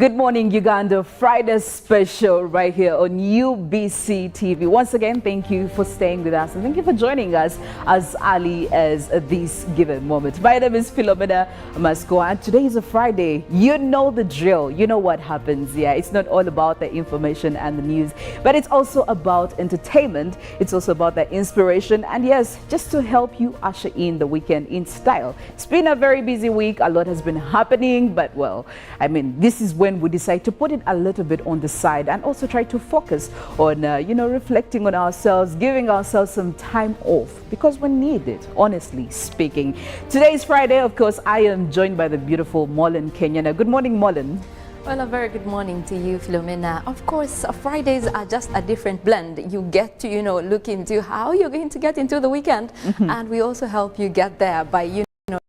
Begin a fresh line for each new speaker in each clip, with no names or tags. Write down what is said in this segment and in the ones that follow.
Good morning, Uganda. Friday special right here on UBC TV. Once again, thank you for staying with us and thank you for joining us as early as this given moment. My name is Philomena Mastiko, and today is a Friday. You know the drill. You know what happens. Yeah, it's not all about the information and the news, but it's also about entertainment. It's also about the inspiration, and yes, just to help you usher in the weekend in style. It's been a very busy week. A lot has been happening, but well, I mean, this is when we decide to put it a little bit on the side and also try to focus on, reflecting on ourselves, giving ourselves some time off because we need it, honestly speaking. Today is Friday. Of course, I am joined by the beautiful Mollen, Kenyena. Good morning, Mollen.
Well, a very good morning to you, Philomena. Of course, Fridays are just a different blend. You get to, look into how you're going to get into the weekend. And we also help you get there by,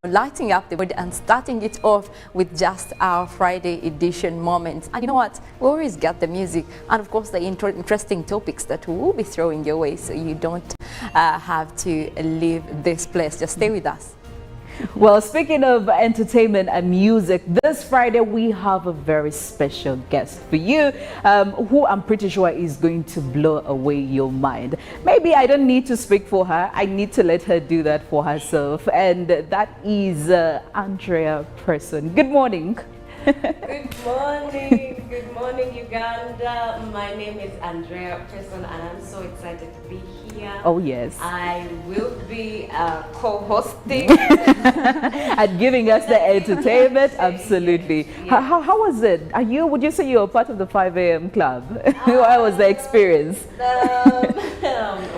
lighting up the mood and starting it off with just our Friday edition moments. And you know what? We always get the music and, of course, the interesting topics that we will be throwing your way, so you don't have to leave this place. Just stay with us.
Well, speaking of entertainment and music, this Friday we have a very special guest for you, who I'm pretty sure is going to blow away your mind. Maybe I don't need to speak for her. I need to let her do that for herself. And that is Andrea Preston. Good morning.
Good morning. Good morning, Uganda. My name is Andrea Preston, and I'm so excited to be here.
Oh, yes.
I will be co-hosting
and giving us the entertainment. Absolutely.
Yeah.
How was it? Would you say you were part of the 5 a.m. club? How was the experience?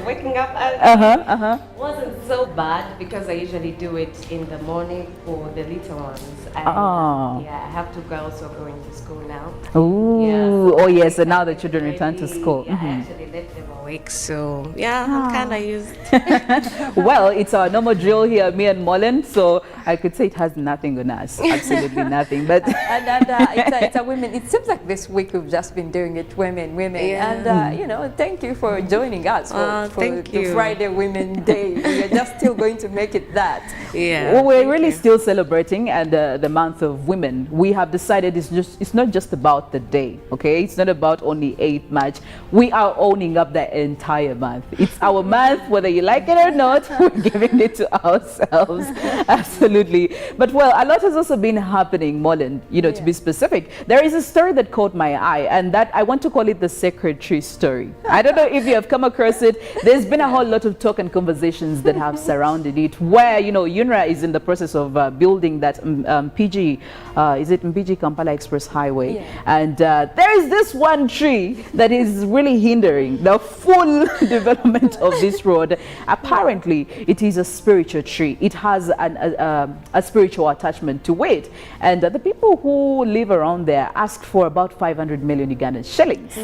Waking up early wasn't so bad because I usually do it in the morning for the little ones. And, yeah, I have two girls who are going to school now.
Ooh,
yeah, so
oh yes, and now the children return to school.
Yeah, I actually left them awake, so yeah, I'm kind of used.
Well, it's our normal drill here, me and Mollen, so I could say it has nothing on us, absolutely nothing. But
it's a women. It seems like this week we've just been doing it, women,
yeah.
And thank you for joining us for the Friday Women Day. We're just still going to make it that.
Yeah.
Well, we're really still celebrating and the month of women. We have decided it's not just about the day, okay? It's not about only 8th March. We are owning up the entire month. It's our month, whether you like it or not. We're giving it to ourselves. Absolutely. But well, a lot has also been happening, Mollen, to be specific. There is a story that caught my eye, and that I want to call it the sacred tree story. I don't know if you have come across it. There's been a whole lot of talk and conversations that have surrounded it, where, UNRA is in the process of building that is it Mpiji Kampala Express Highway?
Yeah.
And there is this one tree that is really hindering the full development of this road. Apparently, it is a spiritual tree. It has a spiritual attachment to it. And the people who live around there asked for about 500 million Ugandan shillings.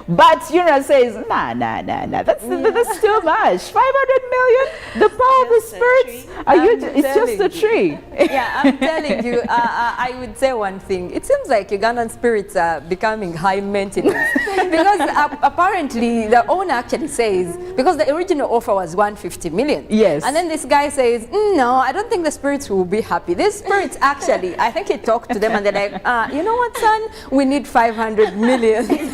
But UNRA says, nah, that's too much. 500 million? The power of the spirits? It's just a tree.
Yeah, I'm telling you, I would say one thing. It seems like Ugandan spirits are becoming high maintenance. Because apparently the owner actually says, because the original offer was 150 million.
Yes.
And then this guy says, no, I don't think the spirits will be happy. These spirits actually, I think he talked to them and they're like, you know what, son? We need 500 million.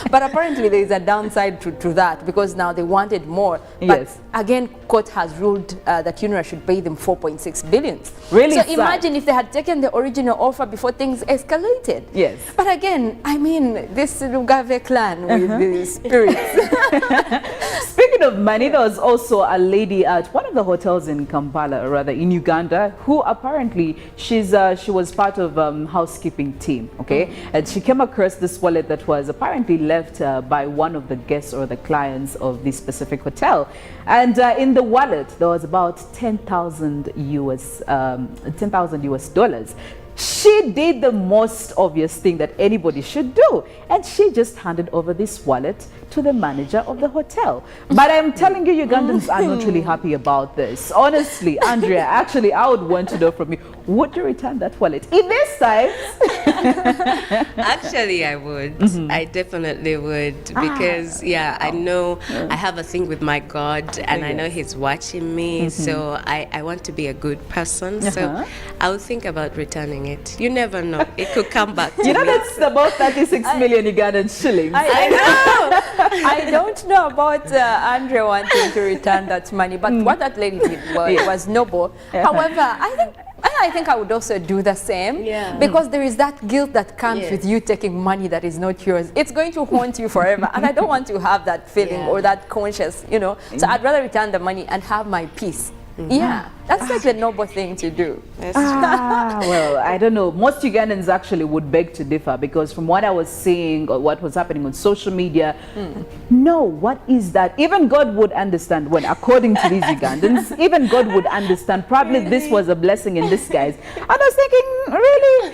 But apparently there is a downside to that, because now they wanted more. But
yes.
Again, court has ruled that UNRA should pay them 4.6 billion.
Really?
So imagine if they had taken the original offer before things escalated.
Yes.
But again, I mean, this Lugave clan with the spirits.
Speaking of money, there was also a lady at one of the hotels in Kampala, or rather in Uganda, who apparently she was part of housekeeping team, okay? And she came across this wallet that was apparently left by one of the guests or the clients of this specific hotel. And in the wallet, there was about 10,000 US dollars. She did the most obvious thing that anybody should do, and she just handed over this wallet to the manager of the hotel. But I'm telling you, Ugandans are not really happy about this. Honestly, Andrea, actually, I would want to know from you, would you return that wallet? In this time.
Actually, I would. I definitely would, because I know I have a thing with my God, and I know He's watching me. So I want to be a good person. So I would think about returning it. You never know; it could come back to
You know,
me.
that's about 36 million Ugandan shillings.
I know. I don't know about Andrea wanting to return that money, but what that lady did was noble. However, I think I would also do the same, because there is that guilt that comes with you taking money that is not yours. It's going to haunt you forever, and I don't want to have that feeling or that conscious, you know. So I'd rather return the money and have my peace. Yeah, that's like the noble thing to do.
Well, I don't know. Most Ugandans actually would beg to differ, because from what I was seeing or what was happening on social media, no, what is that? Even God would understand when, according to these Ugandans, even God would understand. Probably this was a blessing in disguise. And I was thinking, really?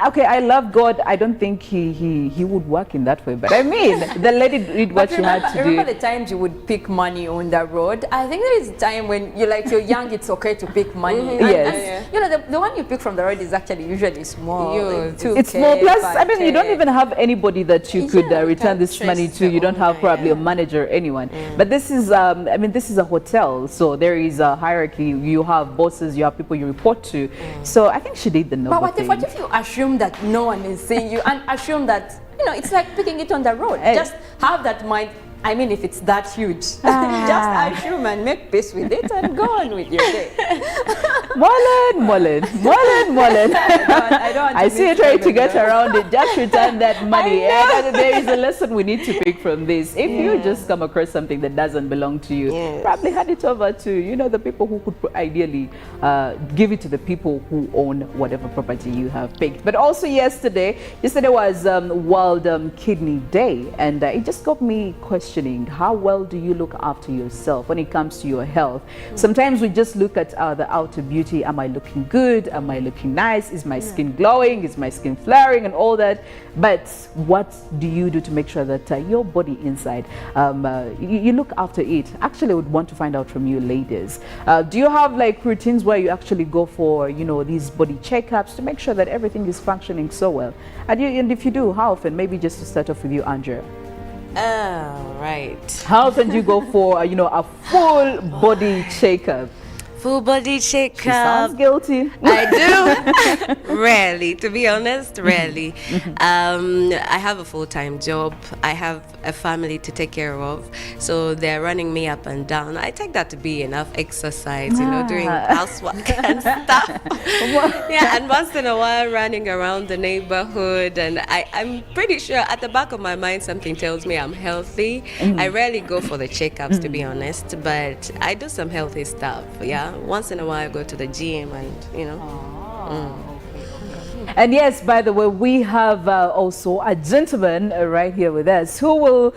Okay, I love God. I don't think he would work in that way. But I mean, the lady did what she had to do.
Remember the times you would pick money on the road? I think there is a time when you're young, it's okay to pick money. And, you know, the one you pick from the road is actually usually small. Like
it's small. Plus, I mean, you don't even have anybody that you could return this money to. You don't have probably a manager or anyone. But this is, I mean, this is a hotel, so there is a hierarchy. You have bosses, you have people you report to. So I think she did the noble
But
thing.
what if you assume that no one is seeing you, and assume that, you know, it's like picking it on the road. Just have that mind. I mean, if it's that huge, just assume and make peace with it and go on with your day.
Mollen. I see you trying to get around it. Just return that money. And there is a lesson we need to pick from this. If you just come across something that doesn't belong to you, probably hand it over to, you know, the people who could ideally give it to the people who own whatever property you have picked. But also yesterday was World Kidney Day, and it just got me questioning, how well do you look after yourself when it comes to your health? Sometimes we just look at the outer beauty. Am I looking good? Am I looking nice? Is my skin glowing? Is my skin flaring and all that? But what do you do to make sure that your body inside, you look after it? Actually, I would want to find out from you ladies. Do you have like routines where you actually go for, you know, these body checkups to make sure that everything is functioning so well? And if you do, how often? Maybe just to start off with you, Andrea.
Oh, right.
How often do you go for, you know, a full body checkup?
Full body checkup.
She sounds guilty.
I do. Rarely, to be honest, rarely. I have a full-time job. I have a family to take care of. So they're running me up and down. I take that to be enough exercise, you know, doing housework and stuff. And once in a while running around the neighborhood. And I'm pretty sure at the back of my mind something tells me I'm healthy. I rarely go for the checkups, to be honest. But I do some healthy stuff, Once in a while I go to the gym and, you know.
And yes, by the way, we have also a gentleman right here with us who will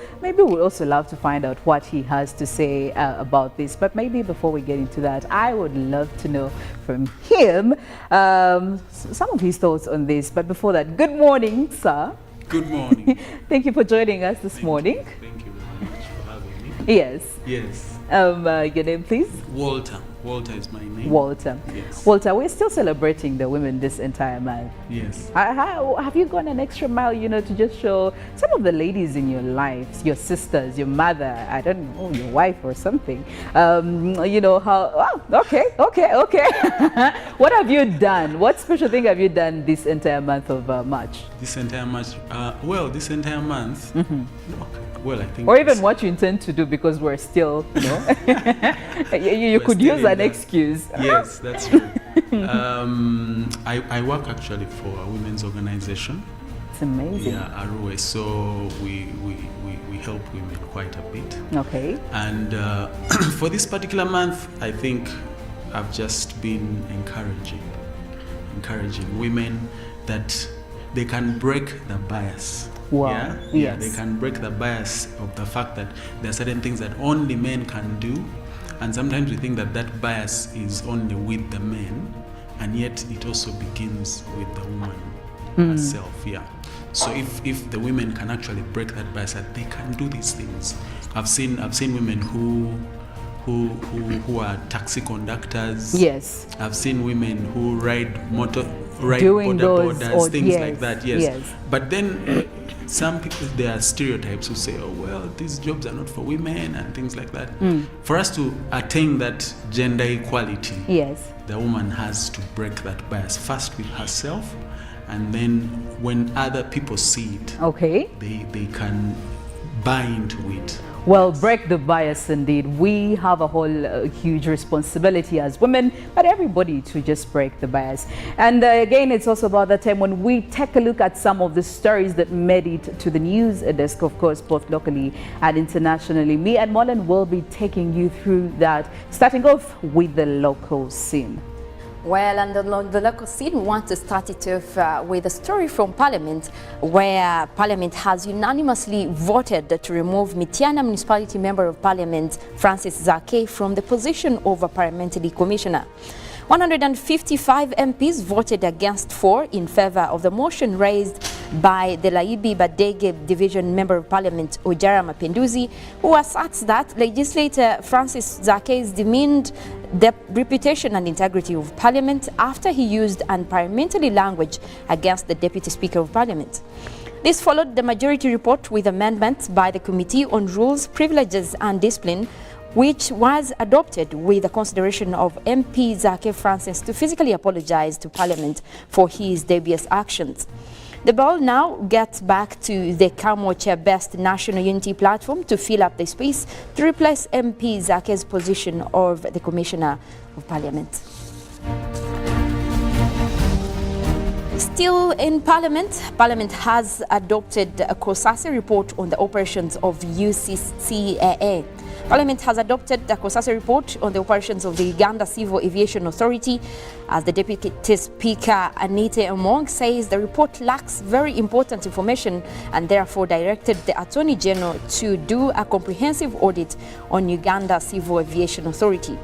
also love to find out what he has to say about this. But maybe before we get into that, I would love to know from him some of his thoughts on this. But before that, good morning, sir.
Good morning.
Thank you for joining us this morning.
Thank you very much for having me.
Yes.
Yes.
Your name, please?
Walter. Walter is my name.
Walter.
Yes.
Walter, we're still celebrating the women this entire month.
Yes.
Have you gone an extra mile, you know, to just show some of the ladies in your lives, your sisters, your mother, I don't know, your wife or something, you know, how, okay. What have you done? What special thing have you done this entire month of March?
This entire month, this entire month, okay. Well, I think,
or even what you intend to do, because we're still, you know, you could use an excuse.
Yes, that's true. I work actually for a women's organization.
It's amazing.
Yeah, Aroe. So we help women quite a bit.
Okay.
And for this particular month, I think I've just been encouraging women that they can break the bias.
Wow.
Yeah, they can break the bias of the fact that there are certain things that only men can do, and sometimes we think that that bias is only with the men, and yet it also begins with the woman herself. Yeah. So if the women can actually break that bias, that they can do these things. I've seen women who who are taxi conductors.
Yes.
I've seen women who ride
Doing those,
bodas, things
yes,
like that. Yes.
yes.
But then some people, there are stereotypes who say, oh well, these jobs are not for women and things like that. For us to attain that gender equality,
Yes.
the woman has to break that bias first with herself, and then when other people see it,
Okay.
they can buy into it.
Well, break the bias indeed. We have a whole huge responsibility as women, but everybody to just break the bias. And again, it's also about the time when we take a look at some of the stories that made it to the news desk, of course, both locally and internationally. Me and Mollen will be taking you through that, starting off with the local scene.
Well, and the local scene, we want to start it off with a story from Parliament, where Parliament has unanimously voted to remove Kenyena Municipality Member of Parliament Francis Zake from the position of a Parliamentary Commissioner. 155 MPs voted against 4 in favor of the motion raised by the Laibi Badege Division Member of Parliament Ojara Mapenduzi, who asserts that legislator Francis Zake's demeaned the reputation and integrity of Parliament after he used unparliamentary language against the Deputy Speaker of Parliament. This followed the majority report with amendments by the Committee on Rules, Privileges and Discipline, which was adopted with the consideration of MP Zake Francis to physically apologize to Parliament for his dubious actions. The bill now gets back to the Kamo chair-based National Unity Platform to fill up the space to replace MP Zake's position of the Commissioner of Parliament. Still in Parliament, Parliament has adopted a COSASE report on the operations of UCCAA. Parliament has adopted the COSASE report on the operations of the Uganda Civil Aviation Authority. As the Deputy Speaker Anita Among says, the report lacks very important information and therefore directed the Attorney General to do a comprehensive audit on Uganda Civil Aviation Authority.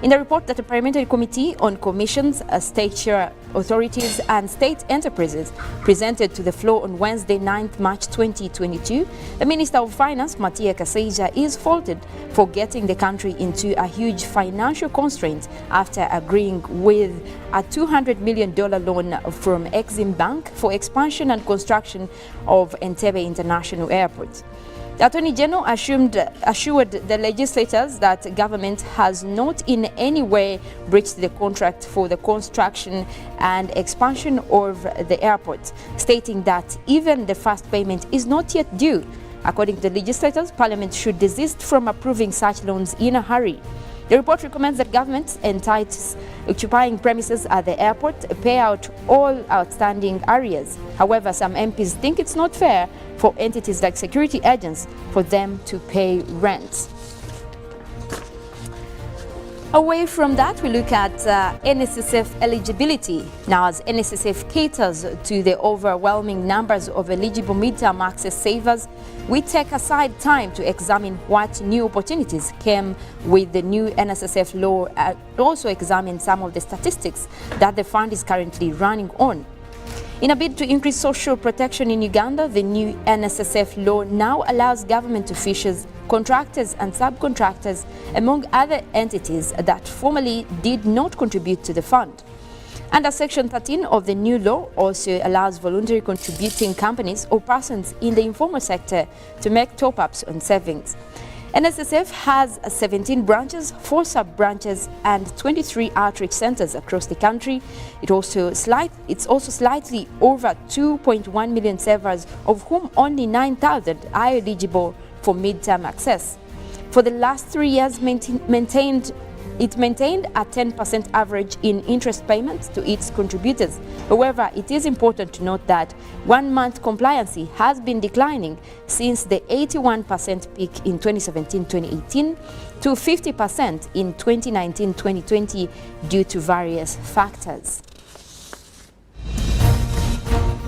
In the report that the Parliamentary Committee on Commissions, State Share Authorities and State Enterprises presented to the floor on Wednesday, 9th March 2022, the Minister of Finance, Matia Kasaija, is faulted for getting the country into a huge financial constraint after agreeing with a $200 million loan from Exim Bank for expansion and construction of Entebbe International Airport. The Attorney General assured the legislators that government has not in any way breached the contract for the construction and expansion of the airport, stating that even the first payment is not yet due. According to the legislators, Parliament should desist from approving such loans in a hurry. The report recommends that government entities occupying premises at the airport pay out all outstanding arrears. However, some MPs think it's not fair for entities like security agents for them to pay rent. Away from that, we look at Nssf eligibility. Now, as Nssf caters to the overwhelming numbers of eligible midterm access savers, we take aside time to examine what new opportunities came with the new Nssf law and also examine some of the statistics that the fund is currently running on. In a bid to increase social protection in Uganda, the new Nssf law now allows government officials, contractors and subcontractors, among other entities that formerly did not contribute to the fund. Under Section 13 of the new law also allows voluntary contributing companies or persons in the informal sector to make top-ups on savings. Nssf has 17 branches, 4 sub-branches and 23 outreach centers across the country. It's also slightly over 2.1 million savers, of whom only 9,000 are eligible for mid-term access. For the last 3 years, it maintained a 10% average in interest payments to its contributors. However, it is important to note that 1 month compliancy has been declining since the 81% peak in 2017-2018 to 50% in 2019-2020 due to various factors.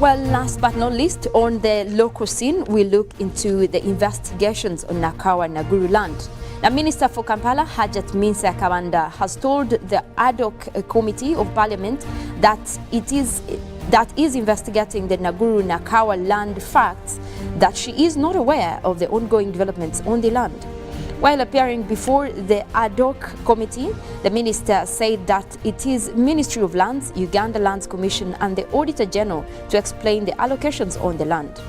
Well, last but not least, on the local scene, we look into the investigations on Nakawa Naguru land. The Minister for Kampala, Hajat Minsa Kabanda, has told the ad hoc committee of Parliament that is investigating the Naguru Nakawa land facts that she is not aware of the ongoing developments on the land. While appearing before the ad hoc committee, the minister said that it is Ministry of Lands, Uganda Lands Commission and the Auditor General to explain the allocations on the land.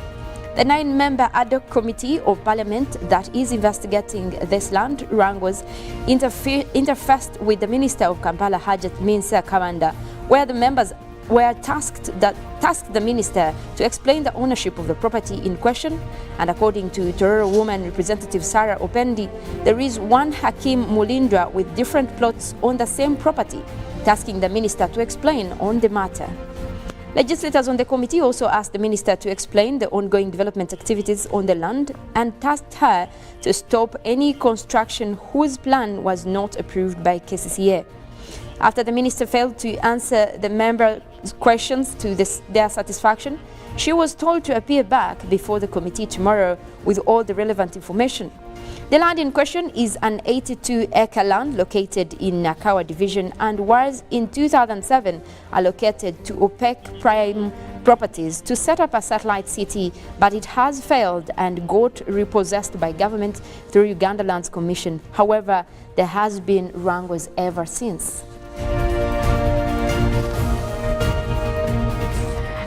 The 9-member ad hoc committee of parliament that is investigating this land wrangles interfaced with the Minister of Kampala, Hajat Minsa Kamanda, where the members were tasked the minister to explain the ownership of the property in question. And according to Tororo woman representative Sarah Opendi, there is one Hakim Mulindra with different plots on the same property, tasking the minister to explain on the matter. Legislators on the committee also asked the minister to explain the ongoing development activities on the land and tasked her to stop any construction whose plan was not approved by KCCA. After the minister failed to answer the members' questions to their satisfaction, she was told to appear back before the committee tomorrow with all the relevant information. The land in question is an 82-acre land located in Nakawa Division and was in 2007 allocated to OPEC Prime Properties to set up a satellite city, but it has failed and got repossessed by government through Uganda Lands Commission. However, there has been wrangles ever since.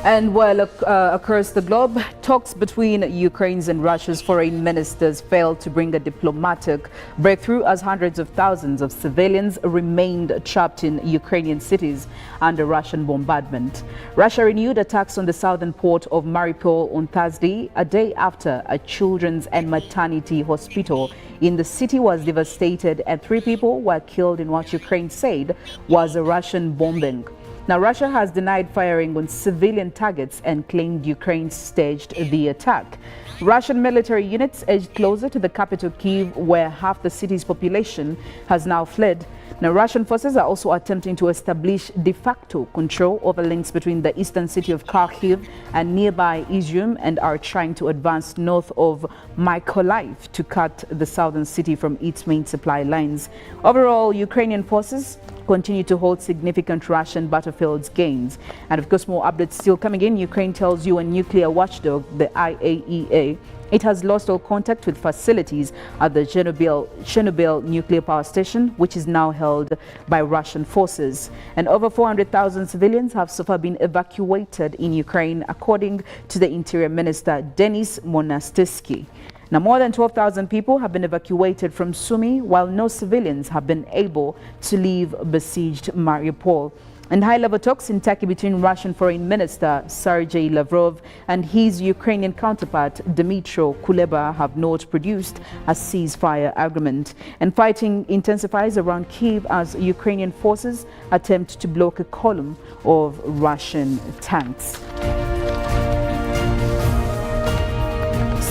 And while across the globe, talks between Ukraine's and Russia's foreign ministers failed to bring a diplomatic breakthrough as hundreds of thousands of civilians remained trapped in Ukrainian cities under Russian bombardment. Russia renewed attacks on the southern port of Mariupol on Thursday, a day after a children's and maternity hospital in the city was devastated and 3 people were killed in what Ukraine said was a Russian bombing. Now, Russia has denied firing on civilian targets and claimed Ukraine staged the attack. Russian military units edged closer to the capital Kyiv, where half the city's population has now fled. Now, Russian forces are also attempting to establish de facto control over links between the eastern city of Kharkiv and nearby Izium and are trying to advance north of Mykolaiv to cut the southern city from its main supply lines. Overall, Ukrainian forces continue to hold significant Russian battlefields gains. And of course, more updates still coming in. Ukraine tells UN nuclear watchdog, the IAEA, it has lost all contact with facilities at the Chernobyl nuclear power station, which is now held by Russian forces. And over 400,000 civilians have so far been evacuated in Ukraine, according to the Interior Minister, Denis Monastirski. Now, more than 12,000 people have been evacuated from Sumy, while no civilians have been able to leave besieged Mariupol. And high-level talks in Turkey between Russian Foreign Minister Sergei Lavrov and his Ukrainian counterpart Dmytro Kuleba have not produced a ceasefire agreement. And fighting intensifies around Kyiv as Ukrainian forces attempt to block a column of Russian tanks.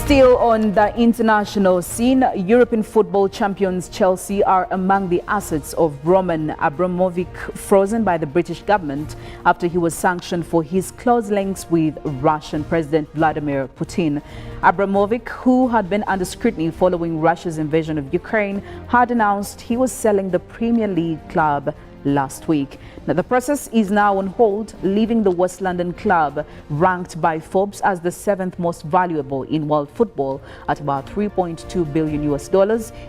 Still on the international scene, European football champions Chelsea are among the assets of Roman Abramovich frozen by the British government after he was sanctioned for his close links with Russian President Vladimir Putin. Abramovich, who had been under scrutiny following Russia's invasion of Ukraine, had announced he was selling the Premier League club last week. Now, the process is now on hold, leaving the West London club ranked by Forbes as the 7th most valuable in world football at about $3.2 billion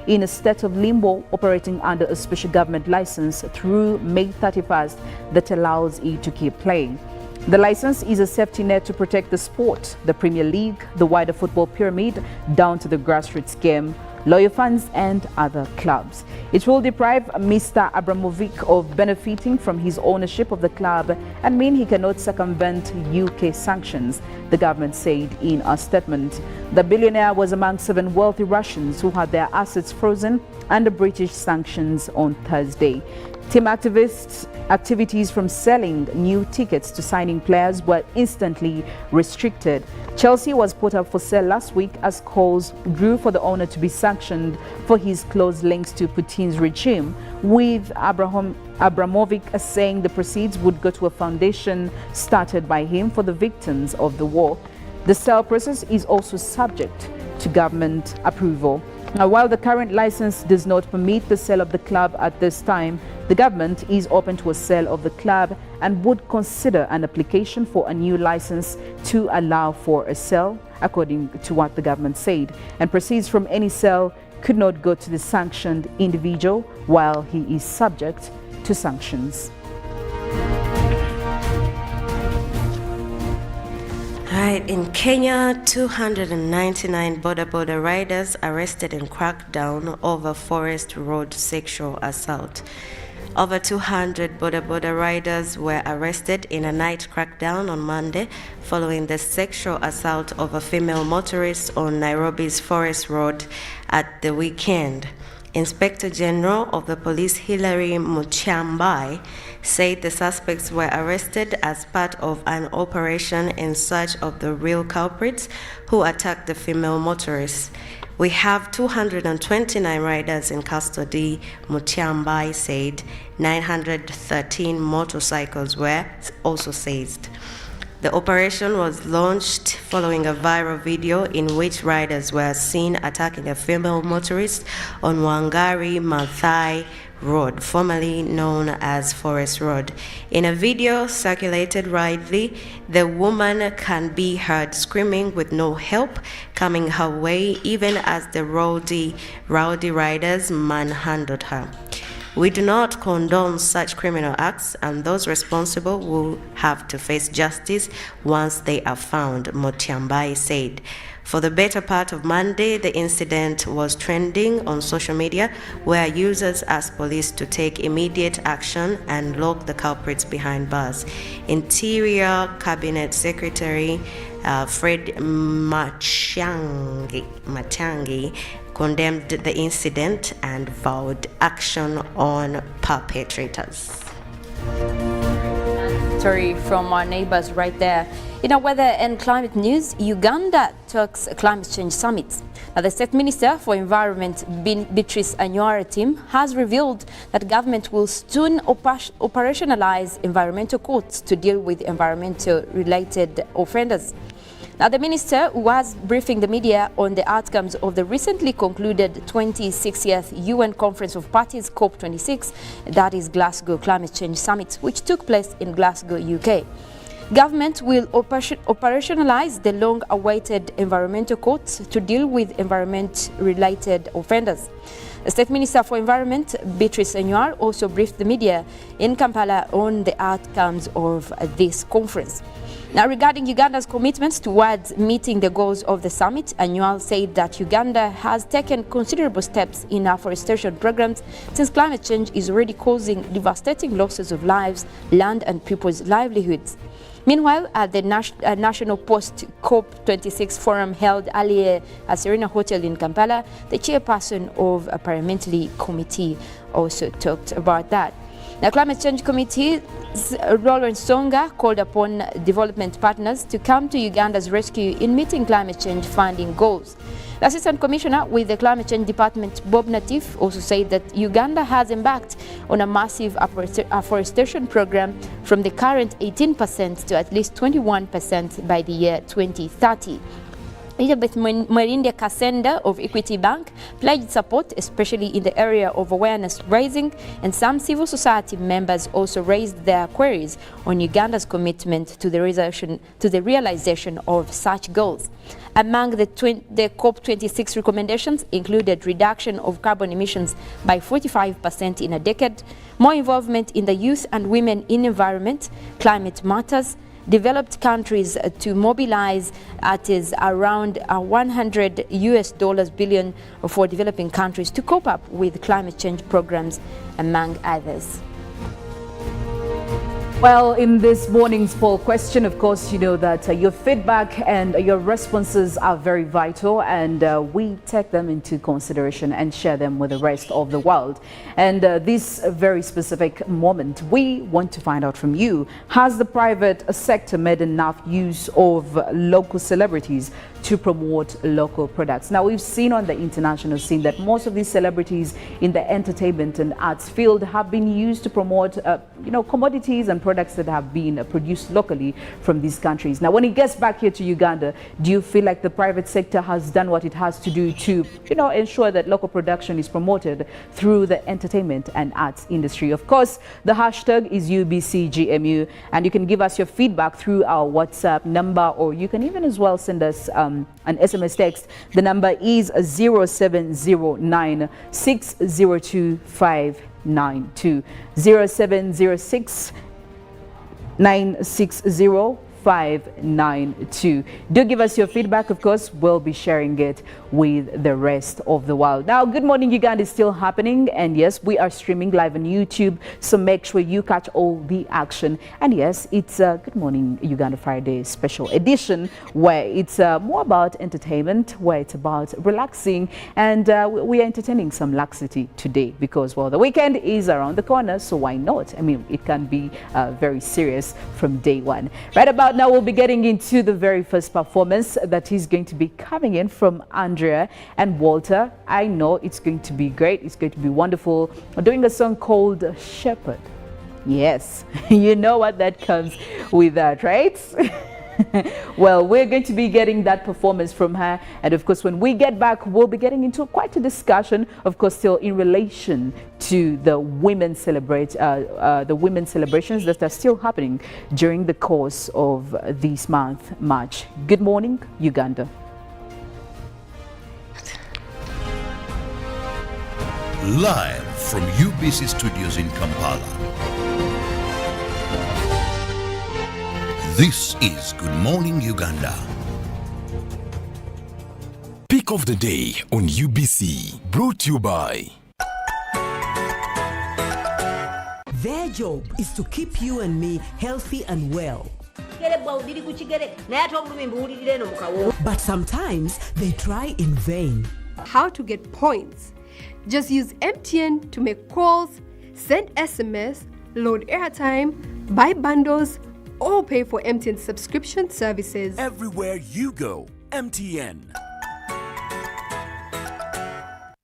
in a state of limbo, operating under a special government license through May 31st that allows it to keep playing. The license is a safety net to protect the sport, the Premier League, the wider football pyramid, down to the grassroots game, loyal fans and other clubs. It will deprive Mr. Abramovich of benefiting from his ownership of the club and mean he cannot circumvent UK sanctions, the government said in a statement. The billionaire was among 7 wealthy Russians who had their assets frozen under British sanctions on Thursday. Team activities from selling new tickets to signing players were instantly restricted. Chelsea was put up for sale last week as calls grew for the owner to be sanctioned for his close links to Putin's regime, with Abramovich saying the proceeds would go to a foundation started by him for the victims of the war. The sale process is also subject to government approval. Now, while the current license does not permit the sale of the club at this time, the government is open to a sale of the club and would consider an application for a new license to allow for a sale, according to what the government said. And proceeds from any sale could not go to the sanctioned individual while he is subject to sanctions.
Right, in Kenya, 299 border riders arrested in crackdown over Forest Road sexual assault. Over 200 border riders were arrested in a night crackdown on Monday following the sexual assault of a female motorist on Nairobi's Forest Road at the weekend. Inspector General of the Police Hilary Mutyambai said the suspects were arrested as part of an operation in search of the real culprits who attacked the female motorist. We have 229 riders in custody, Mutyambai said. 913 motorcycles were also seized. The operation was launched following a viral video in which riders were seen attacking a female motorist on Wangari Maathai Road, formerly known as Forest Road. In a video circulated widely, the woman can be heard screaming with no help coming her way, even as the rowdy riders manhandled her. We do not condone such criminal acts, and those responsible will have to face justice once they are found, Mutyambai said. For the better part of Monday, the incident was trending on social media, where users asked police to take immediate action and lock the culprits behind bars. Interior Cabinet Secretary Fred Matiang'i condemned the incident and vowed action on perpetrators.
Story from our neighbors right there. In our weather and climate news, Uganda Turks climate change summit. Now, the State Minister for Environment, Beatrice Anyuara team, has revealed that government will soon operationalize environmental courts to deal with environmental-related offenders. Now, the minister was briefing the media on the outcomes of the recently concluded 26th UN Conference of Parties COP26, that is Glasgow Climate Change Summit, which took place in Glasgow, UK. Government will operationalize the long-awaited environmental courts to deal with environment-related offenders. The State Minister for Environment, Beatrice Anyuara, also briefed the media in Kampala on the outcomes of this conference. Now, regarding Uganda's commitments towards meeting the goals of the summit, Anyuara said that Uganda has taken considerable steps in afforestation programs since climate change is already causing devastating losses of lives, land and people's livelihoods. Meanwhile, at the National Post-COP26 Forum held earlier at Serena Hotel in Kampala, the chairperson of a parliamentary committee also talked about that. The Climate Change Committee's Lawrence Songa called upon development partners to come to Uganda's rescue in meeting climate change funding goals. The Assistant Commissioner with the Climate Change Department, Bob Natif, also said that Uganda has embarked on a massive afforestation program from the current 18% to at least 21% by the year 2030. Elizabeth Mwerinde Kasenda of Equity Bank pledged support, especially in the area of awareness raising, and some civil society members also raised their queries on Uganda's commitment to the realization of such goals. Among the COP26 recommendations included reduction of carbon emissions by 45% in a decade, more involvement in the youth and women in environment, climate matters, developed countries to mobilize at is around $100 billion for developing countries to cope up with climate change programs, among others.
Well, in this morning's poll question, of course, you know that your feedback and your responses are very vital, and we take them into consideration and share them with the rest of the world. And this very specific moment, we want to find out from you, has the private sector made enough use of local celebrities to promote local products? Now, we've seen on the international scene that most of these celebrities in the entertainment and arts field have been used to promote, commodities and products that have been produced locally from these countries. Now, when it gets back here to Uganda, do you feel like the private sector has done what it has to do to, ensure that local production is promoted through the entertainment and arts industry? Of course, the hashtag is UBCGMU, and you can give us your feedback through our WhatsApp number, or you can even as well send us an SMS text. The number is 0709 602 592. 0706 960 592. Do give us your feedback. Of course, we'll be sharing it with the rest of the world. Now, Good Morning Uganda is still happening, and yes, we are streaming live on YouTube, so make sure you catch all the action. And yes, it's a Good Morning Uganda Friday special edition, where it's more about entertainment, where it's about relaxing, and we are entertaining some laxity today because, well, the weekend is around the corner, so why not? I mean, it can be very serious from day one. Right about now, we'll be getting into the very first performance that is going to be coming in from Andrea and Walter. I know it's going to be great. It's going to be wonderful. We're doing a song called Shepherd. Yes, you know what that comes with that, right? Well, we're going to be getting that performance from her, and of course when we get back we'll be getting into quite a discussion, of course still in relation to the women's celebrations that are still happening during the course of this month, March. Good morning, Uganda.
Live from UBC Studios in Kampala. This is Good Morning Uganda.
Pick of the day on UBC, brought to you by.
Their job is to keep you and me healthy and well. But sometimes they try in vain.
How to get points? Just use MTN to make calls, send SMS, load airtime, buy bundles, or pay for MTN subscription services.
Everywhere you go, MTN.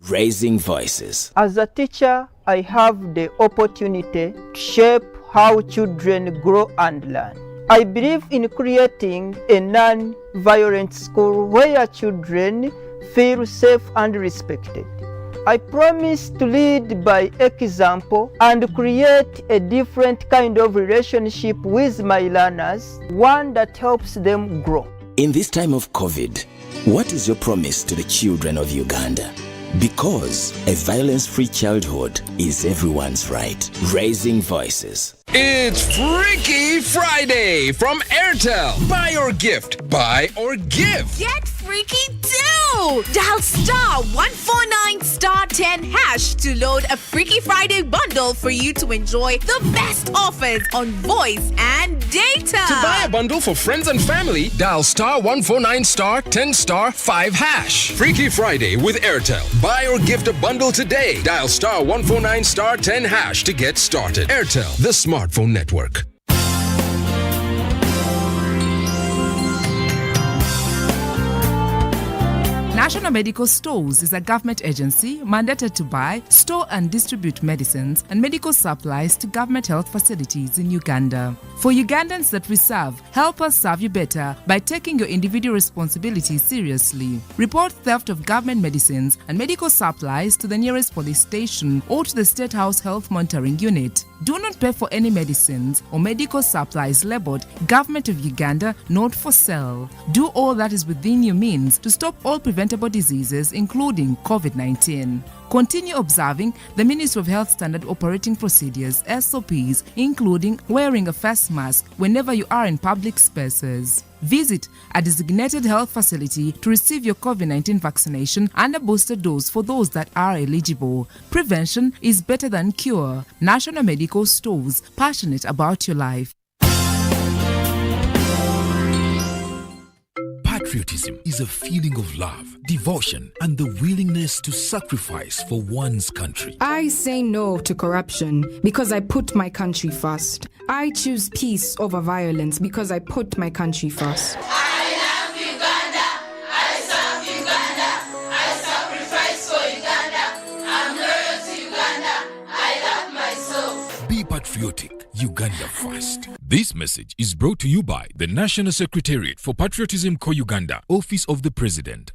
Raising voices.
As a teacher, I have the opportunity to shape how children grow and learn. I believe in creating a non-violent school where children feel safe and respected. I promise to lead by example and create a different kind of relationship with my learners, one that helps them grow.
In this time of COVID, what is your promise to the children of Uganda? Because a violence-free childhood is everyone's right. Raising voices.
It's Freaky Friday from Airtel. Buy or gift. Buy or give.
Get freaky too! Dial *149*10# to load a Freaky Friday bundle for you to enjoy the best offers on voice and data.
To buy a bundle for friends and family, dial *149*10*5#. Freaky Friday with Airtel. Buy or gift a bundle today. Dial *149*10# to get started. Airtel, the smartphone network.
National Medical Stores is a government agency mandated to buy, store and distribute medicines and medical supplies to government health facilities in Uganda. For Ugandans that we serve, help us serve you better by taking your individual responsibilities seriously. Report theft of government medicines and medical supplies to the nearest police station or to the State House Health Monitoring Unit. Do not pay for any medicines or medical supplies labeled Government of Uganda, not for sale. Do all that is within your means to stop all preventable diseases, including COVID-19. Continue observing the Ministry of Health Standard Operating Procedures, SOPs, including wearing a face mask whenever you are in public spaces. Visit a designated health facility to receive your COVID-19 vaccination and a booster dose for those that are eligible. Prevention is better than cure. National Medical Stores, passionate about your life.
Patriotism is a feeling of love, devotion, and the willingness to sacrifice for one's country.
I say no to corruption because I put my country first. I choose peace over violence because I put my country first.
I love Uganda. I serve Uganda. I sacrifice for Uganda. I'm loyal to Uganda. I love myself.
Be patriotic. Uganda first. This message is brought to you by the National Secretariat for Patriotism Co-Uganda, Office of the President.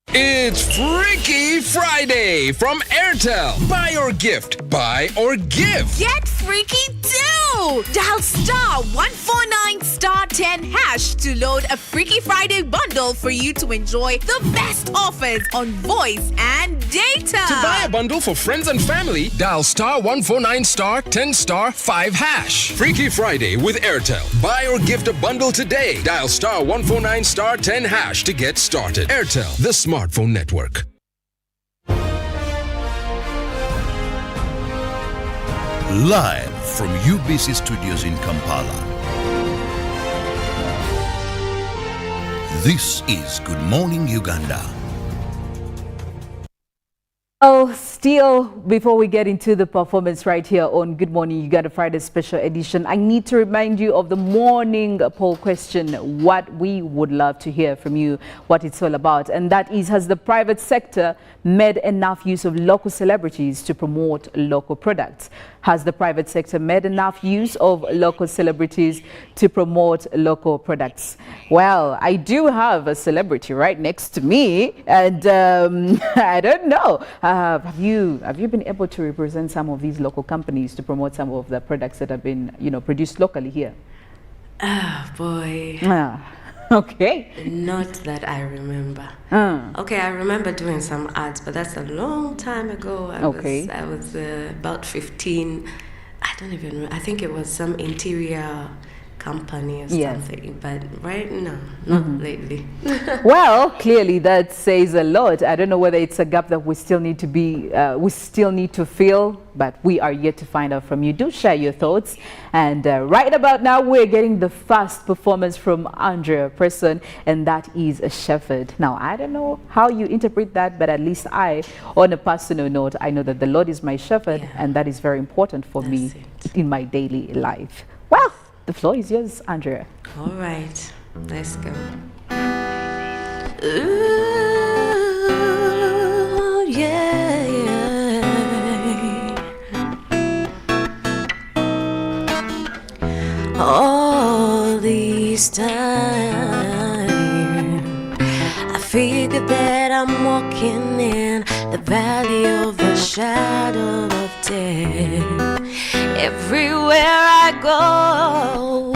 It's Freaky Friday from Airtel. Buy or gift. Buy or give.
Get freaky too! go! Dial star 149 star 10 hash to load a Freaky Friday bundle for you to enjoy the best offers on voice and data.
To buy a bundle for friends and family, dial star 149 star 10 star 5 hash. Freaky Friday with Airtel. Buy or gift a bundle today. Dial star 149 star 10 hash to get started. Airtel, the smartphone network.
Live from UBC Studios in Kampala. This is Good Morning Uganda.
Oh, still, before we get into the performance right here on Good Morning Uganda Friday Special Edition, I need to remind you of the morning poll question, what we would love to hear from you, what it's all about. And that is, has the private sector made enough use of local celebrities to promote local products? Has the private sector made enough use of local celebrities to promote local products? Well, I do have a celebrity right next to me, and I don't know. Have you been able to represent some of these local companies to promote some of the products that have been, produced locally here?
Oh boy.
Okay.
Not that I remember. Okay, I remember doing some ads, but that's a long time ago. I was about 15. I don't even know. I think it was some interior company or something, but right now, not lately.
Well, clearly that says a lot. I don't know whether it's a gap that we still need to fill, but we are yet to find out from you. Do share your thoughts. And right about now, we're getting the first performance from Andrea Preston, and that is a shepherd. Now, I don't know how you interpret that, but at least on a personal note, I know that the Lord is my shepherd, and that is very important for me in my daily life. Well, the floor is yours, Andrea.
All right, let's go.
Ooh, yeah, yeah. All these times, I figured that I'm walking in the valley of the shadow of death. Everywhere I go,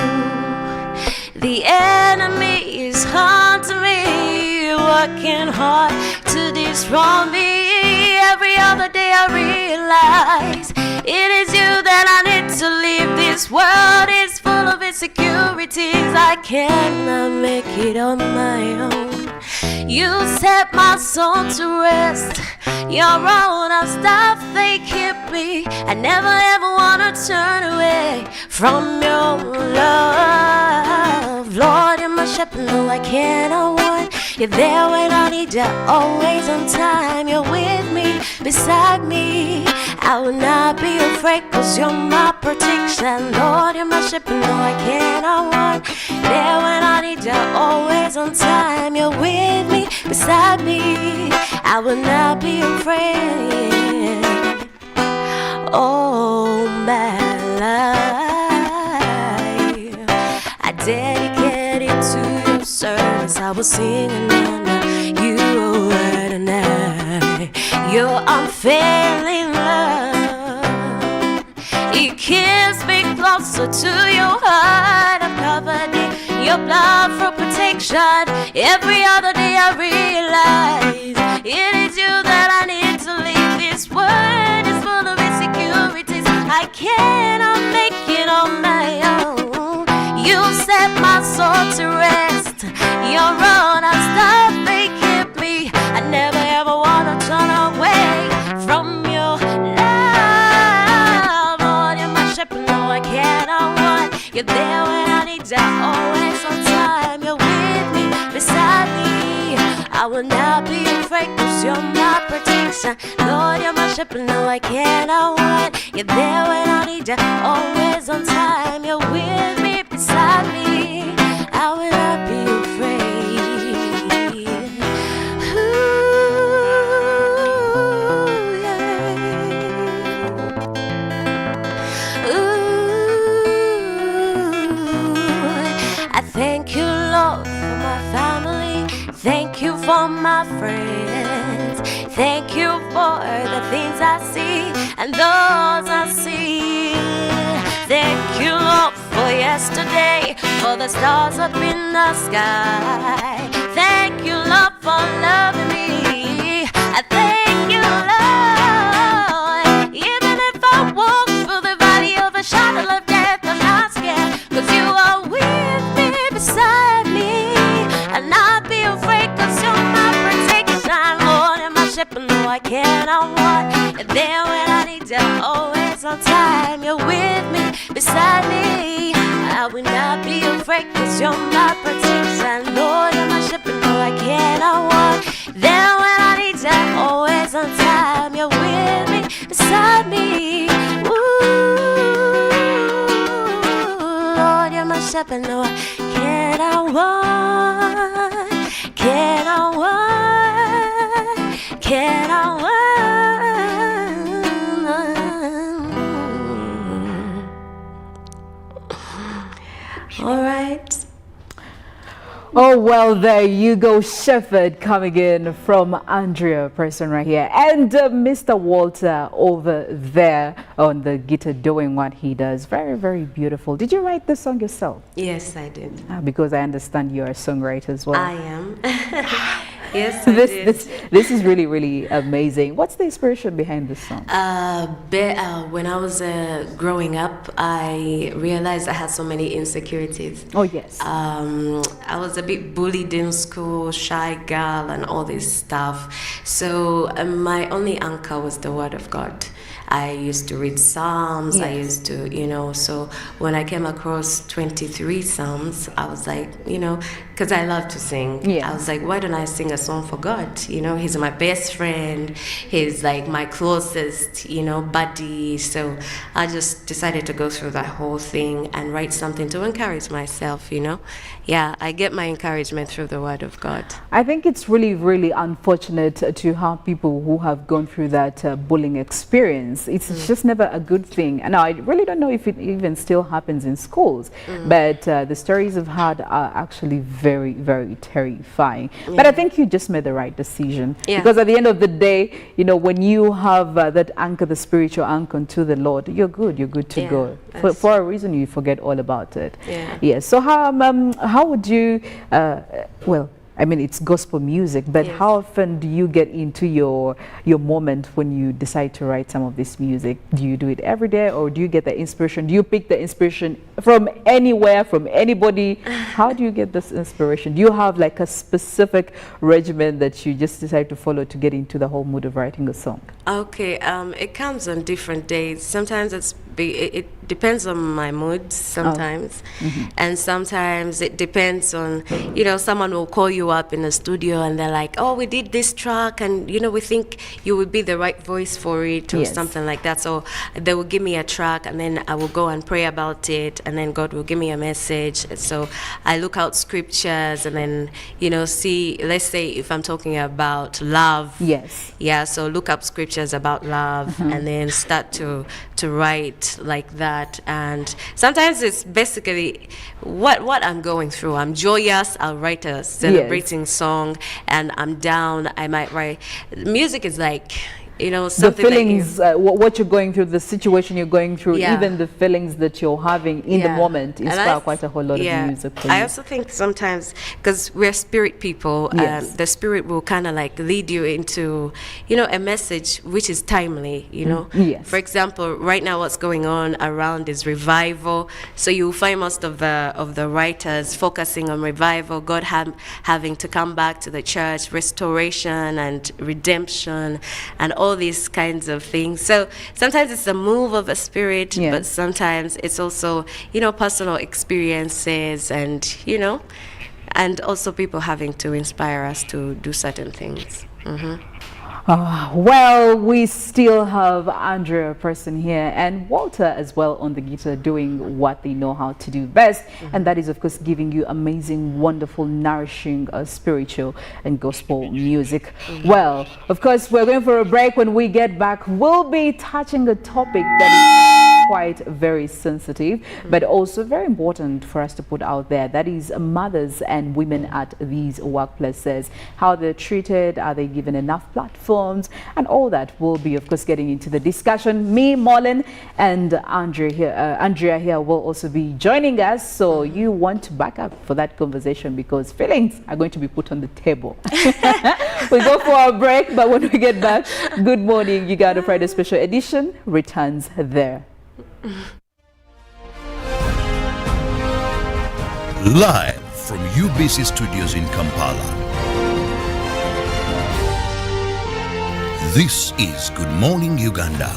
the enemy is haunting me, working hard to destroy me. Every other day I realize it is you that I need to leave. This world is full of insecurities. I cannot make it on my own. You set my soul to rest. Your own stuff, they keep me. I never ever wanna turn away from your love. Lord, you're my shepherd, no, I cannot want. You're there when I need you, always on time. You're with me, beside me. I will not be afraid, cause you're my protection. Lord, you're my shepherd, no, I cannot want. There when I need you, always on time. You're with me, beside me. I will not be afraid. Oh, my life, I dedicate it to your service. I will sing under you a word and your unfailing love, it keeps me closer to your heart. I'm covered in your blood for protection. Every other day I realize it is you that I need to leave. This world is full of insecurities. I cannot make it on my own. You set my soul to rest. Your own stuff, they keep me. I never ever wanna turn away from your love. Lord, you're my shepherd, no, I cannot want. You're there when I need you, always on time. You're with me, beside me. I will not be afraid, cause you're my protection. Lord, you're my shepherd, no, I cannot want. You're there when I need you, always on time. You're with me, beside me. I will not be afraid. Ooh, yeah. Ooh, I thank you, Lord, for my family. Thank you for my friends. Thank you for the things I see and those I see. thank you, Lord, for yesterday, for the stars up in the sky. Thank you, Lord, for loving me. I thank you, Lord. Even if I walk through the valley of the shadow of death, I'm not scared, 'cause you are with me, beside me. And not be afraid, 'cause you're my protection. Lord, and my shepherd, no, I cannot walk. And then when I need you, always on time, you're with me, beside me. I will not be afraid, 'cause you're my protection. Lord, and my shepherd, no, I cannot walk. Then when I need you, always on time, you're with me, beside me. Ooh, Lord, you're my shepherd, no, I cannot walk. Cannot walk. Cannot walk. All right.
Oh, well, there you go, Shepherd, coming in from Andrea Preston right here. And Mr. Walter over there on the guitar doing what he does. Very, very beautiful. Did you write this song yourself?
Yes, I did.
Because I understand you're a songwriter as well.
I am. Yes, I did.
This is really, really amazing. What's the inspiration behind this song?
When I was growing up, I realized I had so many insecurities.
Oh, yes.
I was a bit bullied in school, shy girl, and all this stuff. So my only anchor was the Word of God. I used to read Psalms.
Yes.
I used to, so when I came across 23 Psalms, I was like, because I love to sing.
Yeah.
I was like, why don't I sing a song for God? He's my best friend. He's like my closest, buddy. So I just decided to go through that whole thing and write something to encourage myself, Yeah, I get my encouragement through the Word of God.
I think it's really, really unfortunate to have people who have gone through that bullying experience. It's just never a good thing. And I really don't know if it even still happens in schools, but the stories I've had are actually very, very terrifying.
Yeah.
But I think you just made the right decision.
Yeah.
Because at the end of the day, when you have that anchor, the spiritual anchor to the Lord, you're good to go. For a reason, you forget all about it.
Yeah.
Yes. So how would you, it's gospel music, but
Yes.
how often do you get into your moment when you decide to write some of this music? Do you do it every day, or do you get the inspiration? Do you pick the inspiration from anywhere, from anybody? How do you get this inspiration? Do you have like a specific regimen that you just decide to follow to get into the whole mood of writing a song?
Okay, it comes on different days. Sometimes it depends on my mood sometimes. And sometimes it depends on, someone will call you up in the studio and they're like, oh, we did this track and, we think you would be the right voice for it or
Yes.
something like that. So they will give me a track and then I will go and pray about it and then God will give me a message. So I look out scriptures and then, see, let's say if I'm talking about love.
Yes.
Yeah, so look up scriptures about love and then start to write like that. And sometimes it's basically what I'm going through. I'm joyous, I'll write a celebrating song, and I'm down, I might write. Music is like, something
the feelings, what you're going through, the situation you're going through, even the feelings that you're having in the moment inspire quite a whole lot of music for you.
I also think sometimes, because we're spirit people,
Yes.
the spirit will kind of like lead you into, a message which is timely,
Yes.
For example, right now what's going on around is revival. So you'll find most of the writers focusing on revival, God having to come back to the church, restoration and redemption, and all these kinds of things. So sometimes it's a move of a spirit, but sometimes it's also, personal experiences and, and also people having to inspire us to do certain things.
Well, we still have Andrea Preston here and Walter as well on the guitar doing what they know how to do best, and that is of course giving you amazing, wonderful, nourishing spiritual and gospel music. Well, of course we're going for a break. When we get back, we'll be touching a topic that is quite very sensitive, but also very important for us to put out there. That is mothers and women at these workplaces, how they're treated, are they given enough platforms, and all that. We'll be, of course, getting into the discussion. Me, Mollen, and Andrea here will also be joining us. So you want to back up for that conversation because feelings are going to be put on the table. We go for our break, but when we get back, Good Morning Uganda Friday Special Edition returns there.
Live from UBC Studios in Kampala. This is Good Morning Uganda.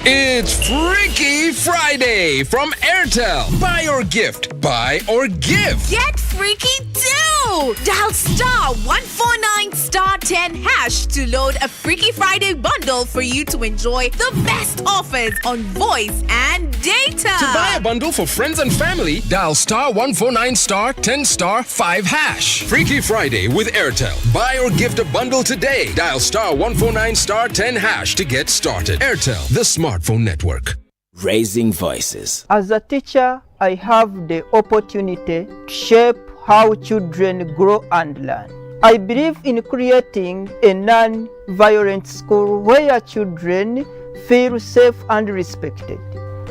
It's Freaky Friday from Airtel. Buy or gift. Buy or give.
Get freaky too! Dial star 149 star 10 hash to load a Freaky Friday bundle for you to enjoy the best offers on voice and data.
To buy a bundle for friends and family, dial star 149 star 10 star 5 hash. Freaky Friday with Airtel. Buy or gift a bundle today. Dial star 149 star 10 hash to get started. Airtel, the smartphone network.
Raising voices.
As a teacher, I have the opportunity to shape how children grow and learn. I believe in creating a non-violent school where children feel safe and respected.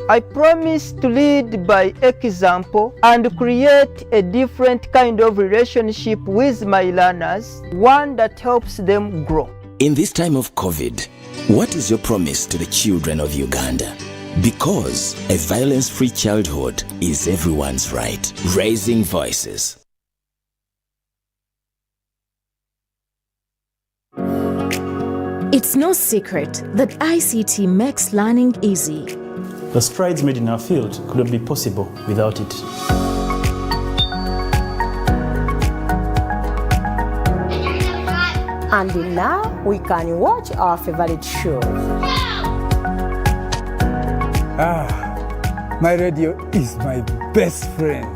I promise to lead by example and create a different kind of relationship with my learners, one that helps them grow.
In this time of COVID, what is your promise to the children of Uganda? Because a violence-free childhood is everyone's right. Raising voices.
It's no secret that ICT makes learning easy.
The strides made in our field couldn't be possible without it.
And now we can watch our favorite shows.
My radio is my best friend.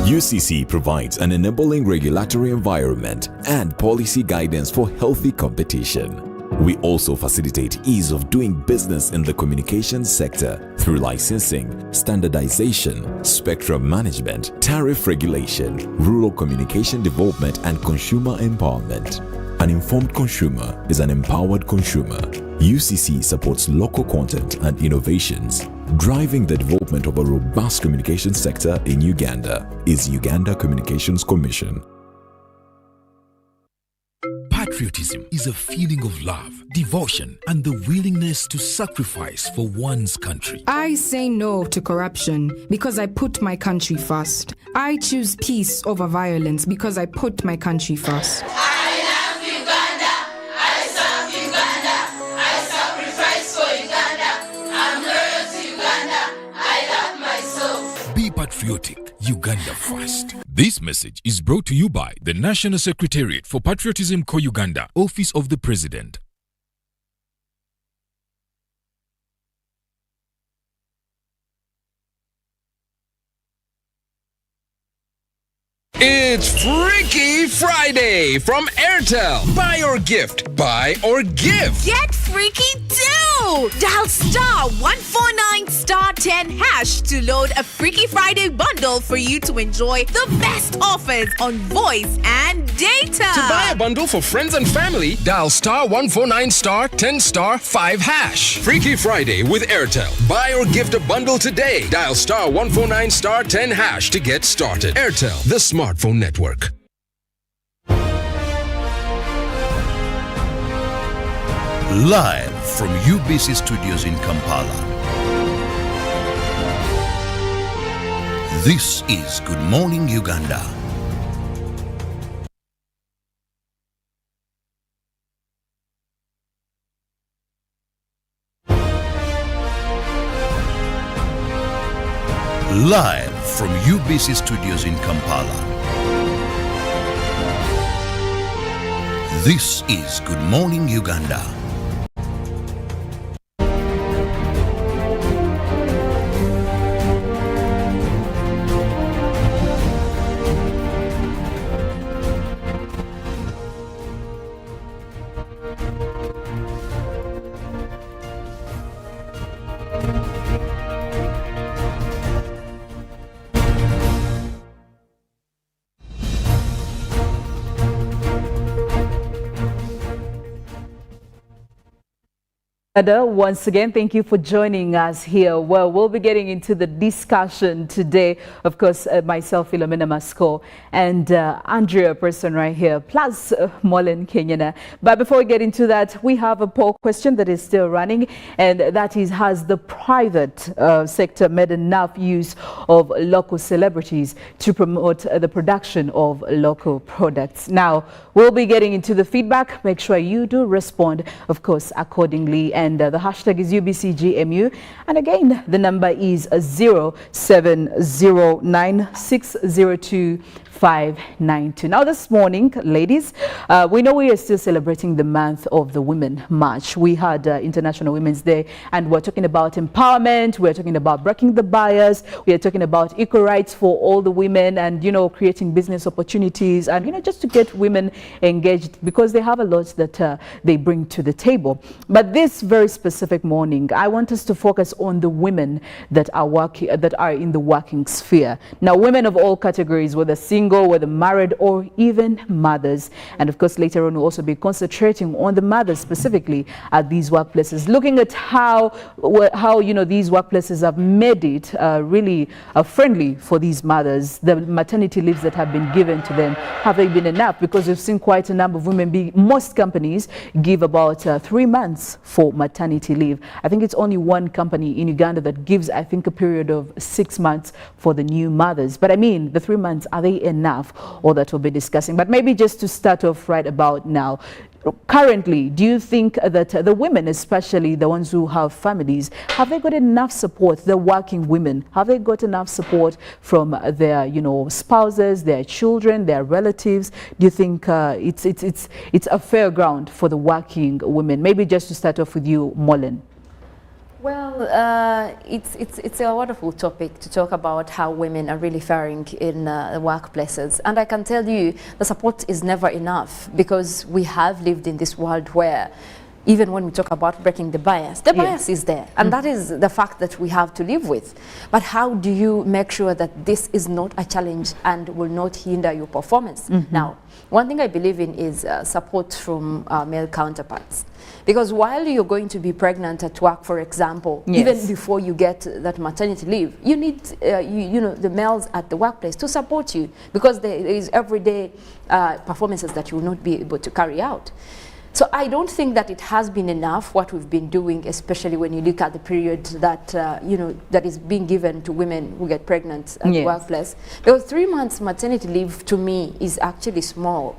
UCC provides an enabling regulatory environment and policy guidance for healthy competition. We also facilitate ease of doing business in the communications sector through licensing, standardization, spectrum management, tariff regulation, rural communication development, and consumer empowerment. An informed consumer is an empowered consumer. UCC supports local content and innovations. Driving the development of a robust communication sector in Uganda is Uganda Communications Commission.
Patriotism is a feeling of love, devotion, and the willingness to sacrifice for one's country.
I say no to corruption because I put my country first. I choose peace over violence because I put my country first.
I love Uganda. I serve Uganda. I sacrifice for Uganda. I'm loyal to Uganda. I love myself.
Be patriotic. Uganda first. This message is brought to you by the National Secretariat for Patriotism Uganda, Office of the President.
It's Freaky Friday from Airtel. Buy or gift. Buy or give.
Get freaky too! Dial star 149 star 10 hash to load a Freaky Friday bundle for you to enjoy the best offers on voice and data.
To buy a bundle for friends and family, dial star 149 star 10 star 5 hash. Freaky Friday with Airtel. Buy or gift a bundle today. Dial star 149 star 10 hash to get started. Airtel, the smartphone network.
Live from UBC Studios in Kampala. This is Good Morning Uganda. Live from UBC Studios in Kampala. This is Good Morning Uganda.
Once again, thank you for joining us here. Well, we'll be getting into the discussion today. Of course, myself, Philomena Mastiko, and Andrea Preston right here, plus Mollen, Kenyena. But before we get into that, we have a poll question that is still running, and that is, has the private sector made enough use of local celebrities to promote the production of local products? Now, we'll be getting into the feedback. Make sure you do respond, of course, accordingly. And the hashtag is UBCGMU. And again, the number is 0709602592. Now this morning, ladies, we know we are still celebrating the month of the Women March. We had International Women's Day, and we're talking about empowerment. We're talking about breaking the bias. We are talking about equal rights for all the women, and, you know, creating business opportunities, and, you know, just to get women engaged, because they have a lot that they bring to the table. But this very specific morning, I want us to focus on the women that are working, that are in the working sphere. Now, women of all categories, whether single, whether married, or even mothers. And of course, later on, we'll also be concentrating on the mothers specifically at these workplaces, looking at how you know, these workplaces have made it really friendly for these mothers. The maternity leaves that have been given to them, have they been enough? Because we've seen quite a number of women most companies give about 3 months for maternity leave. I think it's only one company in Uganda that gives, I think, a period of 6 months for the new mothers. But I mean, the 3 months, are they enough? All that we'll be discussing. But maybe just to start off right about now, currently, do you think that the women, especially the ones who have families, have they got enough support? The working women, have they got enough support from their, you know, spouses, their children, their relatives? Do you think it's a fair ground for the working women? Maybe just to start off with you, Mollen.
Well, it's a wonderful topic to talk about how women are really faring in the workplaces. And I can tell you the support is never enough, because we have lived in this world where even when we talk about breaking the bias is there. And that is the fact that we have to live with. But how do you make sure that this is not a challenge and will not hinder your performance? Now, one thing I believe in is support from male counterparts. Because while you're going to be pregnant at work, for example, even before you get that maternity leave, you need you know, the males at the workplace to support you, because there is everyday performances that you will not be able to carry out. So I don't think that it has been enough what we've been doing, especially when you look at the period that you know, that is being given to women who get pregnant at the workplace. Because 3 months maternity leave to me is actually small.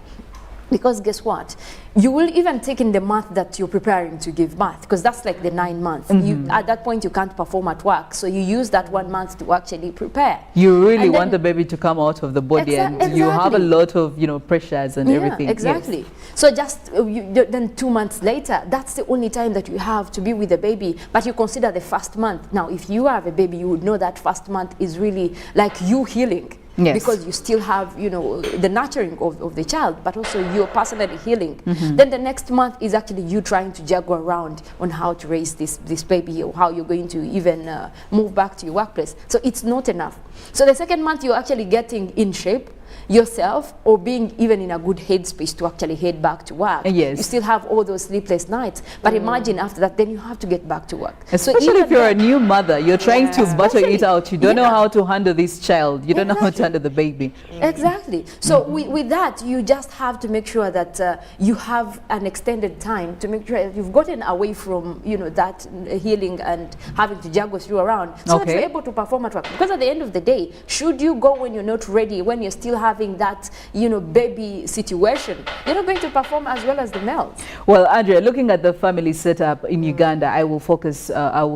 Because guess what? You will even take in the month that you're preparing to give birth, because that's like the 9 months. At that point, you can't perform at work, so you use that 1 month to actually prepare.
You really want the baby to come out of the body, and you have a lot of, you know, pressures and everything.
Exactly. So just then 2 months later, that's the only time that you have to be with the baby. But you consider the first month. Now, if you have a baby, you would know that first month is really like you healing. Because you still have, you know, the nurturing of the child, but also you're personally healing. Then the next month is actually you trying to juggle around on how to raise this baby, or how you're going to even move back to your workplace. So it's not enough. So the second month, you're actually getting in shape yourself, or being even in a good headspace to actually head back to work. You still have all those sleepless nights, but imagine after that, then you have to get back to work.
Especially so if you're a new mother, you're trying to battle it out. You don't know how to handle this child. You don't know how to handle the baby.
Exactly. So with that, you just have to make sure that you have an extended time to make sure that you've gotten away from, you know, that healing and having to juggle through around, so that you're able to perform at work. Because at the end of the day, should you go when you're not ready, when you're still having that, you know, baby situation, you're not going to perform as well as the males.
Well, Andrea, looking at the family setup in Uganda, I will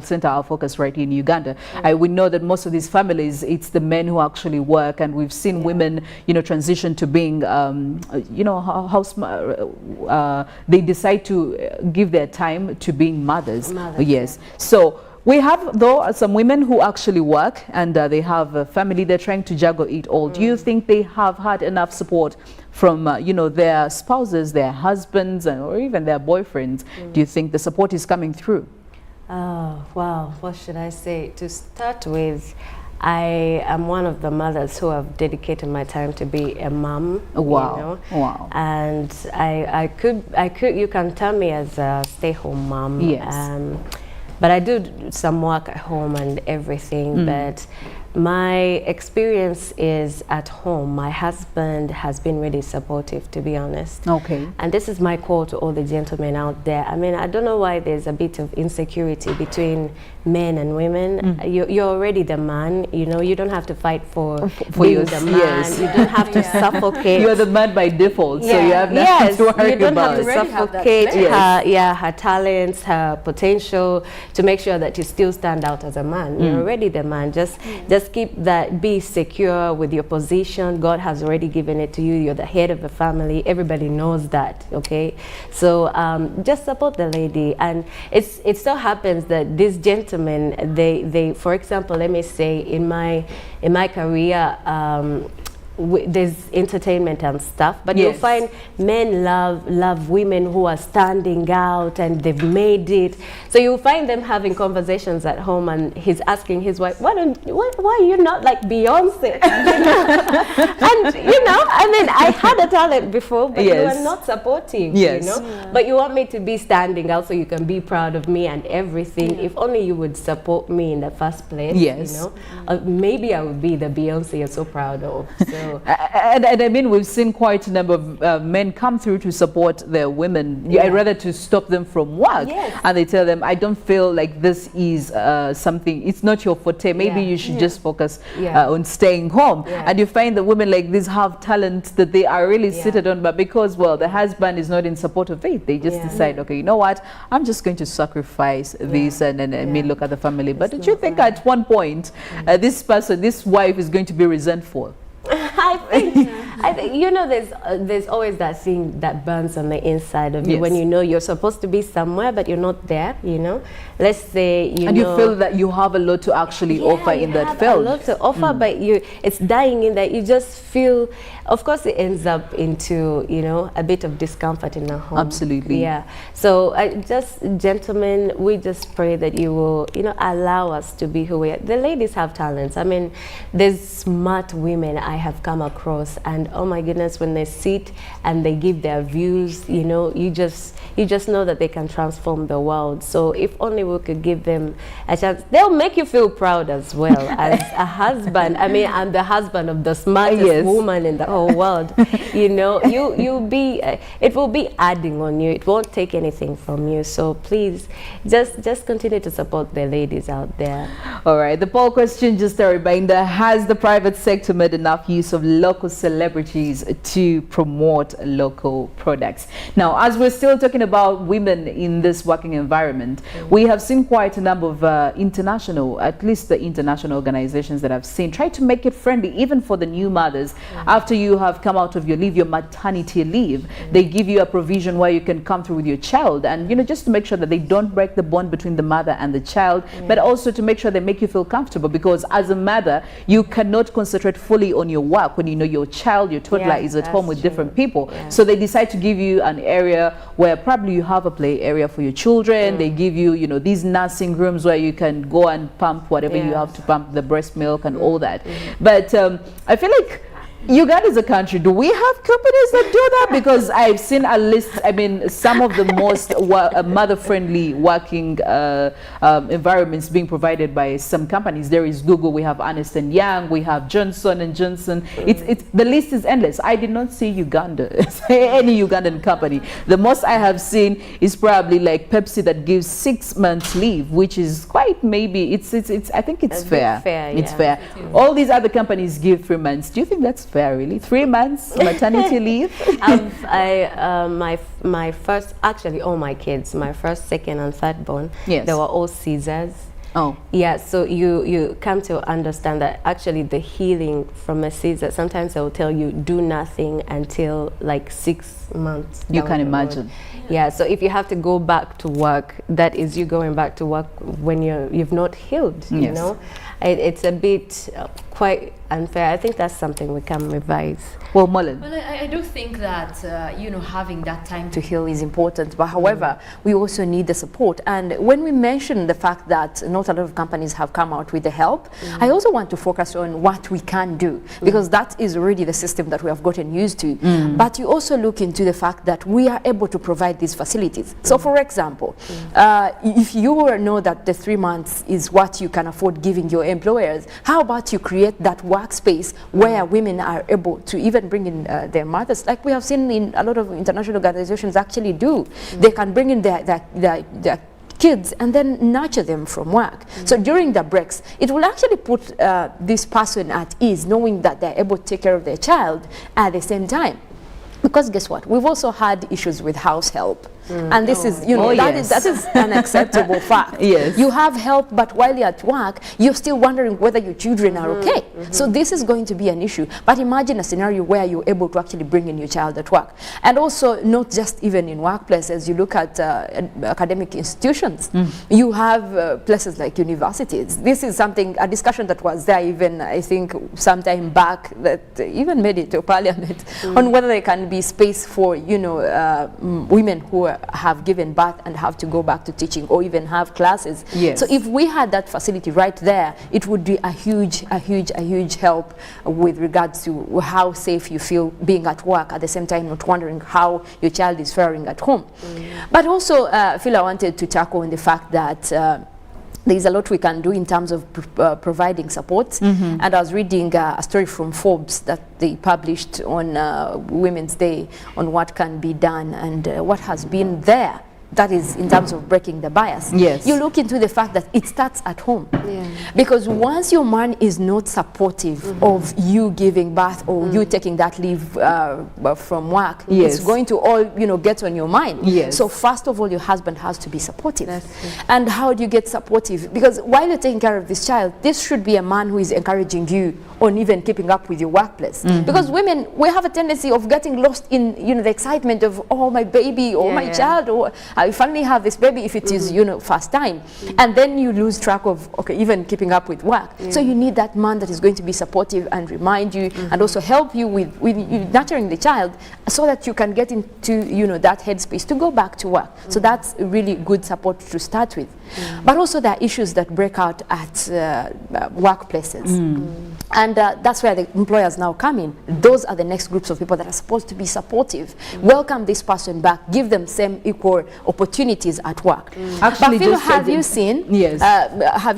center our focus right in Uganda. We know that most of these families, it's the men who actually work, and we've seen women, you know, transition to being, you know, they decide to give their time to being mothers. So we have, though, some women who actually work, and they have a family. They're trying to juggle it all. Do you think they have had enough support from, you know, their spouses, their husbands, or even their boyfriends? Do you think the support is coming through?
Oh, wow. What should I say? To start with,
I am one of the mothers who have dedicated my time to be a mom.
Wow.
You know?
Wow.
And I could, you can term me as a stay-home mom.
Yes.
But I do some work at home and everything. But my experience is at home. My husband has been really supportive, to be honest.
Okay.
And this is my call to all the gentlemen out there. I mean, I don't know why there's a bit of insecurity between men and women. You're already the man, you know, you don't have to fight for being the man.
Yes.
You don't have to suffocate.
You're the man by default, so you have nothing to worry
you don't
about.
have to suffocate her talents, her potential, to make sure that you still stand out as a man. You're already the man. Just keep that, be secure with your position. God has already given it to you. You're the head of the family. Everybody knows that, okay? So just support the lady. And it so happens that these gentlemen, they for example, let me say in my career, there's entertainment and stuff, but you'll find men love women who are standing out and they've made it. So you'll find them having conversations at home, and he's asking his wife, why are you not like Beyonce? And you know, I mean, I had a talent before, but you are not supportive. You know, but you want me to be standing out so you can be proud of me and everything. If only you would support me in the first place. You know, maybe I would be the Beyonce you're so proud of. So.
And I mean, we've seen quite a number of men come through to support their women. I'd rather to stop them from work. And they tell them, I don't feel like this is something, it's not your forte. Maybe you should just focus on staying home. And you find the women like this have talent that they are really seated on, but because, well, the husband is not in support of it, they just decide, okay, you know what, I'm just going to sacrifice this and me look at the family. But don't you think at one point, this wife is going to be resentful?
I think you know, there's always that thing that burns on the inside of you when you know you're supposed to be somewhere but you're not there. You know, let's say you feel
that you have a lot to actually offer in that field.
A lot to offer, but it's dying in that. You just feel, of course, it ends up into, you know, a bit of discomfort in the home.
Absolutely.
Yeah. So just gentlemen, we just pray that you will, you know, allow us to be who we are. The ladies have talents. I mean, there's smart women I have come across, and oh my goodness, when they sit and they give their views, you know, you just know that they can transform the world. So if only we could give them a chance, they'll make you feel proud as well as a husband. I mean, I'm the husband of the smartest woman in the whole world. You know, you'll be it will be adding on you. It won't take anything from you. So please just continue to support the ladies out there.
All right, the poll question, just a reminder: has the private sector made enough use of local celebrities to promote local products? Now, as we're still talking about women in this working environment, we have seen quite a number of international, at least the international organizations that I've seen, try to make it friendly even for the new mothers. After you have come out of your leave, your maternity leave, they give you a provision where you can come through with your child, and you know, just to make sure that they don't break the bond between the mother and the child, but also to make sure they make you feel comfortable, because as a mother you cannot concentrate fully on your work when you know your child, your toddler is at home with different people. So they decide to give you an area where probably you have a play area for your children. They give you, you know, these nursing rooms where you can go and pump whatever you have to pump, the breast milk and all that. But I feel like Uganda is a country. Do we have companies that do that? Because I've seen a list, I mean, some of the most mother-friendly working environments being provided by some companies. There is Google, we have Ernst & Young, we have Johnson & Johnson. The list is endless. I did not see Uganda, any Ugandan company. The most I have seen is probably like Pepsi that gives 6 months leave, which is quite, maybe, I think it's fair. It's fair. All these other companies give 3 months. Do you think that's fair, really? 3 months maternity leave?
My first, actually all my kids, my first, second and third born, they were all Caesars.
Oh.
Yeah, so you come to understand that actually the healing from a Caesar, sometimes they will tell you do nothing until like 6 months.
You can imagine.
Yeah, so if you have to go back to work, that is you going back to work when you've not healed, you know? It's a bit
quite unfair. I think that's something we can revise.
Well, Mollen.
Well, I do think that, you know, having that time to heal is important. But however, we also need the support. And when we mention the fact that not a lot of companies have come out with the help, I also want to focus on what we can do, because that is already the system that we have gotten used to. But you also look into the fact that we are able to provide these facilities. So, for example, if you know that the 3 months is what you can afford giving your employers, how about you create that workspace where women are able to even bring in their mothers, like we have seen in a lot of international organizations actually do. They can bring in their kids and then nurture them from work. So during the breaks, it will actually put this person at ease, knowing that they're able to take care of their child at the same time. Because guess what? We've also had issues with house help. And this is, you know, that is an acceptable fact. You have help, but while you're at work, you're still wondering whether your children are okay. So this is going to be an issue. But imagine a scenario where you're able to actually bring in your child at work. And also, not just even in workplaces, you look at academic institutions. You have places like universities. This is something, a discussion that was there even, I think, sometime back, that even made it to parliament, on whether there can be space for, you know, women who have given birth and have to go back to teaching, or even have classes. So if we had that facility right there, it would be a huge help with regards to how safe you feel being at work, at the same time not wondering how your child is faring at home. But also, Phil, I wanted to tackle on the fact that there's a lot we can do in terms of providing support. And I was reading a story from Forbes that they published on Women's Day on what can be done and what has been there. That is in terms of breaking the bias. You look into the fact that it starts at home. Because once your man is not supportive of you giving birth or you taking that leave from work, it's going to all, you know, get on your mind. So first of all, your husband has to be supportive. And how do you get supportive? Because while you're taking care of this child, this should be a man who is encouraging you on even keeping up with your workplace. Because women, we have a tendency of getting lost in, you know, the excitement of, oh, my baby or my child, or I finally have this baby, if it is, you know, first time. And then you lose track of, okay, even keeping up with work. So you need that man that is going to be supportive and remind you and also help you with nurturing the child, so that you can get into, you know, that headspace to go back to work. So that's really good support to start with. But also there are issues that break out at workplaces. And that's where the employers now come in. Those are the next groups of people that are supposed to be supportive. Welcome this person back, give them same equal opportunities at work. Actually, but Phil, have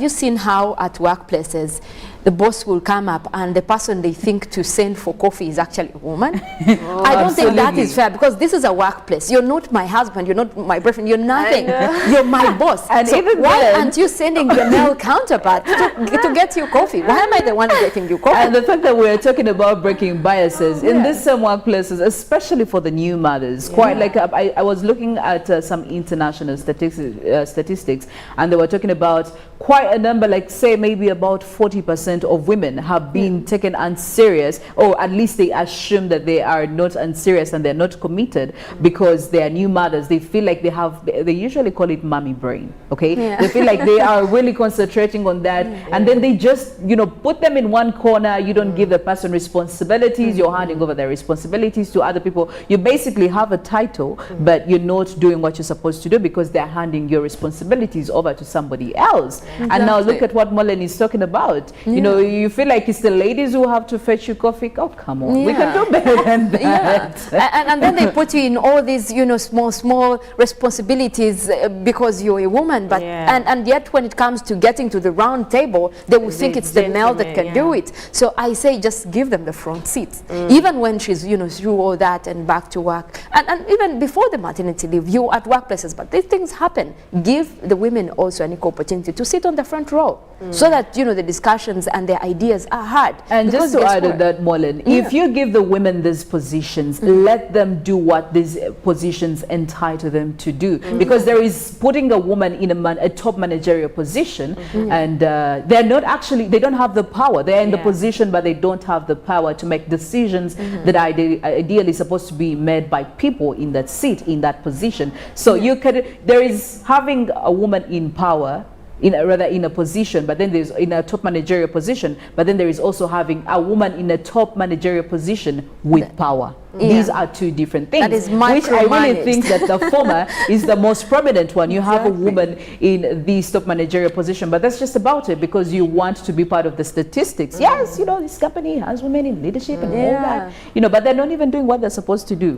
you seen how at workplaces the boss will come up and the person they think to send for coffee is actually a woman? I don't think that is fair, because this is a workplace. You're not my husband, you're not my boyfriend, you're nothing. You're my boss. And so even why aren't you sending your male counterpart to get you coffee? Why am I the one getting you coffee?
And the fact that we're talking about breaking biases in this some workplaces, especially for the new mothers, quite like I was looking at some international statistics, and they were talking about quite a number, like say maybe about 40% of women have been taken unserious, or at least they assume that they are not unserious and they're not committed because they are new mothers. They feel like they usually call it mommy brain, okay? They feel like they are really concentrating on that, and then they just, you know, put them in one corner. You don't give the person responsibilities. You're handing over their responsibilities to other people. You basically have a title, but you're not doing what you're supposed to do because they're handing your responsibilities over to somebody else. And now look at what Mollen is talking about. You know, you feel like it's the ladies who have to fetch you coffee. Oh, come on. We can do better than that.
And then they put you in all these, you know, small responsibilities because you're a woman. But and yet when it comes to getting to the round table, they will think it's the male that can do it. So I say just give them the front seat. Even when she's, you know, through all that and back to work. And even before the maternity leave, you're at workplaces. But these things happen. Give the women also an equal opportunity to sit on the front row, so that, you know, the discussions and their ideas are heard.
And just to add to that, Mollen, if you give the women these positions, let them do what these positions entitle them to do. Because there is putting a woman in a top managerial position, and they're not actually, they don't have the power. They're in the position, but they don't have the power to make decisions that are ideally supposed to be made by people in that seat, in that position. So you could, there is having a woman in power in a position, but then there's in a top managerial position, but then there is also having a woman in a top managerial position with power. These are two different things,
That is
which I really
micromanaged.
think that the former is the most prominent one. You have a woman in the top managerial position, but that's just about it, because you want to be part of the statistics. Yes, you know, this company has women in leadership and all that, you know, but they're not even doing what they're supposed to do.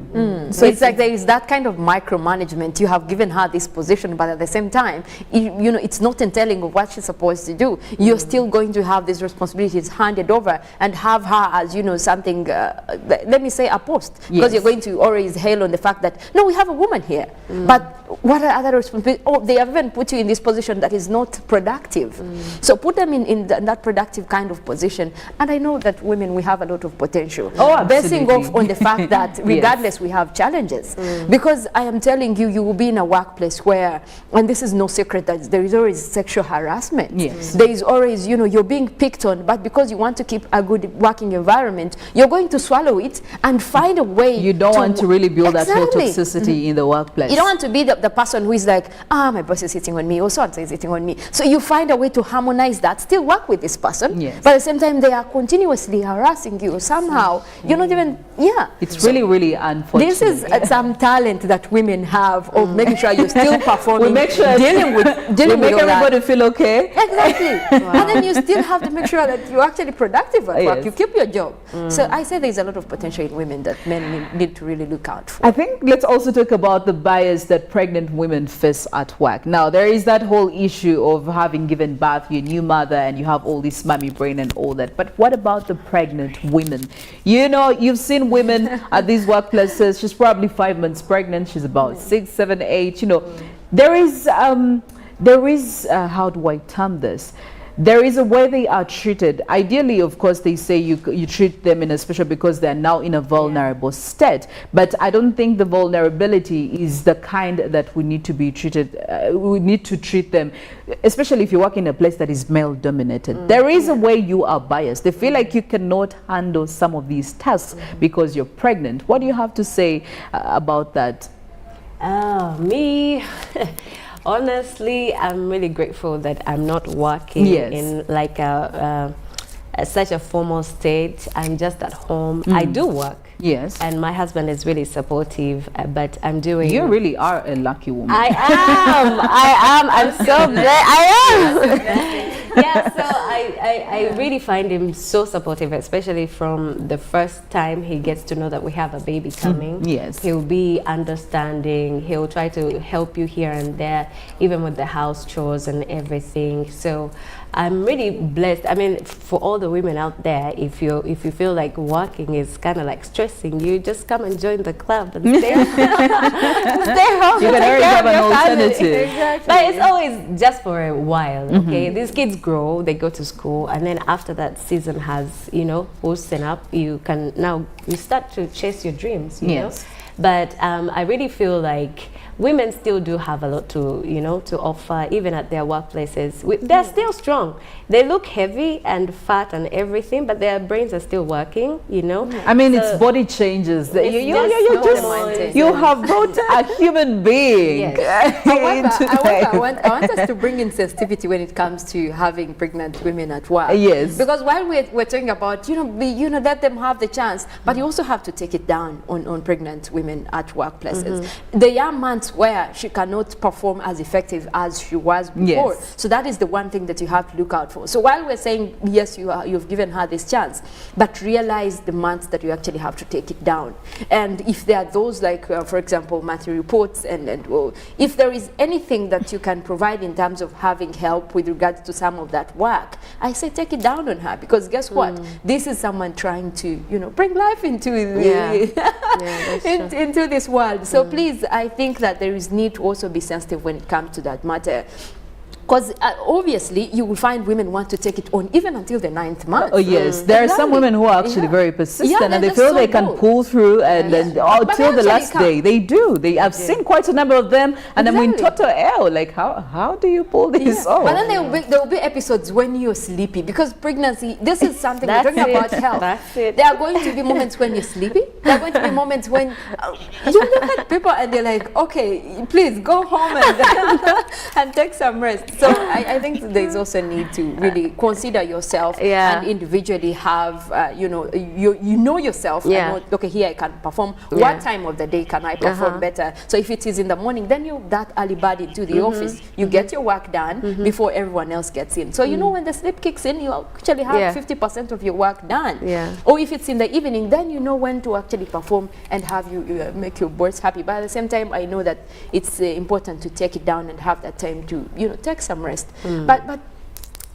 So it's like there is that kind of micromanagement. You have given her this position, but at the same time, you know, it's not entailing of what she's supposed to do. You're still going to have these responsibilities handed over and have her as, you know, something, let me say, a post. Because you're going to always hail on the fact that, no, we have a woman here. But what are other responsibilities? Oh, they haven't put you in this position that is not productive. So put them in that productive kind of position. And I know that women, we have a lot of potential. Basing off on the fact that regardless, we have challenges. Because I am telling you, you will be in a workplace where, and this is no secret, that there is always sexual harassment. There is always, you know, you're being picked on, but because you want to keep a good working environment, you're going to swallow it and find a way.
You don't want to really build that whole toxicity in the workplace.
You don't want to be the person who is like, my boss is hitting on me, or so-and-so is hitting on me. So you find a way to harmonize that, still work with this person, but at the same time, they are continuously harassing you. Somehow, you're not even,
It's really, really unfortunate.
This is some talent that women have of making sure you're still performing,
we make sure
dealing with
make
all
everybody
that.
feel okay.
Exactly. And then you still have to make sure that you're actually productive at work. You keep your job. So I say there's a lot of potential in women that men need to really look out for.
I think let's also talk about the bias that pregnant women face at work. Now, there is that whole issue of having given birth, you're a new mother, and you have all this mommy brain and all that. But what about the pregnant women? You know, you've seen women at these workplaces. She's probably 5 months pregnant. She's about 6, 7, 8. You know, there is how do I term this? There is a way they are treated. Ideally, of course, they say you treat them in a special because they're now in a vulnerable state. But I don't think the vulnerability is the kind that we need to be treated. We need to treat them, especially if you work in a place that is male dominated. There is a way you are biased. They feel like you cannot handle some of these tasks because you're pregnant. What do you have to say about that?
Me. Honestly, I'm really grateful that I'm not working in like such a formal state. I'm just at home. I do work.
Yes.
And my husband is really supportive, but I'm doing...
You really are a lucky woman.
I am. I'm so blessed. I am. Yeah, so I really find him so supportive, especially from the first time he gets to know that we have a baby coming.
Yes.
He'll be understanding. He'll try to help you here and there, even with the house chores and everything. So I'm really blessed. I mean, for all the women out there, if you feel like working is kind of like stressing you, just come and join the club and stay home.
You can already have an alternative.
Exactly. But it's always just for a while, okay? These kids grow, they go to school, and then after that season has, you know, loosened up, you start to chase your dreams, you know? But I really feel like women still do have a lot to, you know, to offer, even at their workplaces. They're still strong. They look heavy and fat and everything, but their brains are still working, you know.
I mean, it's body changes. You have brought a human being.
However, I want us to bring in sensitivity when it comes to having pregnant women at work.
Yes.
Because while we're talking about, let them have the chance, but you also have to take it down on pregnant women at workplaces. There are months where she cannot perform as effective as she was before. So that is the one thing that you have to look out for. So while we're saying, yes, you've given her this chance, but realize the months that you actually have to take it down. And if there are those, like, for example, monthly reports, and if there is anything that you can provide in terms of having help with regards to some of that work, I say take it down on her, because guess what? This is someone trying to, bring life into into this world. So please, I think that there is need to also be sensitive when it comes to that matter. Because obviously, you will find women want to take it on even until the 9th month.
Oh yes, there are some women who are actually very persistent, and they feel they can pull through and till the last day. They do. I've seen quite a number of them, and I'm in total awe. Like, how do you pull this off?
But then there will be episodes when you're sleepy, because pregnancy, this is something we're talking about health.
That's it.
There are going to be moments when you're sleepy. There are going to be moments when you look at people and they're like, okay, please go home and take some rest. So I think there is also a need to really consider yourself and individually have, you know yourself.
Yeah.
And know, okay, here I can perform.
Yeah.
What time of the day can I perform better? So if it is in the morning, then you're that early bird into the office. You get your work done before everyone else gets in. So you know when the sleep kicks in, you actually have 50% of your work done.
Yeah.
Or if it's in the evening, then you know when to actually perform and have you make your boys happy. But at the same time, I know that it's important to take it down and have that time to take some rest. But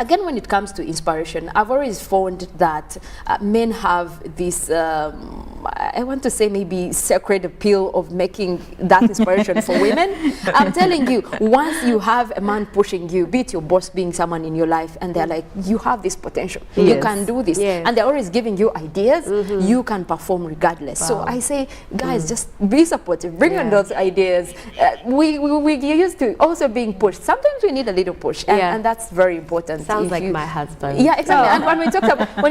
again, when it comes to inspiration, I've always found that men have this, I want to say maybe sacred appeal of making that inspiration for women. I'm telling you, once you have a man pushing you, be it your boss being someone in your life, and they're like, you have this potential, you can do this, and they're always giving you ideas, you can perform regardless. So I say, guys, just be supportive, bring on those ideas. We used to also being pushed. Sometimes we need a little push, and that's very important.
Sounds like my husband.
Yeah, exactly. And when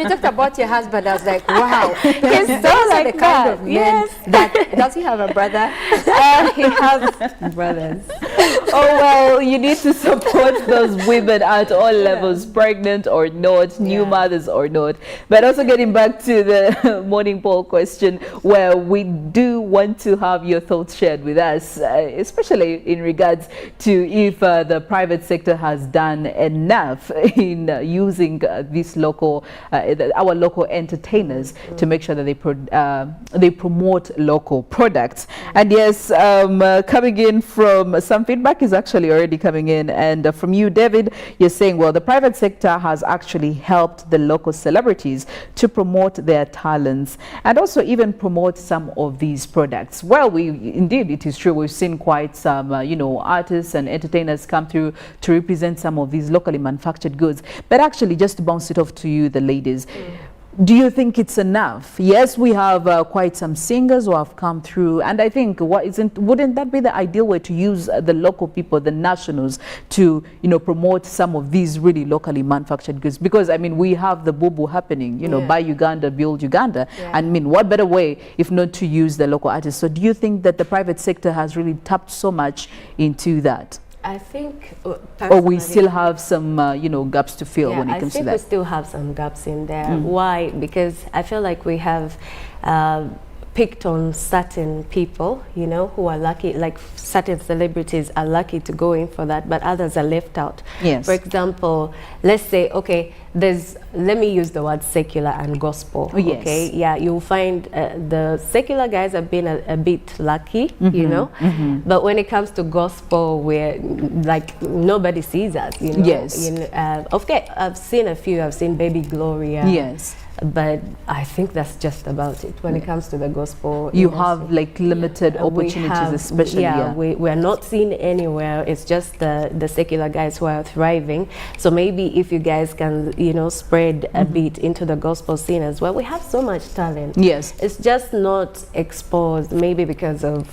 you talked about your husband, I was like, wow, he's so like the kind of man that does he have a brother?
He has brothers.
Oh well, you need to support those women at all levels, pregnant or not, new mothers or not. But also getting back to the morning poll question, where we do want to have your thoughts shared with us, especially in regards to if the private sector has done enough in using these local, our local entertainers to make sure that they promote local products. And yes, coming in from some feedback is actually already coming in, and from you, David, you're saying, well, the private sector has actually helped the local celebrities to promote their talents and also even promote some of these products. Well, indeed, it is true. We've seen quite some, artists and entertainers come through to represent some of these locally manufactured goods. But actually, just to bounce it off to you, the ladies, do you think it's enough? Yes, we have quite some singers who have come through, and I think wouldn't that be the ideal way to use the local people, the nationals, to promote some of these really locally manufactured goods? Because I mean, we have the boo-boo happening, buy Uganda, build Uganda. I mean, what better way if not to use the local artists? So do you think that the private sector has really tapped so much into that?
I think,
or we still have some, gaps to fill when it comes to that.
I think we still have some gaps in there. Why? Because I feel like we have picked on certain people, who are lucky, like certain celebrities are lucky to go in for that, but others are left out.
Yes.
For example, let's say, okay, let me use the word secular and gospel.
Oh, yes.
Okay, yeah, you'll find the secular guys have been a bit lucky, but when it comes to gospel, we're like nobody sees us,
Yes.
Okay, I've seen a few. I've seen Baby Gloria.
Yes.
But I think that's just about it when it comes to the gospel.
You have like limited opportunities, especially.
Yeah, we're not seen anywhere. It's just the secular guys who are thriving. So maybe if you guys can, spread a bit into the gospel scene as well. We have so much talent.
Yes.
It's just not exposed, maybe because of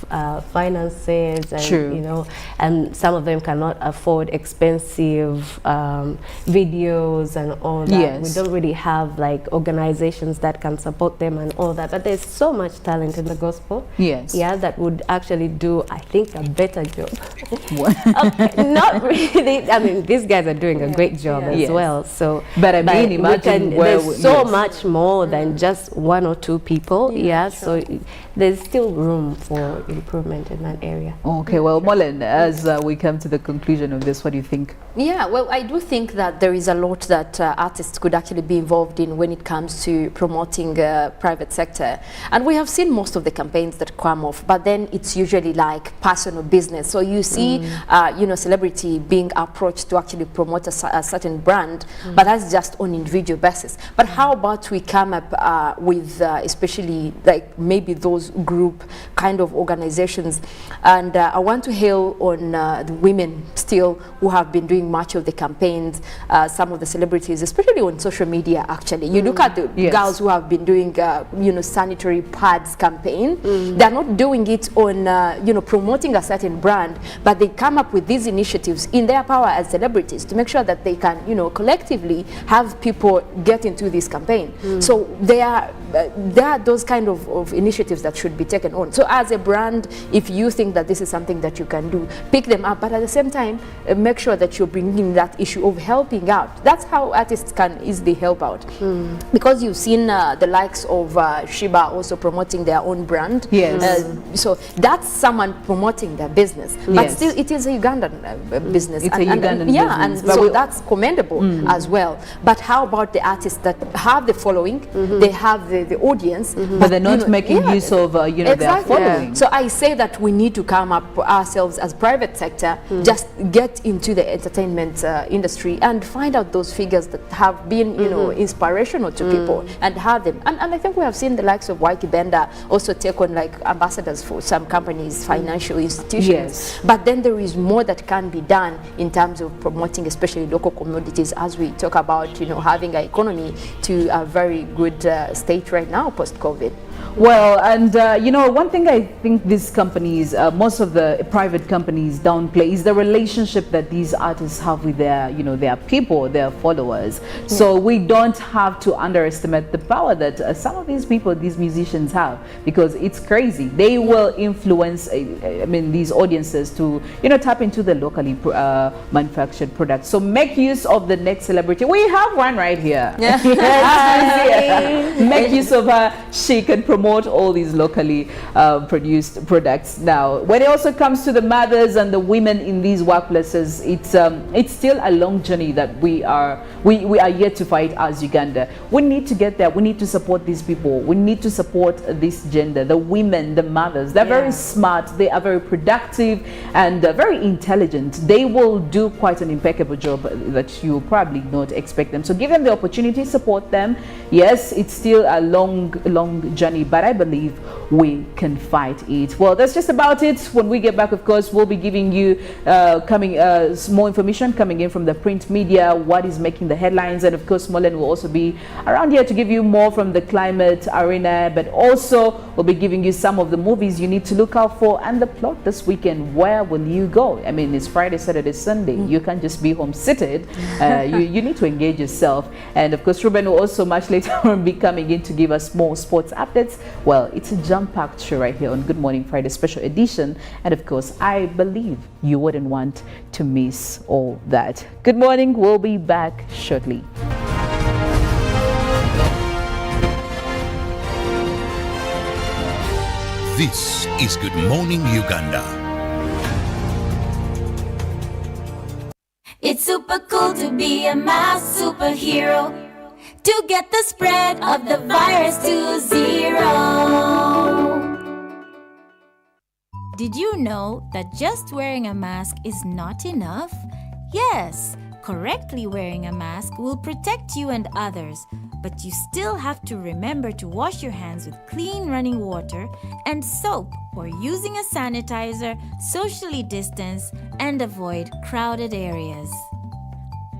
finances and,
True.
And some of them cannot afford expensive videos and all that.
Yes.
We don't really have like organizations that can support them and all that, but there's so much talent in the gospel.
Yes.
Yeah, that would actually do, I think, a better job. Not really. I mean, these guys are doing a great job as well. So,
but I mean, imagine
there's so much more than just one or two people. So there's still room for improvement in that area.
Okay, well, Mollen, as we come to the conclusion of this, what do you think?
Yeah, well, I do think that there is a lot that artists could actually be involved in when it comes to promoting private sector. And we have seen most of the campaigns that come off, but then it's usually like personal business. So you see, celebrity being approached to actually promote a certain brand, but that's just on individual basis. But how about we come up with especially like maybe those group kind of organizations? And I want to hail on the women still who have been doing much of the campaigns, some of the celebrities, especially on social media actually. You look at the girls who have been doing, sanitary pads campaign. They're not doing it on, promoting a certain brand, but they come up with these initiatives in their power as celebrities to make sure that they can, collectively have people get into this campaign. So there are those kind of initiatives that should be taken on. So as a brand, if you think that this is something that you can do, pick them up, but at the same time, make sure that you're bringing that issue of helping out. That's how artists can easily help out. Because you've seen the likes of Shiba also promoting their own brand.
Yes.
So that's someone promoting their business. But still, it is a Ugandan business.
It's a Ugandan business.
Yeah, and so that's commendable as well. But how about the artists that have the following, they have the audience,
but they're not making use of their following.
So I say that we need to come up ourselves as private sector, just get into the entertainment industry and find out those figures that have been inspirational to people and have them. And I think we have seen the likes of Waiki Benda also take on like ambassadors for some companies, financial institutions. But then there is more that can be done in terms of promoting especially local commodities as we talk about having an economy to a very good state right now post-COVID.
Well, and one thing I think these companies, most of the private companies downplay is the relationship that these artists have with their, their people, their followers. So we don't have to underestimate the power that some of these people, these musicians have, because it's crazy. They will influence, these audiences to, tap into the locally manufactured products. So make use of the next celebrity. We have one right here. Make use of her. She can promote all these locally produced products. Now, when it also comes to the mothers and the women in these workplaces, it's still a long journey that we are yet to fight as Uganda. We need to get there. We need to support these people. We need to support this gender, the women, the mothers. They're very smart. They are very productive and very intelligent. They will do quite an impeccable job that you probably not expect them. So give them the opportunity, support them. Yes, it's still a long journey, but I believe we can fight it. Well, that's just about it. When we get back, of course, we'll be giving you more information coming in from the print media, what is making the headlines, and of course Mollen will also be around here to give you more from the climate arena, but also we'll be giving you some of the movies you need to look out for and the plot this weekend. Where will you go? It's Friday, Saturday, Sunday. You can't just be home seated. You need to engage yourself. And of course Ruben will also much later on be coming in to give us more sports updates. Well, it's a jam-packed show right here on Good Morning Friday special edition, and of course I believe you wouldn't want to miss all that. Good morning, we'll be back shortly.
This is Good Morning Uganda.
It's super cool to be a mass superhero, to get the spread of the virus to 0. Did you know that just wearing a mask is not enough? Yes, correctly wearing a mask will protect you and others, but you still have to remember to wash your hands with clean running water and soap, or using a sanitizer, socially distance, and avoid crowded areas.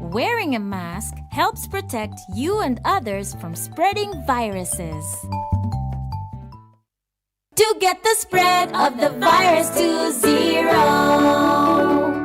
Wearing a mask helps protect you and others from spreading viruses. To get the spread of the virus to 0.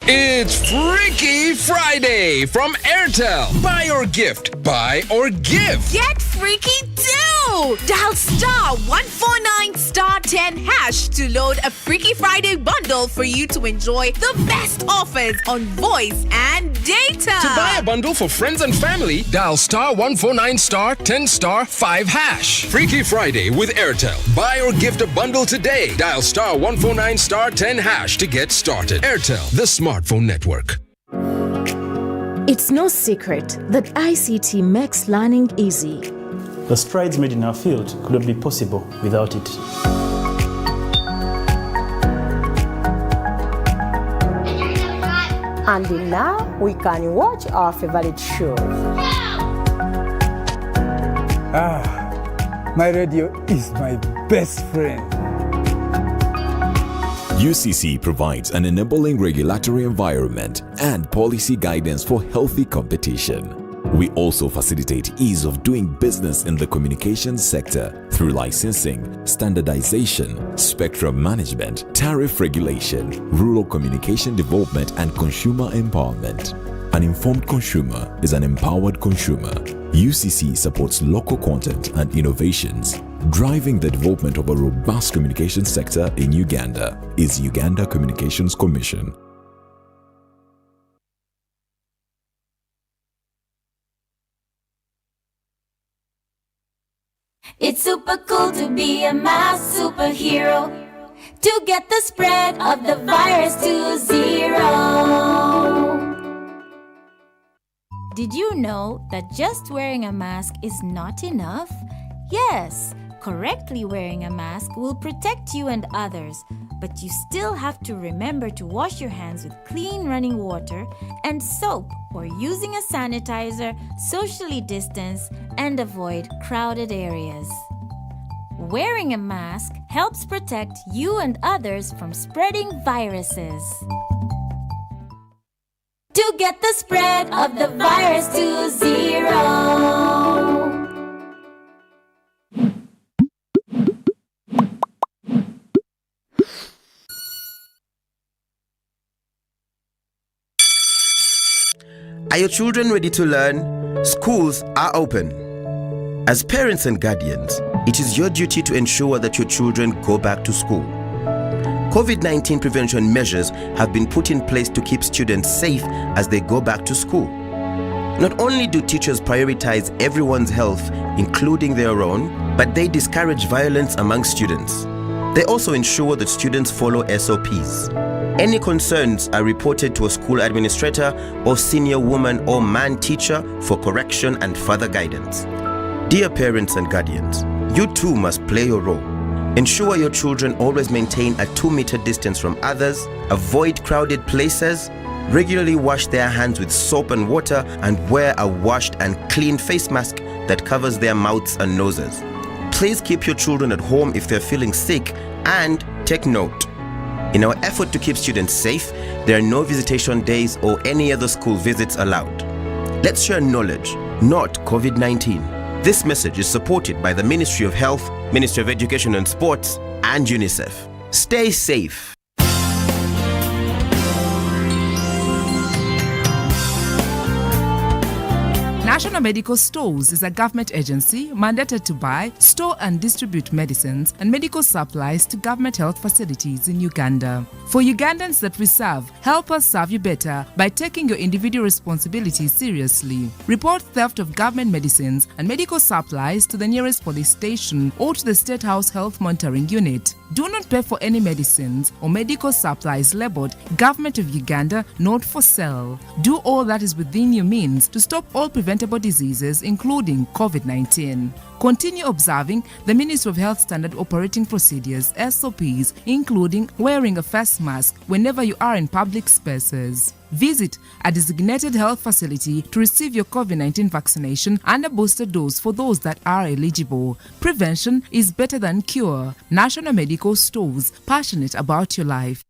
It's Freaky Friday from Airtel. Buy or gift. Buy or give.
Get freaky too! Dial star 149 star 10 hash to load a Freaky Friday bundle for you to enjoy the best offers on voice and data.
To buy a bundle for friends and family, dial star 149 star 10 star 5 hash. Freaky Friday with Airtel. Buy or gift a bundle today. Dial star 149 star 10 hash to get started. Airtel, the smartphone network.
It's no secret that ICT makes learning easy.
The strides made in our field could not be possible without it.
And now we can watch our favorite shows.
My radio is my best friend.
UCC provides an enabling regulatory environment and policy guidance for healthy competition. We also facilitate ease of doing business in the communications sector through licensing, standardization, spectrum management, tariff regulation, rural communication development, and consumer empowerment. An informed consumer is an empowered consumer. UCC supports local content and innovations. Driving the development of a robust communication sector in Uganda is Uganda Communications Commission.
It's super cool to be a mass superhero, to get the spread of the virus to zero. Did you know that just wearing a mask is not enough? Yes, correctly wearing a mask will protect you and others, but you still have to remember to wash your hands with clean running water and soap, or using a sanitizer, socially distance, and avoid crowded areas. Wearing a mask helps protect you and others from spreading viruses. To get the spread of the virus to zero.
Are your children ready to learn? Schools are open. As parents and guardians, it is your duty to ensure that your children go back to school. COVID-19 prevention measures have been put in place to keep students safe as they go back to school. Not only do teachers prioritize everyone's health, including their own, but they discourage violence among students. They also ensure that students follow SOPs. Any concerns are reported to a school administrator or senior woman or man teacher for correction and further guidance. Dear parents and guardians, you too must play your role. Ensure your children always maintain a 2-meter distance from others, avoid crowded places, regularly wash their hands with soap and water, and wear a washed and clean face mask that covers their mouths and noses. Please keep your children at home if they're feeling sick, and take note. In our effort to keep students safe, there are no visitation days or any other school visits allowed. Let's share knowledge, not COVID-19. This message is supported by the Ministry of Health, Ministry of Education and Sports, and UNICEF. Stay safe.
National Medical Stores is a government agency mandated to buy, store and distribute medicines and medical supplies to government health facilities in Uganda. For Ugandans that we serve, help us serve you better by taking your individual responsibilities seriously. Report theft of government medicines and medical supplies to the nearest police station or to the State House Health Monitoring Unit. Do not pay for any medicines or medical supplies labeled Government of Uganda, not for sale. Do all that is within your means to stop all preventable diseases, including COVID-19. Continue observing the Ministry of Health Standard Operating Procedures, SOPs, including wearing a face mask whenever you are in public spaces. Visit a designated health facility to receive your COVID-19 vaccination and a booster dose for those that are eligible. Prevention is better than cure. National Medical Stores, passionate about your life.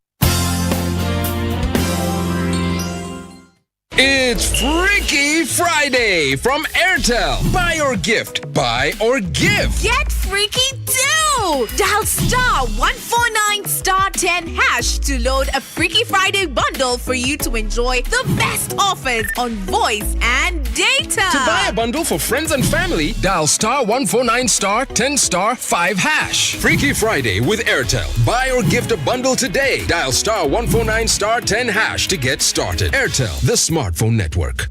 It's Freaky Friday from Airtel. Buy or gift. Buy or give.
Get freaky too! Dial *149*10# to load a Freaky Friday bundle for you to enjoy the best offers on voice and data.
To buy a bundle for friends and family, dial *149*10*5#. Freaky Friday with Airtel. Buy or gift a bundle today. Dial *149*10# to get started. Airtel, the smartphone network.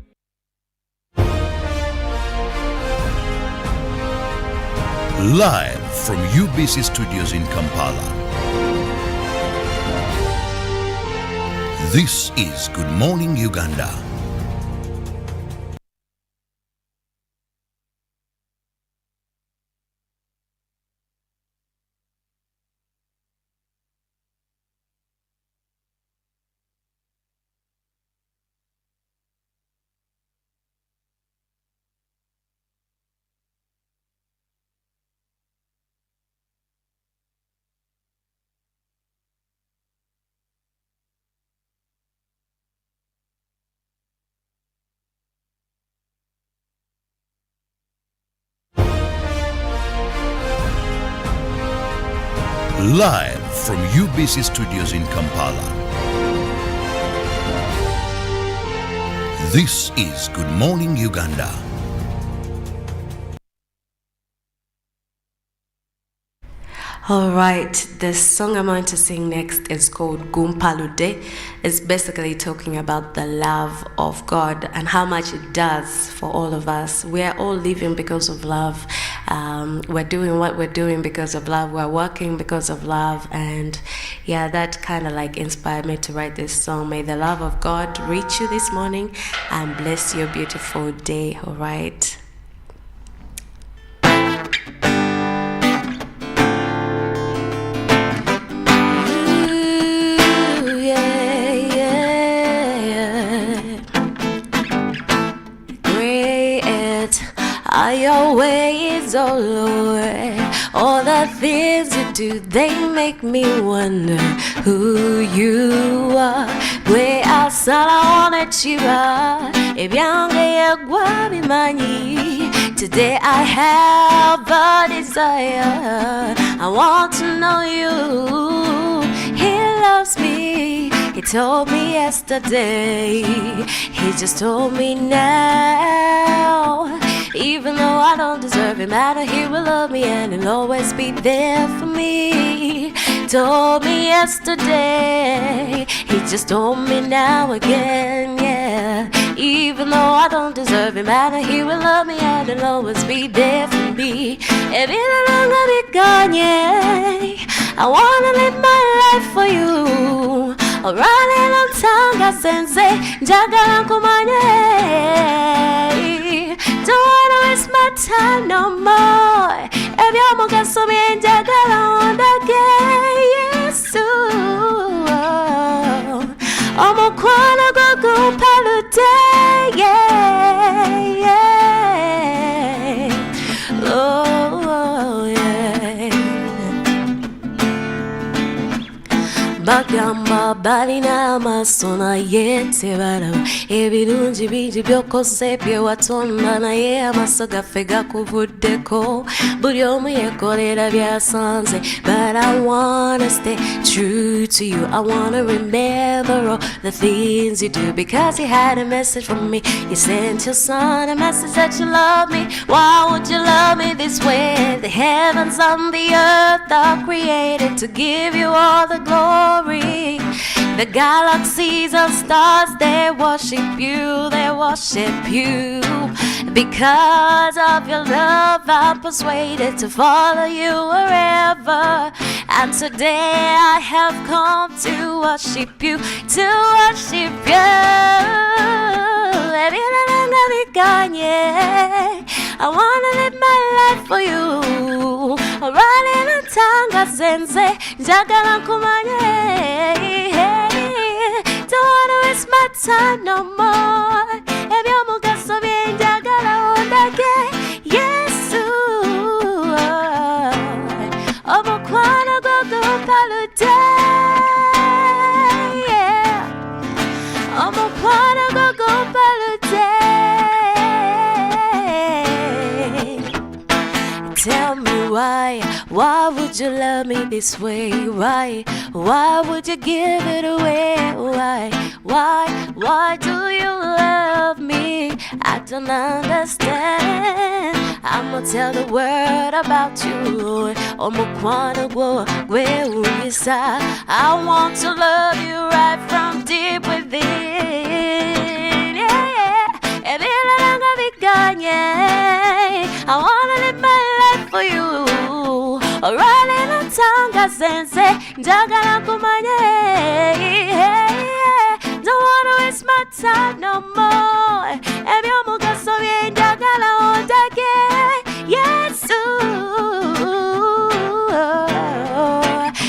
Live from UBC Studios in Kampala. This is Good Morning Uganda. Live from UBC Studios in Kampala. This is Good Morning Uganda.
Alright, the song I'm going to sing next is called Gumpalu Day. It's basically talking about the love of God and how much it does for all of us. We are all living because of love. We're doing what we're doing because of love. We're working because of love. And yeah, that kind of like inspired me to write this song. May the love of God reach you this morning and bless your beautiful day. Alright. Are your ways, oh Lord? All the things you do, they make me wonder who you are. Gwe asala onechira, ebyange yagwa bimanyi. Today I have a desire. I want to know you. He loves me. He told me yesterday. He just told me now. Even though I don't deserve it, matter, he will love me and he'll always be there for me. Told me yesterday, he just told me now again, yeah. Even though I don't deserve it, matter, he will love me and he'll always be there for me. Every long I be gone, yeah. I wanna live my life for you. Alright, long time I sense, jagala kumanye. Don't wanna waste my time no more. If you're more got so many jagala on the gay, yes, I'm a kwana go Gumpalu Day, yeah, yeah. Oh, yeah. Bagamba balina amasona yetebala ebirungi bingi by'okoze bye watonda naye amaso gaffe gakuvuddeko buli omu yekolera byasanze. But I wanna stay true to you. I wanna remember all the things you do, because you had a message from me. You sent your son a message that you love me. Why would you love me this way? The heavens and the earth are created to give you all the glory. The galaxies and stars, they worship you, they worship you. Because of your love, I'm persuaded to follow you wherever. And today I have come to worship you, to worship you. I wanna live my life for you. Running on tanga sense, jagala kumanye. Don't wanna waste my time no more. If you're mugaso bien jagala ondake, yes, oh, mukwana go Gumpalu Day, yeah. Oh, mukwana go Gumpalu Day. Tell me why would you love me this way? Why would you give it away? Why do you love me? I don't understand. I'ma tell the world about you, Lord. I want to love you right from deep within, yeah. I wanna live my life for you. Alright, little tongue sense, jagala kumanye. Don't wanna waste my time no more. If you're mugaso bien jagala ondake, yes,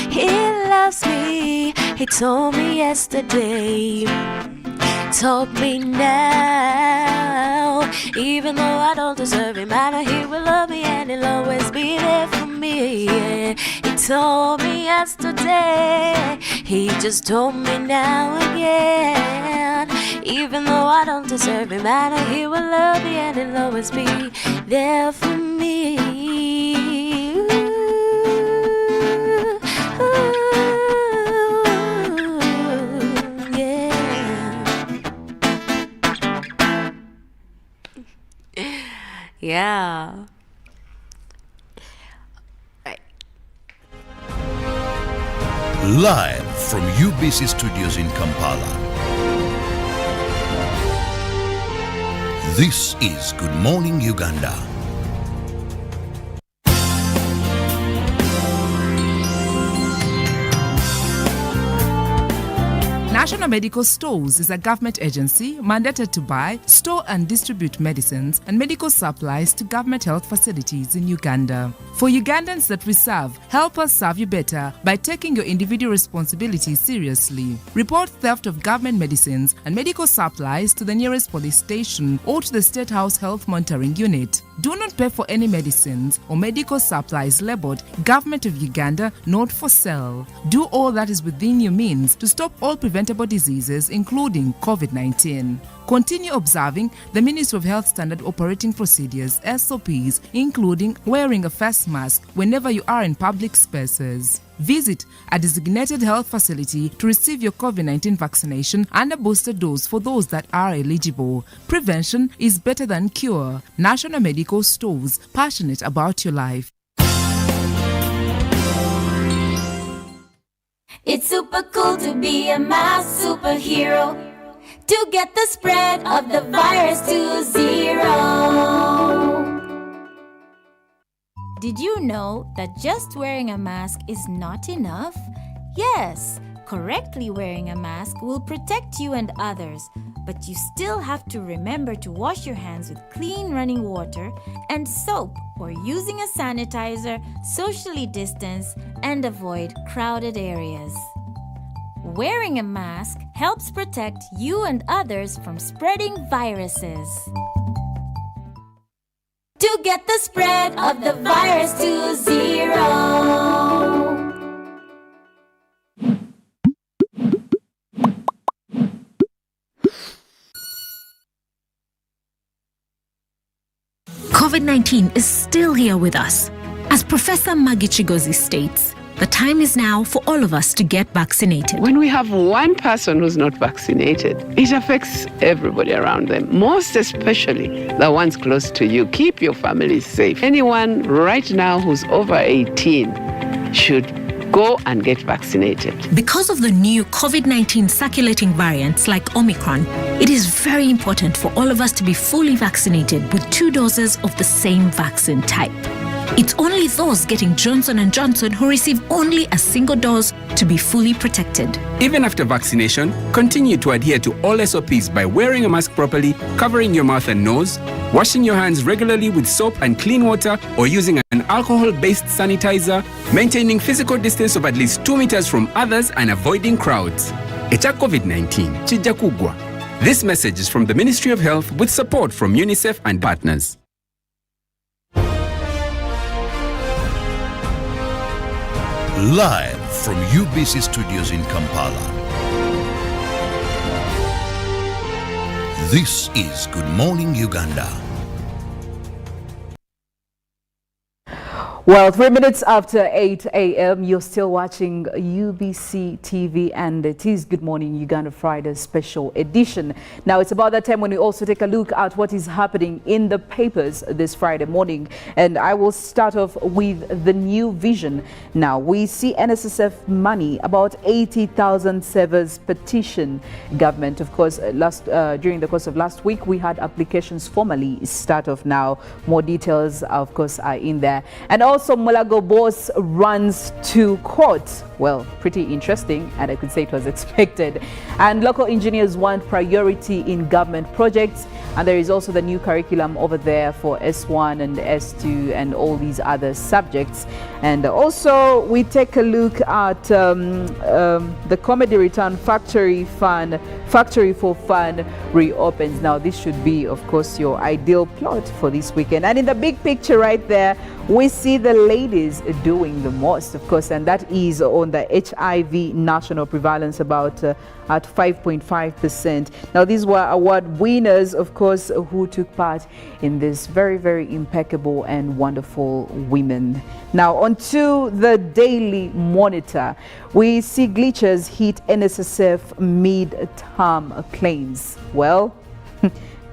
he loves me. He told me yesterday, told me now. Even though I don't deserve it, matter, he will love me and he'll always be there for me, yeah. He told me yesterday, he just told me now again. Even though I don't deserve it, matter, he will love me and he'll always be there for me.
Yeah.
Live from UBC Studios in Kampala. This is Good Morning Uganda.
National Medical Stores is a government agency mandated to buy, store and distribute medicines and medical supplies to government health facilities in Uganda. For Ugandans that we serve, help us serve you better by taking your individual responsibilities seriously. Report theft of government medicines and medical supplies to the nearest police station or to the State House Health Monitoring Unit. Do not pay for any medicines or medical supplies labeled Government of Uganda, not for sale. Do all that is within your means to stop all preventable diseases, including COVID-19. Continue observing the Ministry of Health Standard Operating Procedures, SOPs, including wearing a face mask whenever you are in public spaces. Visit a designated health facility to receive your COVID-19 vaccination and a booster dose for those that are eligible. Prevention is better than cure. National Medical Stores, passionate about your life.
It's super cool to be a mass superhero, to get the spread of the virus to zero. Did you know that just wearing a mask is not enough? Yes, correctly wearing a mask will protect you and others, but you still have to remember to wash your hands with clean running water and soap or using a sanitizer, socially distance, and avoid crowded areas. Wearing a mask helps protect you and others from spreading viruses. To get the spread of the virus to zero.
COVID-19 is still here with us. As Professor Maggie Chigozi states, the time is now for all of us to get vaccinated.
When we have one person who's not vaccinated, it affects everybody around them, most especially the ones close to you. Keep your family safe. Anyone right now who's over 18 should go and get vaccinated.
Because of the new COVID-19 circulating variants like Omicron, it is very important for all of us to be fully vaccinated with 2 doses of the same vaccine type. It's only those getting Johnson & Johnson who receive only a single dose to be fully protected.
Even after vaccination, continue to adhere to all SOPs by wearing a mask properly, covering your mouth and nose, washing your hands regularly with soap and clean water or using an alcohol-based sanitizer, maintaining physical distance of at least 2 meters from others and avoiding crowds. Echa COVID-19, chija kugwa. This message is from the Ministry of Health with support from UNICEF and partners.
Live from UBC Studios in Kampala. This is Good Morning Uganda.
Well, 3 minutes after 8 a.m., you're still watching UBC TV, and it is Good Morning Uganda Friday special edition. Now, it's about that time when we also take a look at what is happening in the papers this Friday morning. And I will start off with the new vision. Now, we see Nssf money, about 80,000 savers petition government. Of course, during the course of last week, we had applications formally start off now. More details, of course, are in there. And also, Mulago boss runs to court. Well, pretty interesting, and I could say it was expected. And local engineers want priority in government projects. And there is also the new curriculum over there for S1 and S2 and all these other subjects. And also, we take a look at the comedy return factory for fun reopens. Now, this should be, of course, your ideal plot for this weekend. And in the big picture right there, we see the ladies doing the most, of course, and that is on the HIV national prevalence about at 5.5%. Now, these were award winners, of course, who took part in this very, very impeccable and wonderful women. Now, on to the Daily Monitor. We see glitches hit Nssf mid-term claims. Well,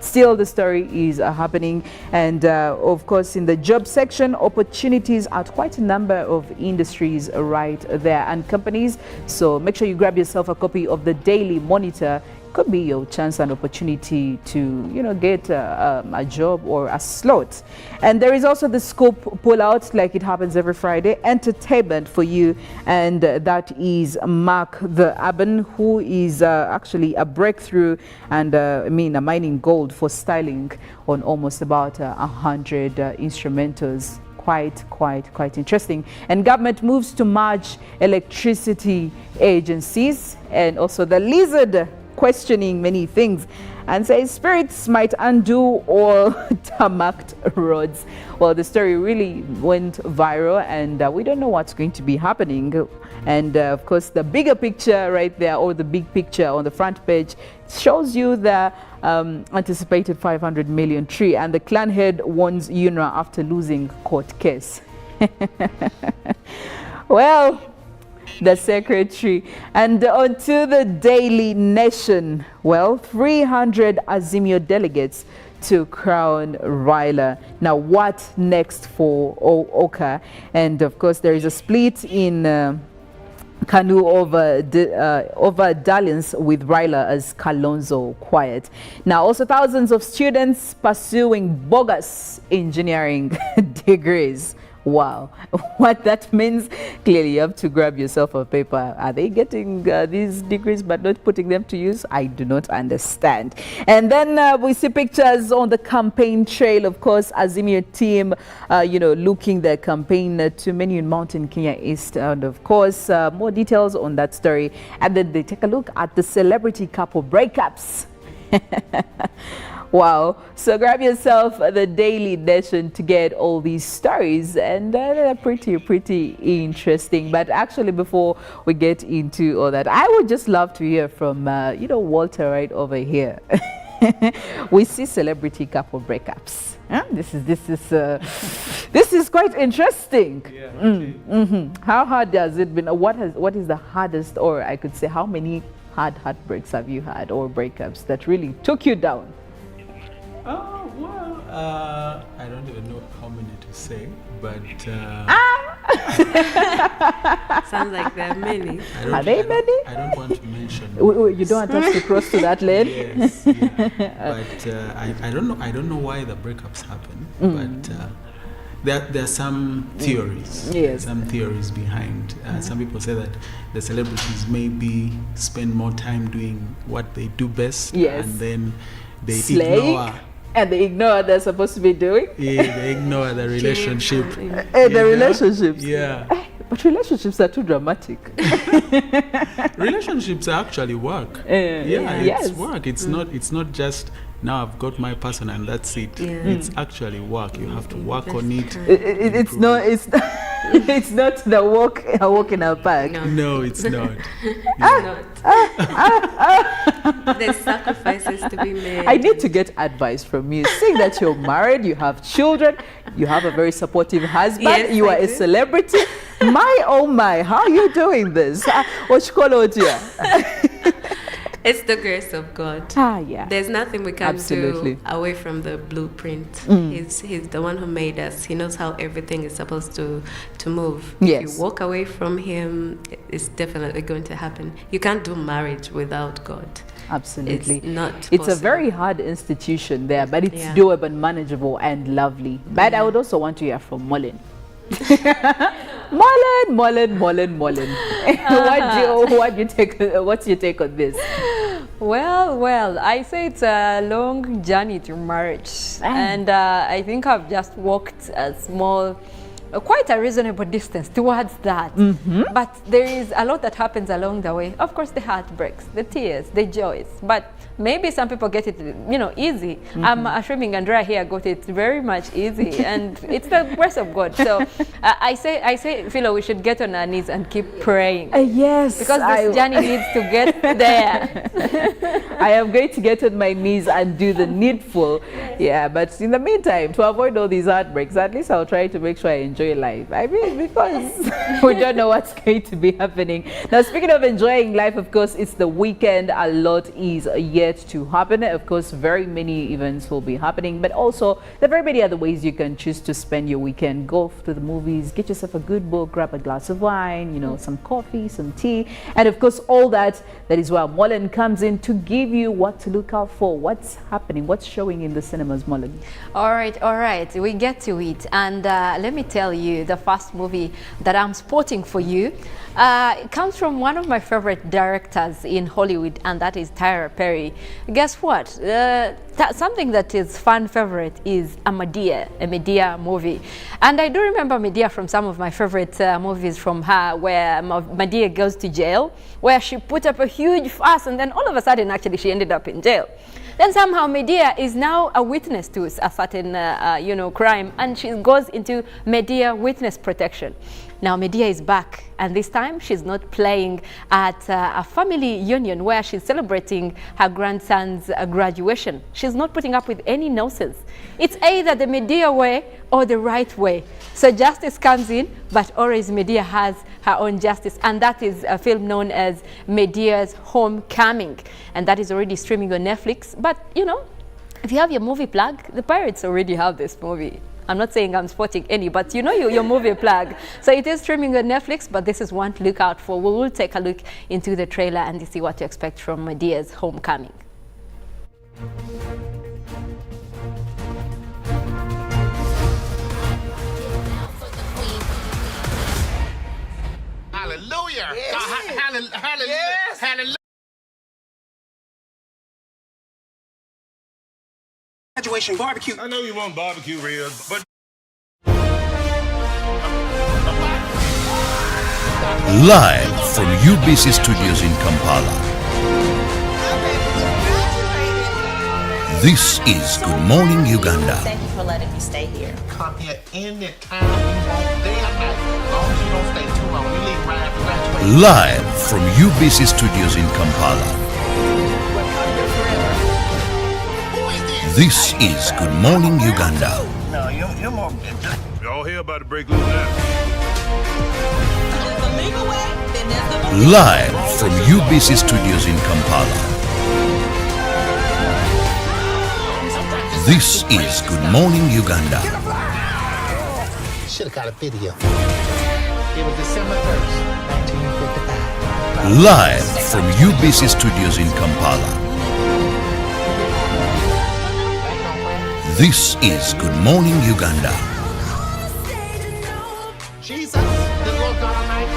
still the story is happening. And of course, in the job section, opportunities at quite a number of industries right there and companies. So make sure you grab yourself a copy of the Daily Monitor. Could be your chance and opportunity to, get a job or a slot. And there is also the scoop pullout, like it happens every Friday, entertainment for you. And that is Mark the Urban, who is actually a breakthrough and a mining gold for styling on almost about 100 instrumentals. Quite interesting. And government moves to merge electricity agencies, and also the lizard questioning many things and says spirits might undo all tarmacked roads. Well, the story really went viral, and we don't know what's going to be happening. And of course, the bigger picture right there, or the big picture on the front page, shows you the anticipated 500 million tree, and the clan head warns UNRA after losing court case. Well, the secretary. And on to the Daily Nation. Well, 300 Azimio delegates to crown Raila. Now, what next for Oka? And of course, there is a split in Kanu over dalliance with Raila as Kalonzo quiet. Now, also thousands of students pursuing bogus engineering degrees. Wow, what that means, clearly you have to grab yourself a paper. Are they getting these degrees but not putting them to use? I do not understand. And then we see pictures on the campaign trail, of course, Azimio team, looking their campaign to Nyonyintono Mountain, Kenya East. And of course, more details on that story. And then they take a look at the celebrity couple breakups. Wow. So grab yourself the Daily Nation to get all these stories, and they're pretty interesting. But actually, before we get into all that, I would just love to hear from Walter right over here. We see celebrity couple breakups. Huh? This is quite interesting. Yeah, How hard has it been? What is the hardest, or I could say, how many hard heartbreaks have you had, or breakups that really took you down?
Oh, well, I don't even know how many to say, but...
Sounds like there are many.
Are they many?
I don't want to mention.
You don't want us to cross to that lane?
Yes, yeah. But I don't know why the breakups happen, but there are some theories.
Yes.
Some theories behind. Some people say that the celebrities maybe spend more time doing what they do best, and then they ignore.
And they ignore what they're supposed to be doing?
Yeah, they ignore the relationship.
The relationships?
Yeah.
But relationships are too dramatic.
Relationships actually work. It's work. It's not just now I've got my person and that's it. Yeah. It's actually work. You have to work on it.
It's not the walk in a park.
No, it's not.
There's sacrifices to be made.
I need to get advice from you. Seeing that you're married, you have children, you have a very supportive husband,
yes,
you are a celebrity. My, oh my, how are you doing this?
It's the grace of God.
Yeah.
There's nothing we can do away from the blueprint. He's the one who made us. He knows how everything is supposed to move.
Yes.
If you walk away from him, it's definitely going to happen. You can't do marriage without God.
Absolutely.
It's not
It's
possible.
a very hard institution there, but it's doable and manageable and lovely. But I would also want to hear from Mollen. Mollen. What's your take on this?
Well, I say it's a long journey to marriage, and I think I've just walked a small, quite a reasonable distance towards that. But there is a lot that happens along the way. Of course, the heartbreaks, the tears, the joys, but maybe some people get it, easy. I'm assuming Andrea here got it very much easy, and it's the grace of God. So I say, Philo, we should get on our knees and keep praying.
Yes,
because this journey needs to get there.
I am going to get on my knees and do the needful. Yeah, but in the meantime, to avoid all these heartbreaks, at least I'll try to make sure I enjoy enjoy life. I mean, because we don't know what's going to be happening. Now, speaking of enjoying life, of course, it's the weekend. A lot is yet to happen. Of course, very many events will be happening, but also there are very many other ways you can choose to spend your weekend. Go to the movies, get yourself a good book, grab a glass of wine, you know, some coffee, some tea, and of course, all that is where Mollen comes in to give you what to look out for, what's happening, what's showing in the cinemas, Mollen.
All right, we get to it, and let me tell you, the first movie that I'm spotting for you it comes from one of my favorite directors in Hollywood, and that is Tyler Perry. Guess what? Something that is fan favorite is a Medea movie, and I do remember Medea from some of my favorite movies from her, where Medea goes to jail, where she put up a huge fuss, and then all of a sudden actually she ended up in jail. Then somehow Medea is now a witness to a certain crime, and she goes into Medea witness protection. Now Medea is back, and this time she's not playing at a family union where she's celebrating her grandson's graduation. She's not putting up with any nonsense. It's either the Medea way or the right way. So justice comes in, but always Medea has her own justice, and that is a film known as Medea's Homecoming, and that is already streaming on Netflix. But you know, if you have your movie plug, the pirates already have this movie. I'm not saying I'm spotting any, but you know your movie plug. So it is streaming on Netflix, but this is one to look out for. We will take a look into the trailer and see what to expect from Medea's Homecoming.
Hallelujah! Yes. Hallelujah! Yes. Hallelujah! Graduation barbecue. I know you want barbecue ribs, but
live from UBC Studios in Kampala. This is Good Morning Uganda.
Thank you for letting me stay here. Come here anytime you want, day or night. As long as you don't stay too long. You leave right after graduation.
Live from UBC Studios in Kampala. This is Good Morning Uganda.
No, you're more. Y'all hear about to break loose now.
Live from UBC Studios in Kampala. This is Good Morning Uganda.
Should have got a video. It was December 1st, 1955.
Live from UBC Studios in Kampala. This is Good Morning Uganda.
Jesus, the Lord God Almighty,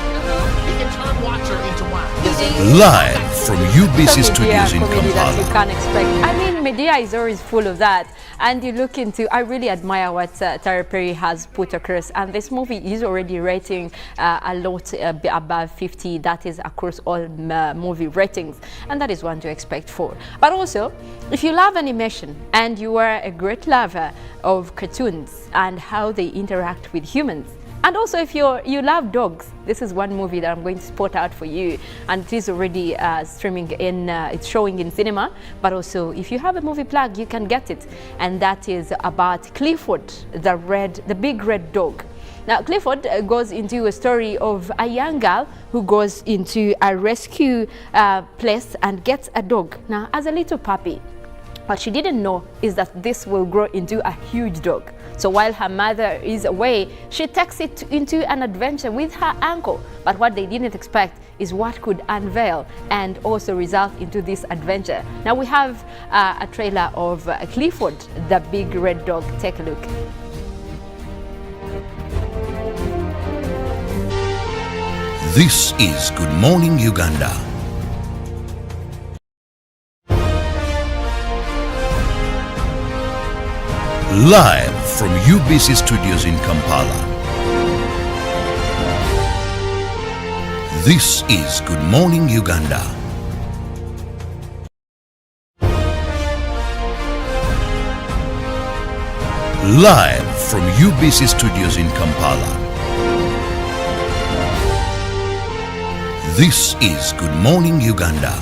He can turn water into wine.
Live from UBC Studios in
That
Kampala.
you can't expect. I mean, Medea is always full of that, and you look into. I really admire what Tyler Perry has put across, and this movie is already rating a lot above 50. That is across all movie ratings, and that is one to expect for. But also, if you love animation and you are a great lover of cartoons and how they interact with humans, and also if you love dogs, this is one movie that I'm going to spot out for you, and it is already streaming in, it's showing in cinema, but also if you have a movie plug, you can get it, and that is about Clifford, the big red dog. Now, Clifford goes into a story of a young girl who goes into a rescue place and gets a dog. Now, as a little puppy, what she didn't know is that this will grow into a huge dog. So while her mother is away, she takes it into an adventure with her uncle. But what they didn't expect is what could unveil and also result into this adventure. Now we have a trailer of Clifford, the big red dog. Take a look.
This is Good Morning Uganda. Live from UBC Studios in Kampala. This is Good Morning Uganda. Live from UBC Studios in Kampala. This is Good Morning Uganda.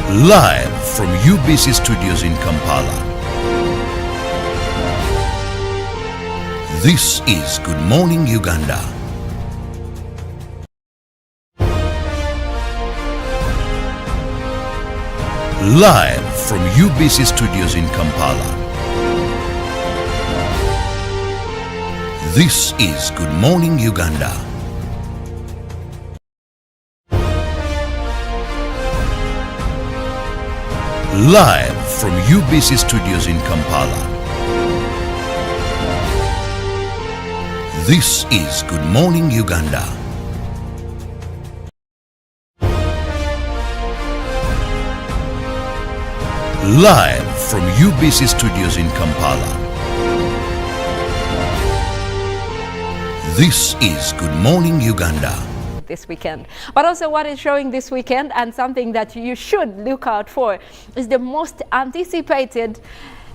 Live from UBC Studios in Kampala. This is Good Morning Uganda. Live from UBC Studios in Kampala. This is Good Morning Uganda. Live from UBC Studios in Kampala. This is Good Morning Uganda. Live from UBC Studios in Kampala. This is Good Morning Uganda.
This weekend, but also what is showing this weekend, and something that you should look out for, is the most anticipated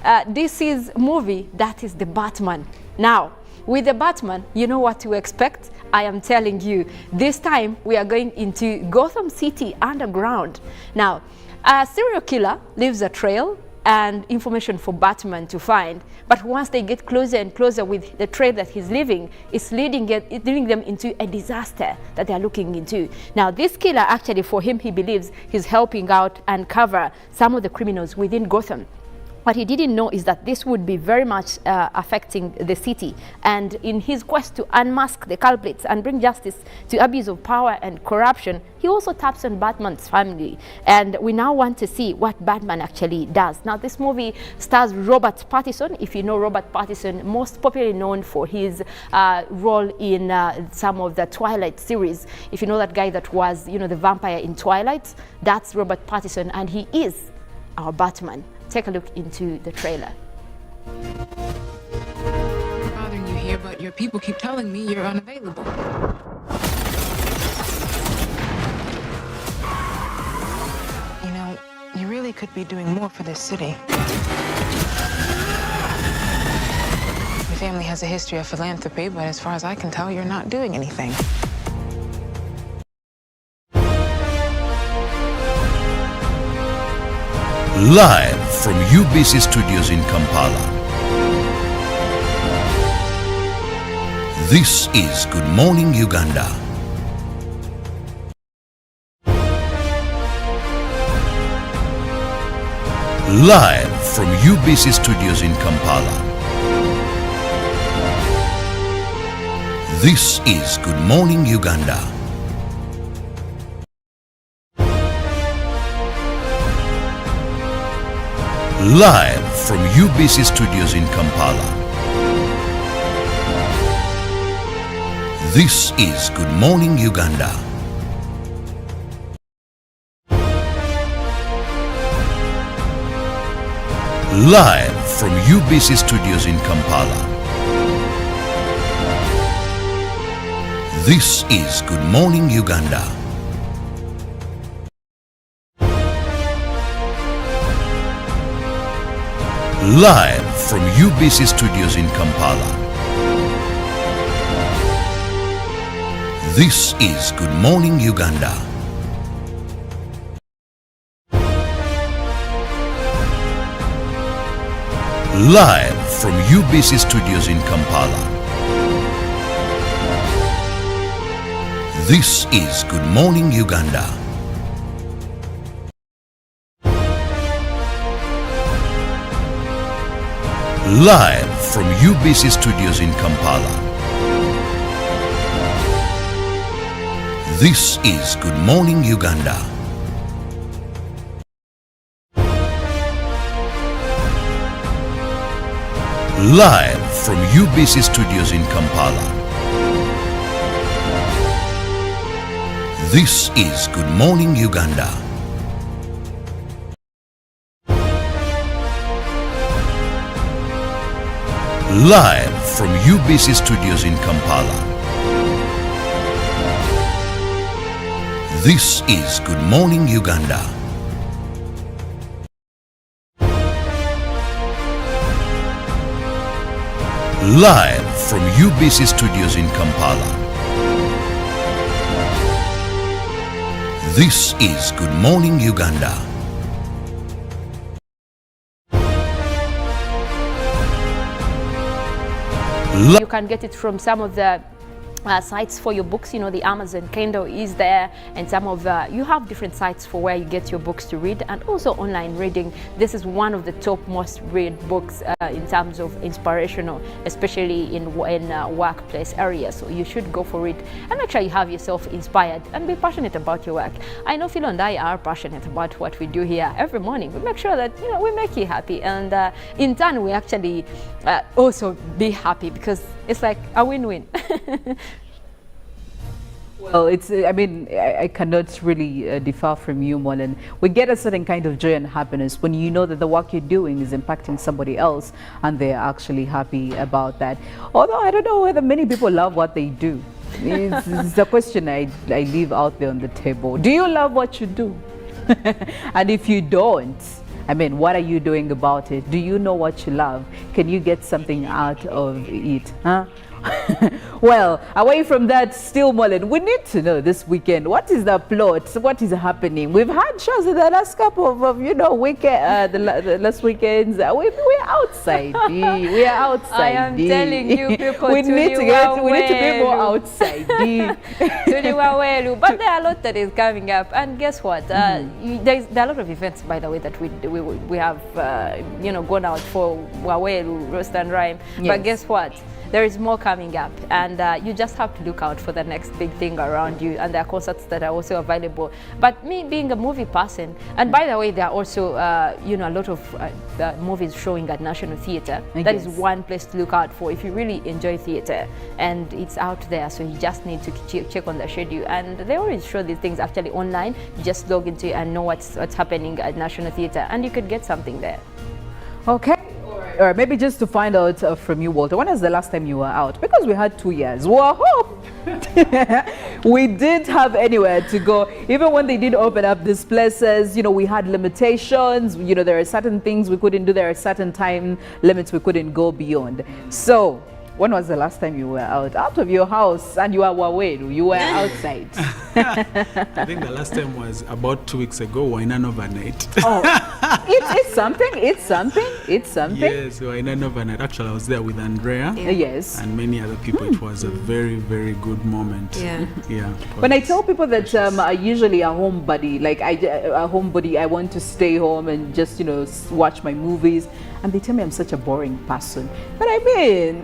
DC's movie, that is The Batman. Now, with The Batman, you know what to expect. I am telling you, this time we are going into Gotham City underground. Now, a serial killer leaves a trail and information for Batman to find. But once they get closer and closer with the trail that he's leaving, it's leading them into a disaster that they're looking into. Now, this killer, actually, for him, he believes he's helping out uncover some of the criminals within Gotham. What he didn't know is that this would be very much affecting the city. And in his quest to unmask the culprits and bring justice to abuse of power and corruption, he also taps on Batman's family. And we now want to see what Batman actually does. Now, this movie stars Robert Pattinson. If you know Robert Pattinson, most popularly known for his role in some of the Twilight series. If you know that guy that was, you know, the vampire in Twilight, that's Robert Pattinson, and he is our Batman. Take a look into the trailer.
I'm bothering you here, but your people keep telling me you're unavailable. You know, you really could be doing more for this city. Your family has a history of philanthropy, but as far as I can tell, you're not doing anything.
Live from UBC Studios in Kampala. This is Good Morning Uganda. Live from UBC Studios in Kampala. This is Good Morning Uganda. Live from UBC Studios in Kampala. This is Good Morning Uganda. Live from UBC Studios in Kampala. This is Good Morning Uganda. Live from UBC Studios in Kampala. This is Good Morning Uganda. Live from UBC Studios in Kampala. This is Good Morning Uganda. Live from UBC Studios in Kampala. This is Good Morning Uganda. Live from UBC Studios in Kampala. This is Good Morning Uganda. Live from UBC Studios in Kampala. This is Good Morning Uganda. Live from UBC Studios in Kampala. This is Good Morning Uganda.
You can get it from some of the sites for your books, you know, the Amazon Kindle is there, and some of you have different sites for where you get your books to read, and also online reading. This is one of the top most read books in terms of inspirational, especially in workplace areas. So you should go for it and make sure you have yourself inspired and be passionate about your work. I know Phil and I are passionate about what we do here every morning. We make sure that, you know, we make you happy, and in turn we actually also be happy, because it's like a win-win.
Well, it's, I mean, I cannot really differ from you, Mollen. We get a certain kind of joy and happiness when you know that the work you're doing is impacting somebody else and they're actually happy about that. Although I don't know whether many people love what they do. It's a question I leave out there on the table. Do you love what you do? And if you don't, I mean, what are you doing about it? Do you know what you love? Can you get something out of it? Huh? Well, away from that, still, Mollen, we need to know this weekend, what is the plot? What is happening? We've had shows in the last couple of you know, weekend, the last weekends. We're outside. We are outside.
I am telling you, people,
we need to be more outside.
But there are a lot that is coming up, and guess what? There are a lot of events, by the way, that we have you know, gone out for Wawelu, Roast and Rhyme. Yes. But guess what? There is more coming up, and you just have to look out for the next big thing around you, and there are concerts that are also available. But me being a movie person, and by the way, there are also you know, a lot of movies showing at National Theatre. That is one place to look out for if you really enjoy theatre, and it's out there, so you just need to check on the schedule. And they always show these things actually online. You just log into it and know what's happening at National Theatre, and you could get something there.
Okay. Or maybe just to find out from you, Walter, when was the last time you were out? Because we had 2 years. Whoa! We didn't have anywhere to go. Even when they did open up these places, you know, we had limitations. You know, there are certain things we couldn't do. There are certain time limits we couldn't go beyond. So, when was the last time you were out of your house and you were Waweru? You were outside.
I think the last time was about 2 weeks ago. Wainano overnight.
Oh, it's something. It's something. It's something.
Yes, Wainano overnight. Actually, I was there with Andrea.
Yes.
And many other people. It was a very, very good moment.
Yeah.
Yeah.
When I tell people that I'm usually a homebody, like a homebody, I want to stay home and just, you know, watch my movies. And they tell me I'm such a boring person. But I mean,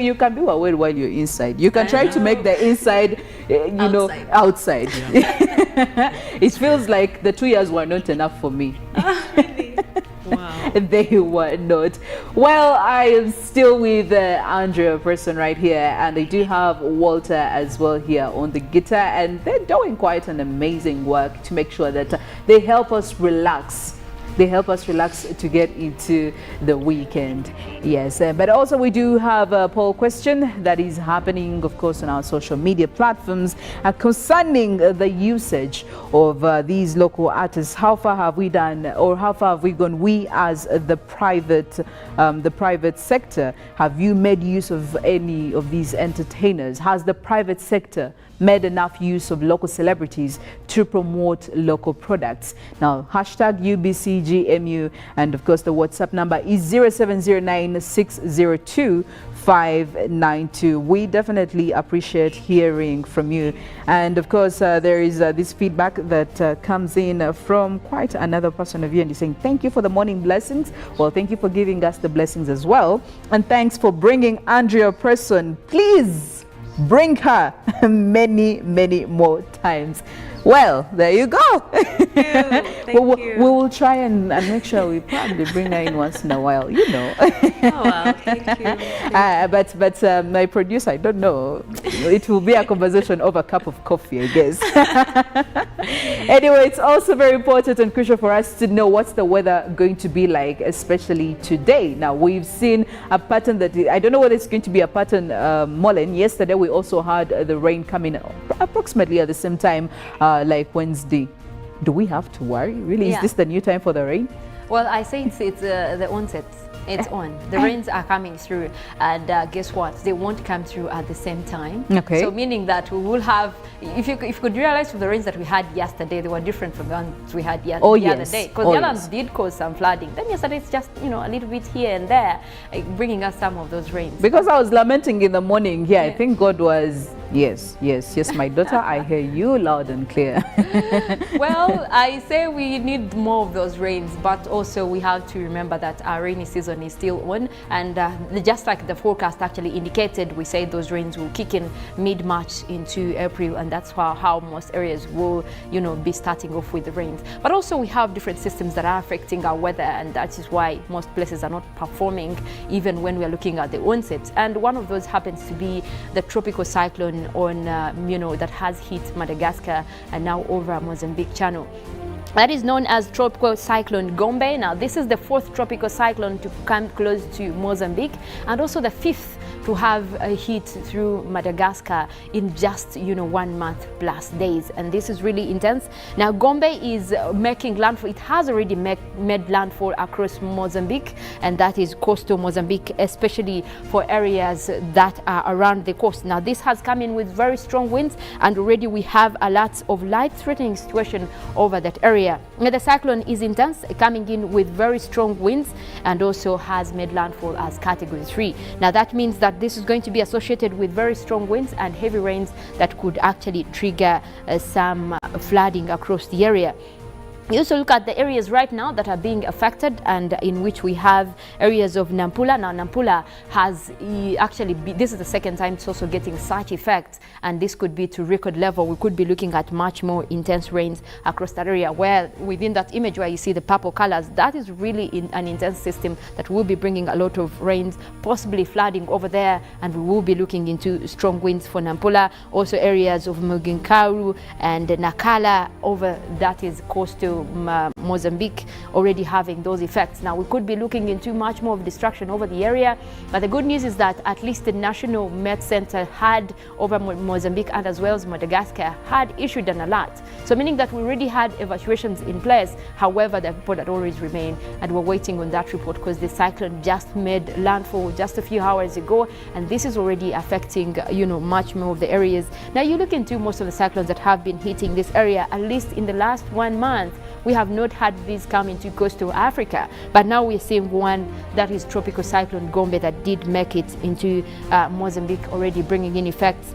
you can be aware while you're inside. You can try to make the inside, you know, outside. Yeah. It feels like the 2 years were not enough for me.
Really? Wow.
They were not. Well, I am still with Andrea Preston right here, and I do have Walter as well here on the guitar, and they're doing quite an amazing work to make sure that they help us relax. They help us relax to get into the weekend. Yes, but also we do have a poll question that is happening, of course, on our social media platforms concerning the usage of these local artists. How far have we done, or how far have we gone? We as the private sector, have you made use of any of these entertainers? Has the private sector made enough use of local celebrities to promote local products? Now, hashtag UBCGMU, and of course the WhatsApp number is 0709 602 592. We definitely appreciate hearing from you. And of course, there is this feedback that comes in from quite another person of you, and he's saying, thank you for the morning blessings. Well, thank you for giving us the blessings as well. And thanks for bringing Andrea Preston. Please bring her many, many more times. Well, there you go.
Thank you.
We will try and make sure we probably bring her in once in a while, you know.
Oh, well, thank you.
But my producer, I don't know. It will be a conversation over a cup of coffee, I guess. Anyway, it's also very important and crucial for us to know what's the weather going to be like, especially today. Now, we've seen a pattern that, I don't know whether it's going to be a pattern, Mollen. Yesterday, we also had the rain coming approximately at the same time, like Wednesday. Do we have to worry? Really?
Yeah.
Is this the new time for the rain?
Well, I say it's the onset.
It's on. The rains are coming through, and guess what? They won't come through at the same time.
Okay.
So meaning that we will have, if you could realize from the rains that we had yesterday, they were different from the ones we had the other day. Because the other ones did cause some flooding. Then yesterday it's just, you know, a little bit here and there, bringing us some of those rains.
Because I was lamenting in the morning. Yeah, I think God was, yes, my daughter, I hear you loud and clear.
Well, I say we need more of those rains, but also we have to remember that our rainy season is still on, and just like the forecast actually indicated, we say those rains will kick in mid-March into April, and that's how most areas will, you know, be starting off with the rains. But also we have different systems that are affecting our weather, and that is why most places are not performing even when we are looking at the onset. And one of those happens to be the tropical cyclone on, you know, that has hit Madagascar and now over Mozambique Channel. That is known as Tropical Cyclone Gombe. Now, this is the 4th tropical cyclone to come close to Mozambique, and also the 5th to have a hit through Madagascar in just, you know, 1 month plus days. And this is really intense. Now, Gombe is making landfall. It has already made landfall across Mozambique, and that is coastal Mozambique, especially for areas that are around the coast. Now, this has come in with very strong winds, and already we have alerts of life-threatening situation over that area. Now, the cyclone is intense, coming in with very strong winds, and also has made landfall as Category 3. Now, that means that this is going to be associated with very strong winds and heavy rains that could actually trigger some flooding across the area. You also look at the areas right now that are being affected, and in which we have areas of Nampula. Now, Nampula has actually, this is the second time it's also getting such effects, and this could be to record level. We could be looking at much more intense rains across that area, where within that image where you see the purple colors, that is really an intense system that will be bringing a lot of rains, possibly flooding over there, and we will be looking into strong winds for Nampula. Also areas of Muginkaru and Nakala over, that is coastal Mozambique, already having those effects. Now, we could be looking into much more of destruction over the area, but the good news is that at least the National Met Center had over Mozambique, and as well as Madagascar, had issued an alert. So meaning that we already had evacuations in place. However, the report that always remain, and we're waiting on that report because the cyclone just made landfall just a few hours ago, and this is already affecting, you know, much more of the areas. Now, you look into most of the cyclones that have been hitting this area, at least in the last 1 month, we have not had these come into coastal Africa, but now we're seeing one, that is Tropical Cyclone Gombe, that did make it into Mozambique, already bringing in effects.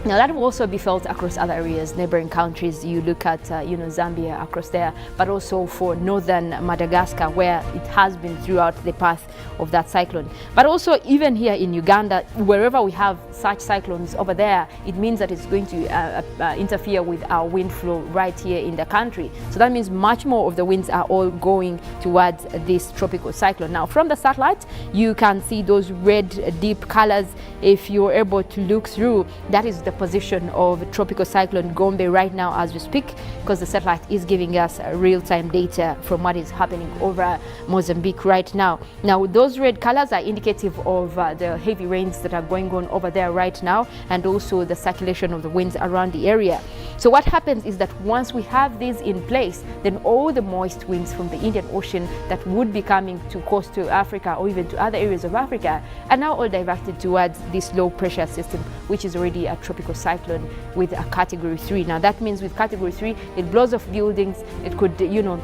Now, that will also be felt across other areas, neighboring countries. You look at, you know, Zambia across there, but also for northern Madagascar, where it has been throughout the path of that cyclone. But also even here in Uganda, wherever we have such cyclones over there, it means that it's going to interfere with our wind flow right here in the country. So that means much more of the winds are all going towards this tropical cyclone. Now, from the satellite, you can see those red deep colors. If you're able to look through, that is the position of Tropical Cyclone Gombe right now as we speak, because the satellite is giving us real-time data from what is happening over Mozambique right now. Now, those red colors are indicative of the heavy rains that are going on over there right now, and also the circulation of the winds around the area. So what happens is that once we have these in place, then all the moist winds from the Indian Ocean that would be coming to coastal Africa or even to other areas of Africa are now all diverted towards this low pressure system, which is already a tropical cyclone with a Category 3. Now, that means with Category 3, it blows off buildings, it could, you know,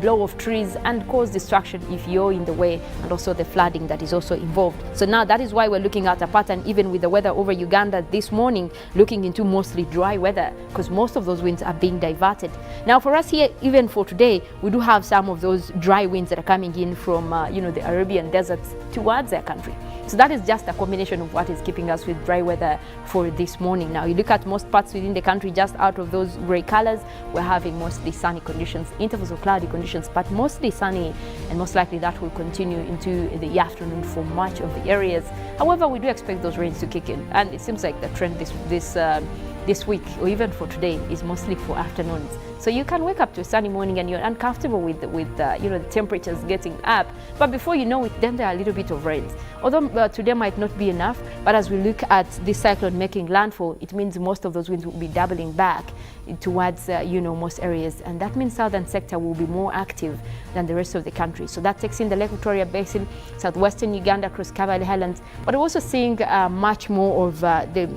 blow off trees and cause destruction if you're in the way, and also the flooding that is also involved. So now that is why we're looking at a pattern, even with the weather over Uganda this morning, looking into mostly dry weather, because most of those winds are being diverted. Now, for us here, even for today, we do have some of those dry winds that are coming in from, you know, the Arabian deserts towards their country. So that is just a combination of what is keeping us with dry weather for this morning. Now, you look at most parts within the country, just out of those gray colors, we're having mostly sunny conditions, intervals of cloudy conditions, but mostly sunny, and most likely that will continue into the afternoon for much of the areas. However, we do expect those rains to kick in, and it seems like the trend
this week or even for today is mostly for afternoons. So you can wake up to a sunny morning and you're uncomfortable with the temperatures getting up. But before you know it, then there are a little bit of rains. Although today might not be enough, but as we look at this cyclone making landfall, it means most of those winds will be doubling back towards most areas, and that means southern sector will be more active than the rest of the country. So that takes in the Lake Victoria Basin, southwestern Uganda, across Kabaale Highlands, but we're also seeing much more of the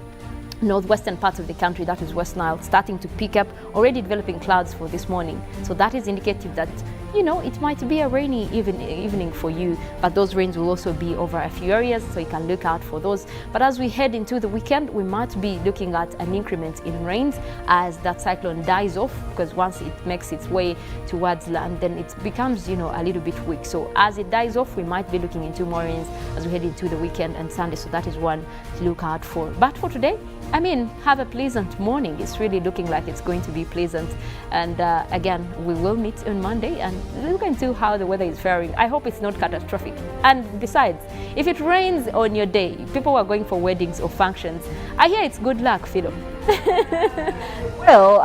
northwestern parts of the country, that is West Nile, starting to pick up, already developing clouds for this morning. So that is indicative that, it might be a rainy evening for you, but those rains will also be over a few areas, so you can look out for those. But as we head into the weekend, we might be looking at an increment in rains as that cyclone dies off, because once it makes its way towards land, then it becomes, a little bit weak. So as it dies off, we might be looking into more rains as we head into the weekend and Sunday. So that is one to look out for. But for today, have a pleasant morning. It's really looking like it's going to be pleasant. And again, we will meet on Monday and look into how the weather is faring. I hope it's not catastrophic. And besides, if it rains on your day, people are going for weddings or functions, I hear it's good luck, Philo.
Well,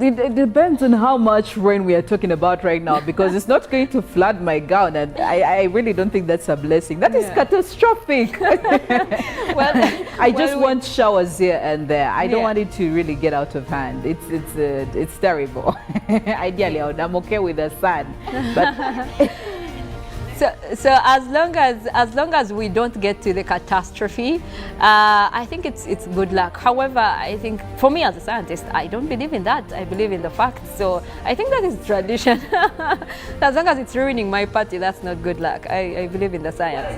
it depends on how much rain we are talking about right now, because it's not going to flood my gown, and I really don't think that's a blessing. That is catastrophic.
Well,
I just want showers here and there. I don't want it to really get out of hand. It's terrible. Ideally, I'm okay with the sun, but.
So as long as we don't get to the catastrophe, I think it's good luck. However, I think for me as a scientist, I don't believe in that. I believe in the facts. So I think that is tradition. As long as it's ruining my party, that's not good luck. I believe in the science.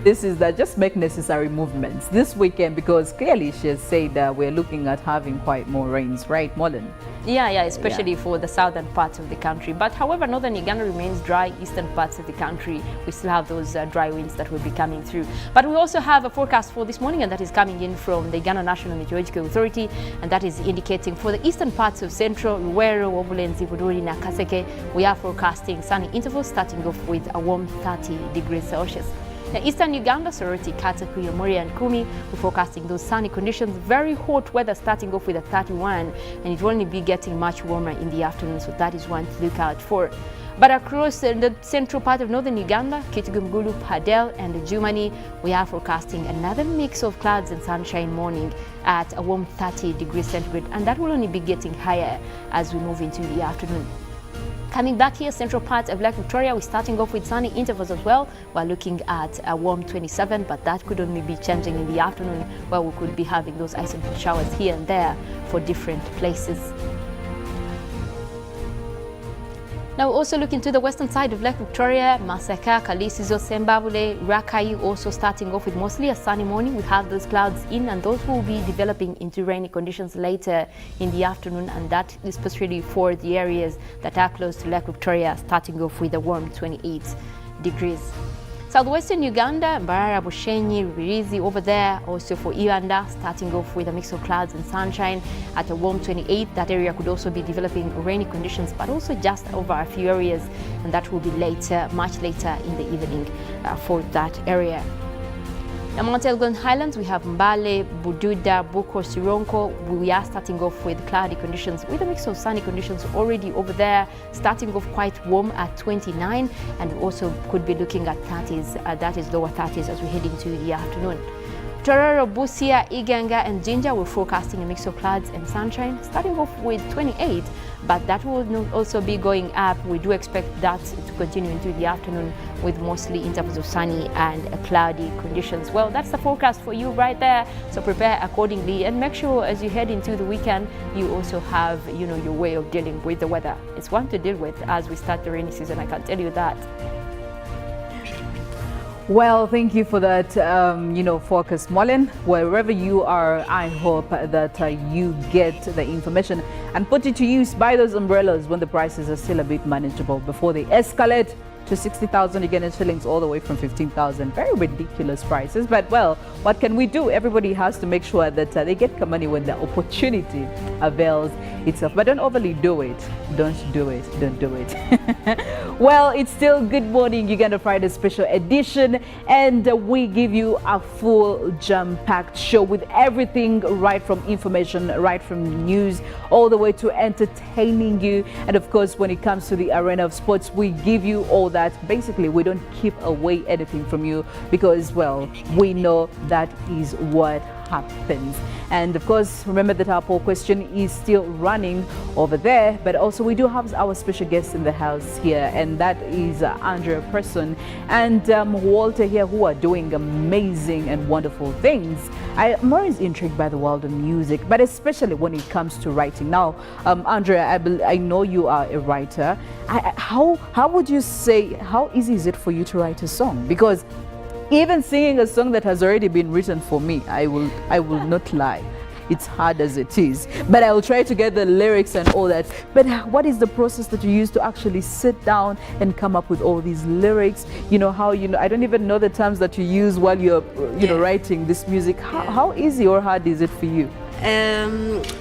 This is that just make necessary movements this weekend, because clearly she has said that we're looking at having quite more rains, right, Mollen?
Yeah, especially for the southern parts of the country. But however, northern Uganda remains dry. Eastern parts of the country, we still have those dry winds that will be coming through. But we also have a forecast for this morning, and that is coming in from the Uganda National Meteorological Authority, and that is indicating for the eastern parts of Central, Luwero, Obulenzi, Buduri, and Kaseke, we are forecasting sunny intervals starting off with a warm 30 degrees Celsius. Now, eastern Uganda, Soroti, Katakuya, Moria, and Kumi, we're forecasting those sunny conditions, very hot weather starting off with a 31, and it will only be getting much warmer in the afternoon, so that is one to look out for. But across the central part of northern Uganda, Kitgum-Gulu, Padel, and Jumani, we are forecasting another mix of clouds and sunshine morning at a warm 30 degrees centigrade, and that will only be getting higher as we move into the afternoon. Coming back here, central parts of Lake Victoria, we're starting off with sunny intervals as well. We're looking at a warm 27, but that could only be changing in the afternoon, where we could be having those isolated showers here and there for different places. Now we're also looking to the western side of Lake Victoria, Masaka, Kalisizo, Sembabule, Rakai, also starting off with mostly a sunny morning. We have those clouds in, and those will be developing into rainy conditions later in the afternoon, and that is especially for the areas that are close to Lake Victoria, starting off with a warm 28 degrees. Southwestern Uganda, Mbarara, Bushenyi, Rubirizi over there, also for Uganda, starting off with a mix of clouds and sunshine at a warm 28. That area could also be developing rainy conditions, but also just over a few areas, and that will be later, much later in the evening for that area. Now, Mount Elgon Highlands, we have Mbale, Bududa, Buko, Sironko. We are starting off with cloudy conditions with a mix of sunny conditions already over there, starting off quite warm at 29, and also could be looking at 30s, that is lower 30s as we head into the afternoon. Tororo, Busia, Iganga, and Jinja, we're forecasting a mix of clouds and sunshine, starting off with 28, but that will also be going up. We do expect that to continue into the afternoon with mostly intervals of sunny and cloudy conditions. Well, that's the forecast for you right there, so prepare accordingly and make sure as you head into the weekend, you also have, your way of dealing with the weather. It's one to deal with as we start the rainy season, I can tell you that.
Well, thank you for that, focus, Mollen. Wherever you are, I hope that you get the information and put it to use. Buy those umbrellas when the prices are still a bit manageable before they escalate to 60,000 Ugandan shillings all the way from 15,000. Very ridiculous prices. But, well, what can we do? Everybody has to make sure that they get the money when the opportunity avails itself. But don't overly do it. Don't do it. Don't do it. Well, it's still Good Morning Uganda Friday special edition, and we give you a full jam-packed show with everything, right from information, right from news, all the way to entertaining you. And of course, when it comes to the arena of sports, we give you all that. Basically, we don't keep away anything from you because, well, we know that is what happens. And of course, remember that our poll question is still running over there, but also we do have our special guest in the house here, and that is Andrea Preston and Walter here, who are doing amazing and wonderful things. I'm always intrigued by the world of music, but especially when it comes to writing. Now, Andrea, I know you are a writer. How would you say, how easy is it for you to write a song? Because even singing a song that has already been written for me, I will not lie. It's hard as it is, but I will try to get the lyrics and all that. But what is the process that you use to actually sit down and come up with all these lyrics? You know, how, you know, I don't even know the terms that you use while you're, you know, writing this music. How easy or hard is it for you?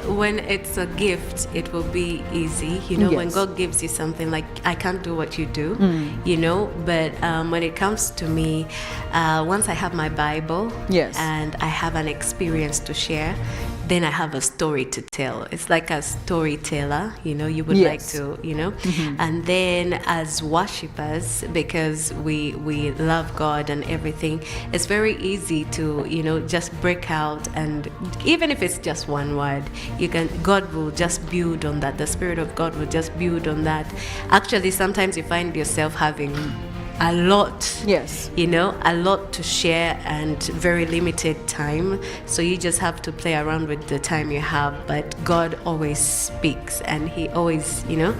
When it's a gift, it will be easy. You know, when God gives you something, like, I can't do what you do, you know, but when it comes to me, once I have my Bible and I have an experience to share, then I have a story to tell. It's like a storyteller, you know, you would like to, you know. And then as worshippers, because we love God and everything, it's very easy to, you know, just break out, and even if it's just one word, God will just build on that. The Spirit of God will just build on that. Actually, sometimes you find yourself having a lot, you know, a lot to share and very limited time. So you just have to play around with the time you have. But God always speaks, and He always, you know,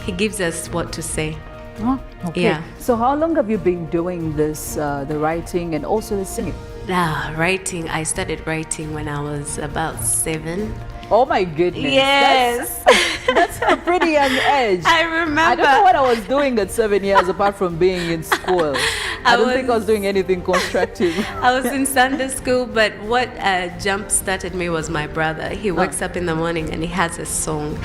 He gives us what to say.
Oh, okay. Yeah. So how long have you been doing this, the writing and also the singing?
Writing, I started writing when I was about 7.
Oh my goodness.
Yes.
That's a pretty young age.
I remember.
I don't know what I was doing at 7 years apart from being in school. I don't think I was doing anything constructive.
I was in Sunday school, but what jump started me was my brother. He wakes up in the morning and he has a song.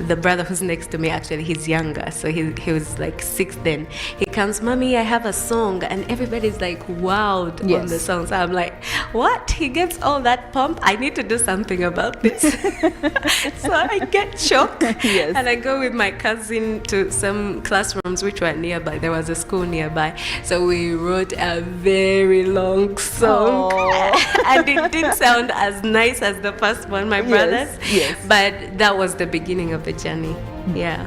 The brother who's next to me, actually, he's younger, so he was like 6 then. He comes, "Mommy, I have a song," and everybody's like wowed on the song. So I'm like, what? He gets all that pump? I need to do something about this. So I get shocked, and I go with my cousin to some classrooms which were nearby. There was a school nearby, so we wrote a very long song. And it didn't sound as nice as the first one, my brothers, but that was the beginning of the journey.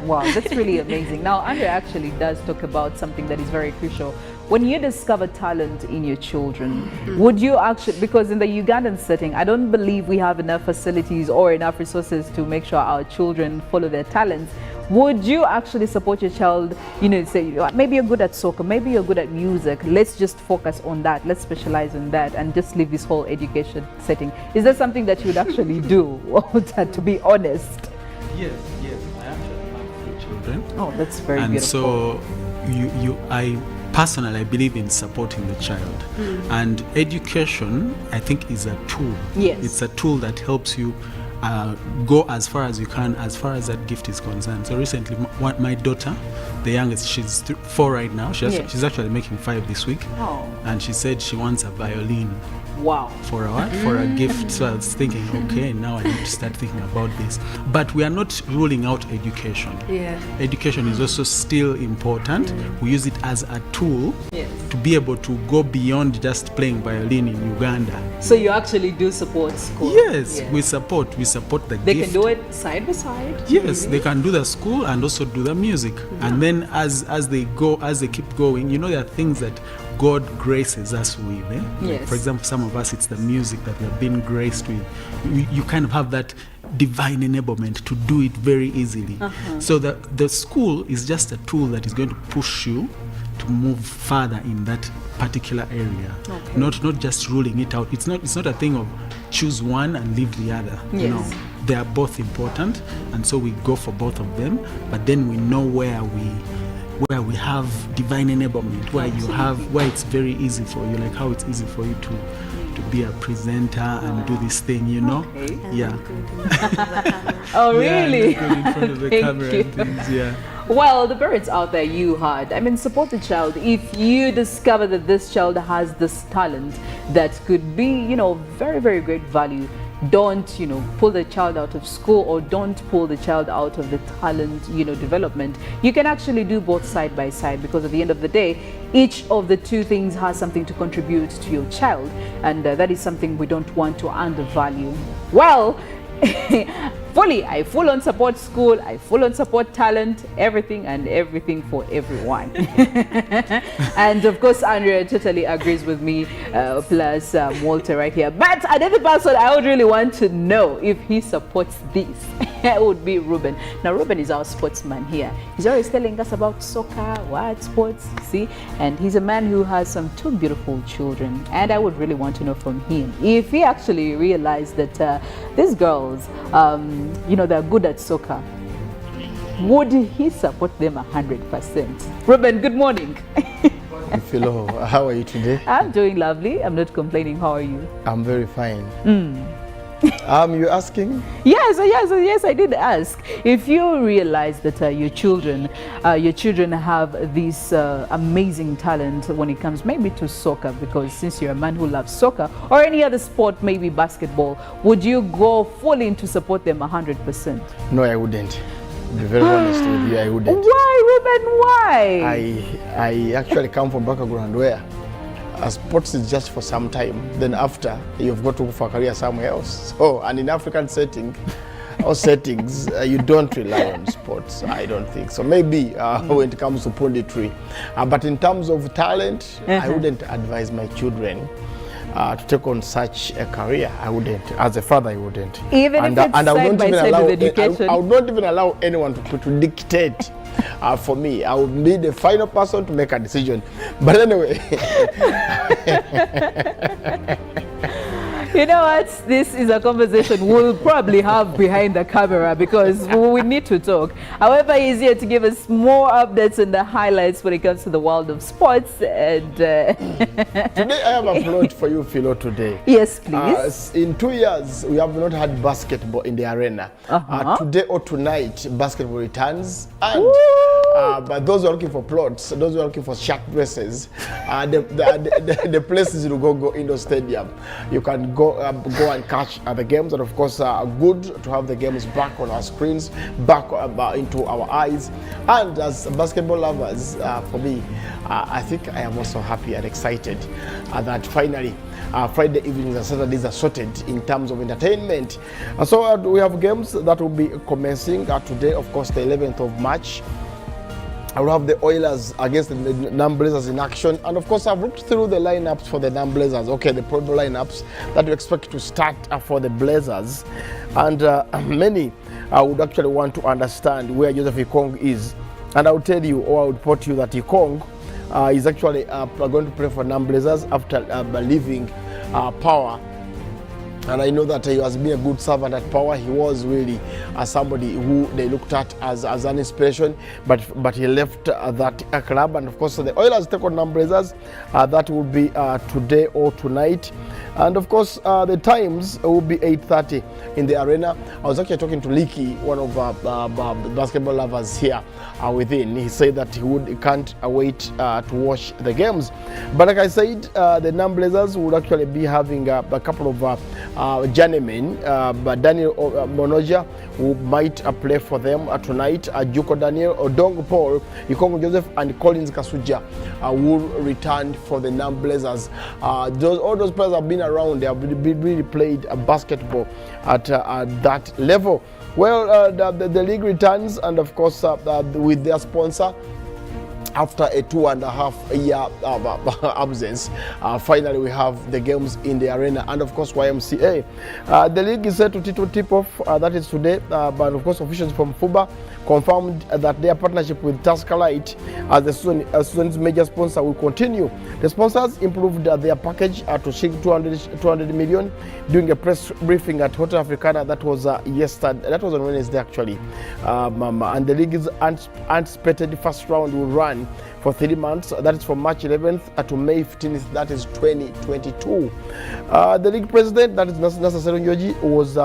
Wow, that's really amazing. Now, Andrea actually does talk about something that is very crucial. When you discover talent in your children, would you actually, because in the Ugandan setting, I don't believe we have enough facilities or enough resources to make sure our children follow their talents, would you actually support your child, you know, say, maybe you're good at soccer, maybe you're good at music, let's just focus on that, let's specialize in that, and just leave this whole education setting? Is that something that you would actually do, to be honest?
Yes, I actually have 3 children.
Oh, that's very
and
beautiful.
And so personally, I believe in supporting the child. And education, I think, is a tool. It's a tool that helps you go as far as you can, as far as that gift is concerned. So recently, my daughter, the youngest, she's 4 right now. She's actually making 5 this week. And she said she wants a violin.
Wow.
For a gift. So I was thinking, okay, now I need to start thinking about this. But we are not ruling out education. Education is also still important. We use it as a tool to be able to go beyond just playing violin in Uganda.
So you actually do support school?
Yes, we support the gift.
They can do it side by side?
Yes, they can do the school and also do the music. And then as they keep going, you know, there are things that God graces us with. Like, for example, some of us, it's the music that we have been graced with. You kind of have that divine enablement to do it very easily. So the school is just a tool that is going to push you to move further in that particular area. Not just ruling it out. It's not a thing of choose one and leave the other. No, they are both important, and so we go for both of them. But then we know where where we have divine enablement, where you have, where it's very easy for you, like how it's easy for you to be a presenter and do this thing, you know?
Okay.
Yeah.
Oh, really?
Yeah, in front of the camera and things, yeah.
Well, the parents out there, you heard. I mean, support the child. If you discover that this child has this talent that could be, you know, very, very great value, don't, you know, pull the child out of school, or don't pull the child out of the talent, you know, development. You can actually do both side by side, because at the end of the day, each of the two things has something to contribute to your child, and that is something we don't want to undervalue. Well, I full on support school, I full on support talent, everything and everything for everyone. And of course, Andrea totally agrees with me, plus Walter right here. But another person I would really want to know if he supports this would be Ruben. Now, Ruben is our sportsman here. He's always telling us about soccer, what sports, see? And he's a man who has two beautiful children. And I would really want to know from him if he actually realized that these girls, you know, they're good at soccer. Would he support them 100%? Ruben, good morning.
Philo, how are you today?
I'm doing lovely. I'm not complaining. How are you?
I'm very fine. You're asking?
Yes, I did ask. If you realize that your children have this amazing talent when it comes maybe to soccer, because since you're a man who loves soccer, or any other sport, maybe basketball, would you go fully in to support them 100%?
No, I wouldn't. To be very honest with you, I wouldn't.
Why, Ruben? Why?
I actually come from background where sports is just for some time. Then after, you've got to go for a career somewhere else. So, and in African setting, or settings, you don't rely on sports. I don't think so. Maybe when it comes to punditry, but in terms of talent, I wouldn't advise my children to take on such a career. I wouldn't. As a father, I wouldn't.
Even if it's side by side with education.
I would not even allow anyone to dictate. For me, I would be the final person to make a decision. But anyway.
You know what? This is a conversation we'll probably have behind the camera, because we need to talk. However, he's here to give us more updates and the highlights when it comes to the world of sports. And
today I have a plot for you, Philo, today.
Yes, please.
In 2 years, we have not had basketball in the arena. Today or tonight, basketball returns. And but those who are looking for plots, those who are looking for short dresses, the places to go indoor stadium. You can go and catch the games, and of course, good to have the games back on our screens, back into our eyes. And as basketball lovers, for me, I think I am also happy and excited that finally Friday evenings and Saturdays are sorted in terms of entertainment. So we have games that will be commencing today, of course, the 11th of March. I will have the Oilers against the Blazers in action. And of course, I've looked through the lineups for the Blazers. Okay, the probable lineups that you expect to start for the Blazers. And many would actually want to understand where Joseph Ekong is. And I will tell you, or I will report to you, that Ekong is actually going to play for Blazers after leaving Power. And I know that he has been a good servant at Power. He was really somebody who they looked at as an inspiration, but he left that club. And of course, the Oilers take on Blazers. That will be today or tonight. And of course, the times will be 8:30 in the arena. I was actually talking to Liki, one of the basketball lovers here within. He said that he can't wait to watch the games. But like I said, the Blazers would actually be having a couple of journeymen, but Daniel Monoja, who might play for them tonight, Juko Daniel, Odong Paul, Ikongo Joseph, and Collins Kasuja will return for the Blazers. All those players have been around. They have really played basketball at that level. Well, the league returns, and of course with their sponsor, after a 2.5 year absence. Finally, we have the games in the arena, and of course YMCA. The league is set to tip off, that is today, but of course officials from FUBA confirmed that their partnership with Taskalite as the season's major sponsor will continue. The sponsors improved their package to seek 200 million during a press briefing at Hotel Africana. That was yesterday. That was on Wednesday actually. And the league's anticipated first round will run for 3 months. That is from March 11th to May 15th. That is 2022. The league president, that is Nssf Eligibility, was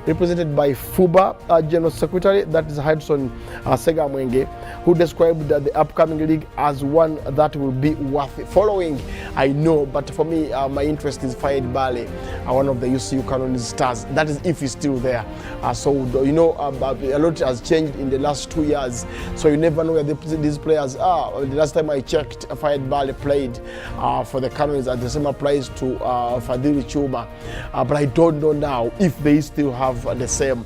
represented by FUBA General Secretary, that is Hudson Segamwenge, who described the upcoming league as one that will be worth following. I know, but for me, my interest is Fayed Bale, one of the UCU Canon stars. That is if he's still there. So, you know, a lot has changed in the last 2 years. So you never know where these players are. The last time I checked, Fayed Bale played for the Canons, and the same applies to Fadili Chuma. But I don't know now if they still have the same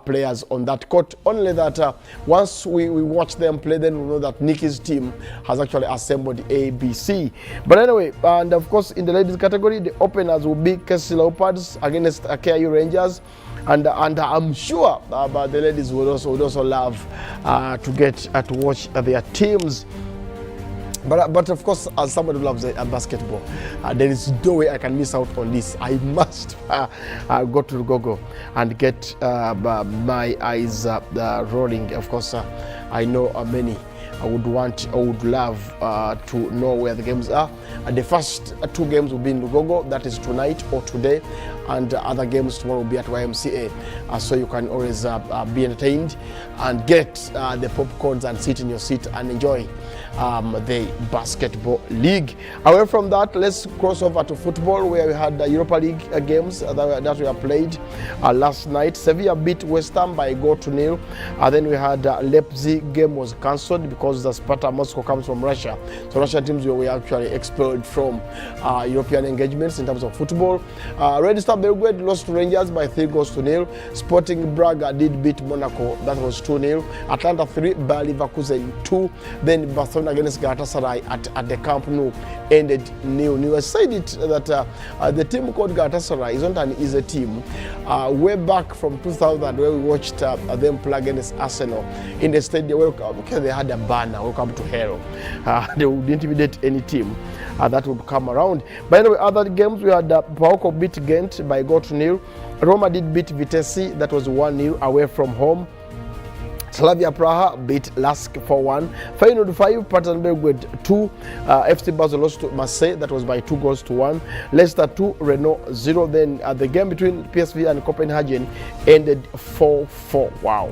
players on that court. Only that once we watch them play, then we know that Nikki's team has actually assembled ABC. But anyway, and of course in the ladies category, the openers will be Kesi Leopards against KIU Rangers. And I'm sure the ladies would also love to get to watch their teams. But of course, as somebody who loves basketball, there is no way I can miss out on this. I must go to Gogo and get my eyes rolling. Of course, I know many would love to know where the games are. The first 2 games will be in Lugogo, that is tonight or today, and other games tomorrow will be at YMCA. So you can always be entertained and get the popcorns and sit in your seat and enjoy the basketball league. Away from that, let's cross over to football, where we had the Europa League games that we have played last night. Sevilla beat West Ham by 1-0. Then we had Leipzig game was cancelled because the Sparta Moscow comes from Russia. So Russian teams were actually expelled from European engagements in terms of football. Red Star Belgrade lost to Rangers by 3-0. Sporting Braga did beat Monaco. That was 2-0. Atlanta 3, Bayer Leverkusen 2. Then Barcelona against Galatasaray at the Camp Nou ended 0-0. I said it that the team called Galatasaray is not an easy team. Way back from 2000, where we watched them play against Arsenal in the stadium, okay, they had a banner, welcome to hell. They would intimidate any team that would come around. By the way, other games, we had Paoko beat Ghent by 1-0. Roma did beat Vitesse, that was 1-0 away from home. Slavia Praha beat Lask 4-1. Feyenoord 5, Partizan Belgrade 2. FC Basel lost to Marseille, that was by 2-1. Leicester 2, Renault 0. Then the game between PSV and Copenhagen ended 4-4. Wow.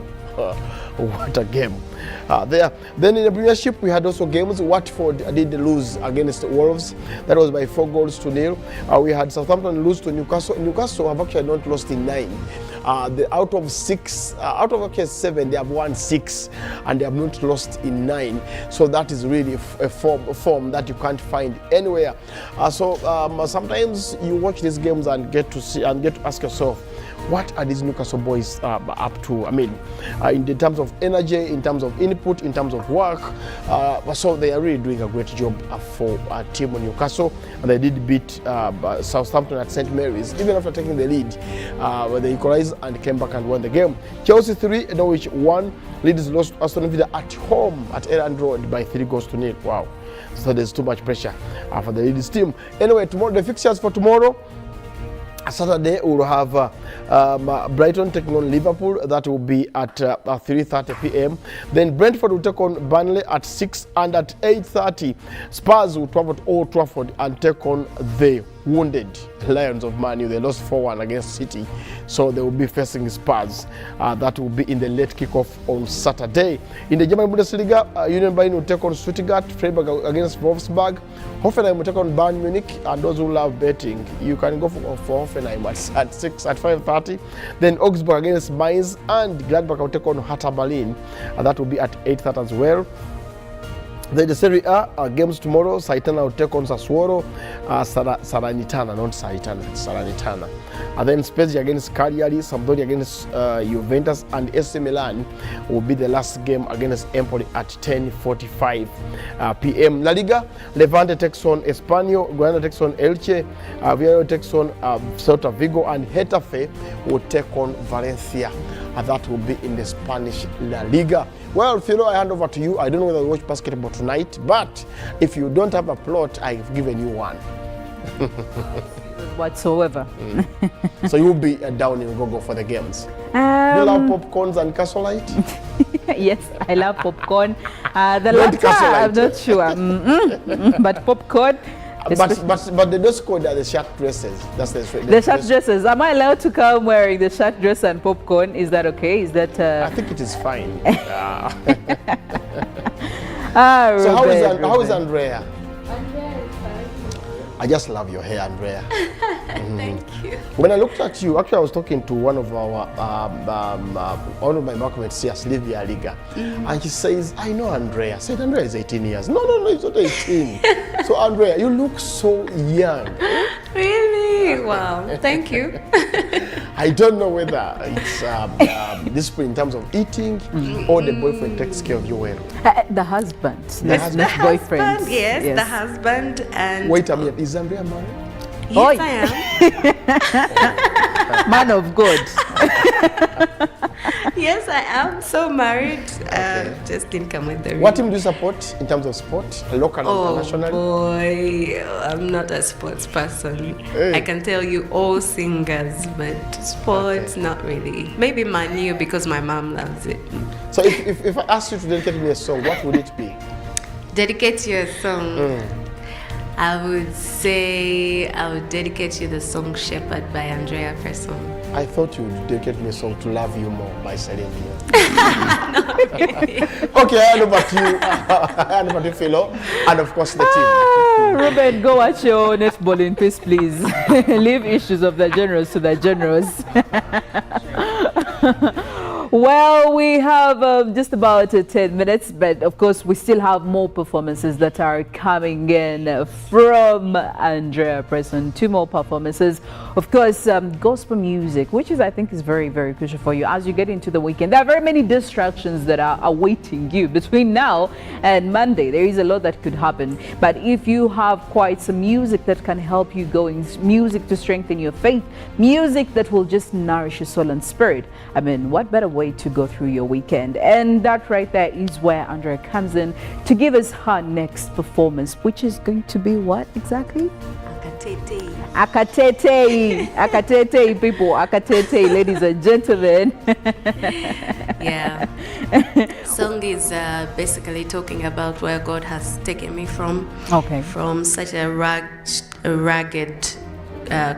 What a game. Then in the Premiership, we had also games. Watford did lose against Wolves. That was by 4-0. We had Southampton lose to Newcastle. Newcastle have actually not lost in 9. Out of 7, they have won 6, and they have not lost in 9. So that is really a form that you can't find anywhere. So sometimes you watch these games and get to see and get to ask yourself, what are these Newcastle boys up to? I mean, in terms of energy, in terms of input, in terms of work. So they are really doing a great job for a team in Newcastle. And they did beat Southampton at St. Mary's, even after taking the lead. They equalized and came back and won the game. Chelsea 3, Norwich 1. Leeds lost to Aston Villa at home at Elland Road by 3-0. Wow. So there's too much pressure for the Leeds team. Anyway, tomorrow, the fixtures for tomorrow. Saturday, we will have Brighton taking on Liverpool. That will be at 3:30 p.m. Then Brentford will take on Burnley at 6, and at 8:30, Spurs will travel to Old Trafford and take on the wounded Lions of Man U. They lost 4-1 against City, so they will be facing Spurs. That will be in the late kickoff on Saturday. In the German Bundesliga, Union Berlin will take on Stuttgart, Freiburg against Wolfsburg, Hoffenheim will take on Bayern Munich, and those who love betting, you can go for Hoffenheim at 5:30. Then Augsburg against Mainz, and Gladbach will take on Hertha Berlin, and that will be at 8:30 as well. Then the Serie A games tomorrow. Saitana will take on Sassuolo. Salernitana, not Saitana, Salernitana. And then Spezia against Cagliari, Sampdoria against Juventus, and AC Milan will be the last game against Empoli at 10:45 p.m. La Liga, Levante takes on Espanyol, Granada takes on Elche, Villarreal takes on Celta Vigo, and Getafe will take on Valencia. And that will be in the Spanish La Liga. Well, Philo, I hand over to you. I don't know whether you watch basketball tonight, but if you don't have a plot, I've given you one.
Whatsoever.
So you'll be down in Gogo for the games. Do you love popcorns and cassolite?
Yes, I love popcorn. The latter, I'm not sure. But popcorn.
But the dress code are the shirt dresses. That's the
shirt dresses. Am I allowed to come wearing the shirt dress and popcorn? Is that okay? Is that?
I think it is fine.
So
how is Andrea? I just love your hair, Andrea.
Thank you.
When I looked at you, actually I was talking to one of our one of my workmates here, Livia Liga, and she says, I know Andrea. I said, Andrea is 18 years. No, it's not 18. So Andrea, you look so young.
Really? Wow. Thank you.
I don't know whether it's discipline in terms of eating or the boyfriend takes care of you well.
The husband.
The
boyfriend.
Husband, yes, the husband. And
wait a minute, is Andrea married?
Yes, I am.
Man of God.
Yes, I am so married. Just didn't come with the ring.
What team do you support in terms of sport, local and international?
Oh boy, I'm not a sports person. I can tell you all singers, but sports, not really. Maybe Manu because my mom loves it.
So if I asked you to dedicate me a song, what would it be?
Dedicate you a song? I would say I would dedicate you the song Shepherd by Andrea Preston.
I thought you would dedicate me a song To Love You More by Celine Dion. Okay, I hand over to you. I hand over to Philo, and of course the team.
Ruben, go watch your netball in peace, please. Leave issues of the generals to the generals. Well, we have just about 10 minutes, but of course we still have more performances that are coming in from Andrea Preston. 2 more performances. Of course, gospel music, which I think is very, very crucial for you as you get into the weekend. There are very many distractions that are awaiting you between now and Monday. There is a lot that could happen, but if you have quite some music that can help you going, music to strengthen your faith, music that will just nourish your soul and spirit, I mean, what better way to go through your weekend? And that right there is where Andrea comes in to give us her next performance, which is going to be what exactly? Akatete. Akatete, people. Akatete, ladies and gentlemen.
Yeah. Song is basically talking about where God has taken me from.
Okay.
From such a ragged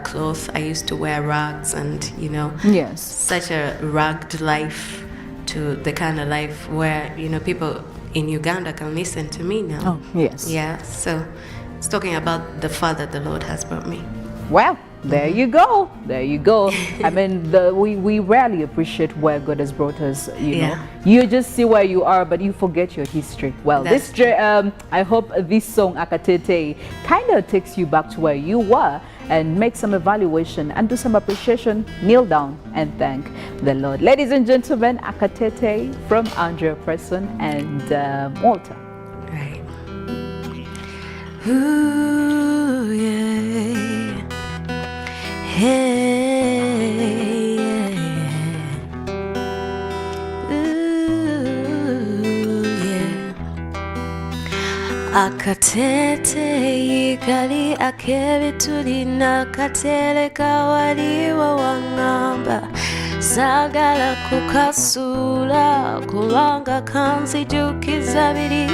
cloth. I used to wear rags and,
yes,
such a ragged life to the kind of life where, people in Uganda can listen to me now.
Oh, yes.
Yeah, so it's talking about the Father the Lord has brought me.
Well, there you go. There you go. I mean, we rarely appreciate where God has brought us, you know. You just see where you are, but you forget your history. Well, I hope this song, Akatete, kind of takes you back to where you were and make some evaluation and do some appreciation, kneel down and thank the Lord. Ladies and gentlemen, Akatete from Andrea Preston and Walter.
Right.
Ooh, yeah. Hey, yeah. Ooh, yeah. Akatete kali akebe tulina katele kawaliwa wangamba sagala kukasula kubanga kanzijukiza biri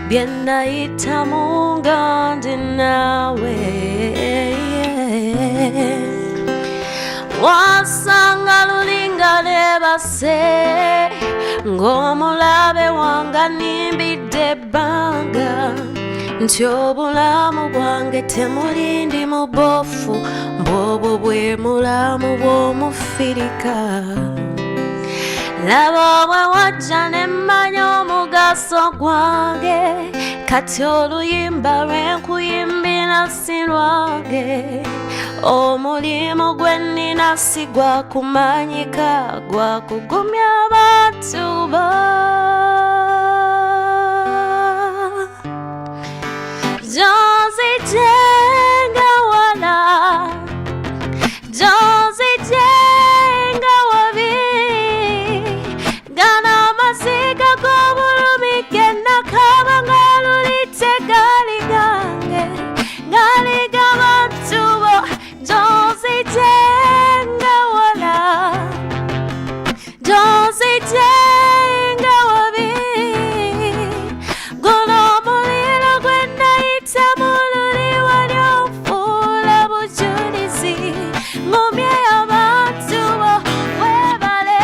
byenayita munga ndi nawe wasanga lulinga lebase ng'omulabe wanga nimbidde ebbanga nti obulamu bwange temulindi mubofu mbwobwo bwe mulamu bw'omufirika laba bwe wajja ne mmanya omuga mugaso gwange kati oluyimba lwenkuyimbira si lwange omulimu gwe nnina si gwa kumanyika gwa kugumya abantu bo Jenga wala jenga wabi Gana masika kobulumi kena kabanga lulite gali gange Gali gabantubo jenga wala jenga wabi Gono muliro gwenda itamuluri waliofula bujulizi Ngumye abantu bo webale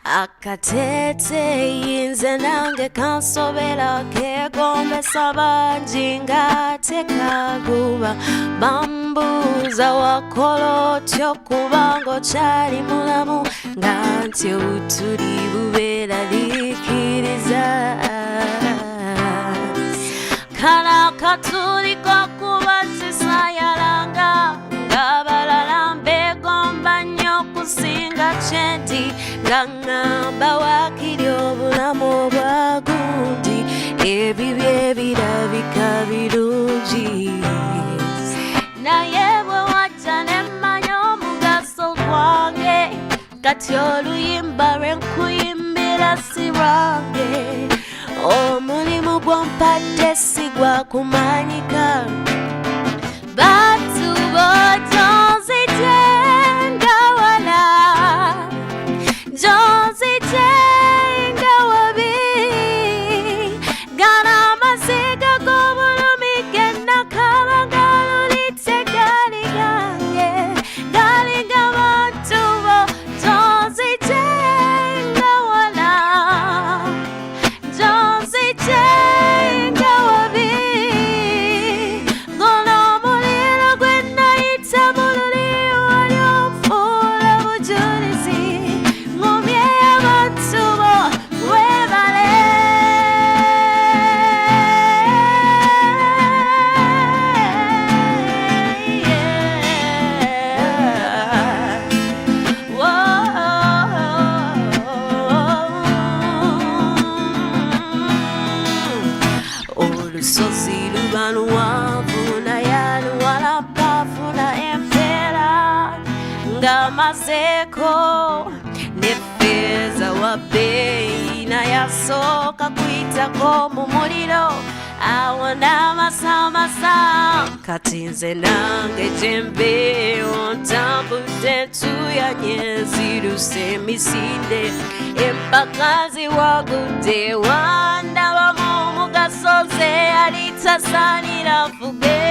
Akatete yinze nange kansobera kegombesa bangi nga tekaguba bambuuza wakola otyo kubanga okyali mulamu nga nti obutuli bubeeraliikiriza kala katuli kokubazisa yalanga ng'abalala mbegomba nnyo okusinga kyenti nga ngamba wakiri obulamu obwa gundi ebibi ebirabika birungi naye bwe wajja ne mmanya omugaso gwange kati oluyimba lwenkuyimbira si lwange omulimu gw'ompadde si gwa kumanyika bantu bo tonzitenga wala tonzitenga wabi gana amasiga g'obulumi genna kabanga lulite gali gange gali g'abantu bo tonzitenga wala tonzitenga wabi gono omuliro gwe nayita mululi waliofuula bujulizi ngumye abantu bo webale olusozi luba luwanvu naye aluwala mpafuna empeera ng'amazeeko n'effeeza wa bbeeyi naye asooka kuyitako mu muliro awona amasamasa kati nze nange gyembeeyo ntambudde ntuyanye nziruse emisinde empaka ziwagudde wandabamu omugaso ze yali tasaanira fuge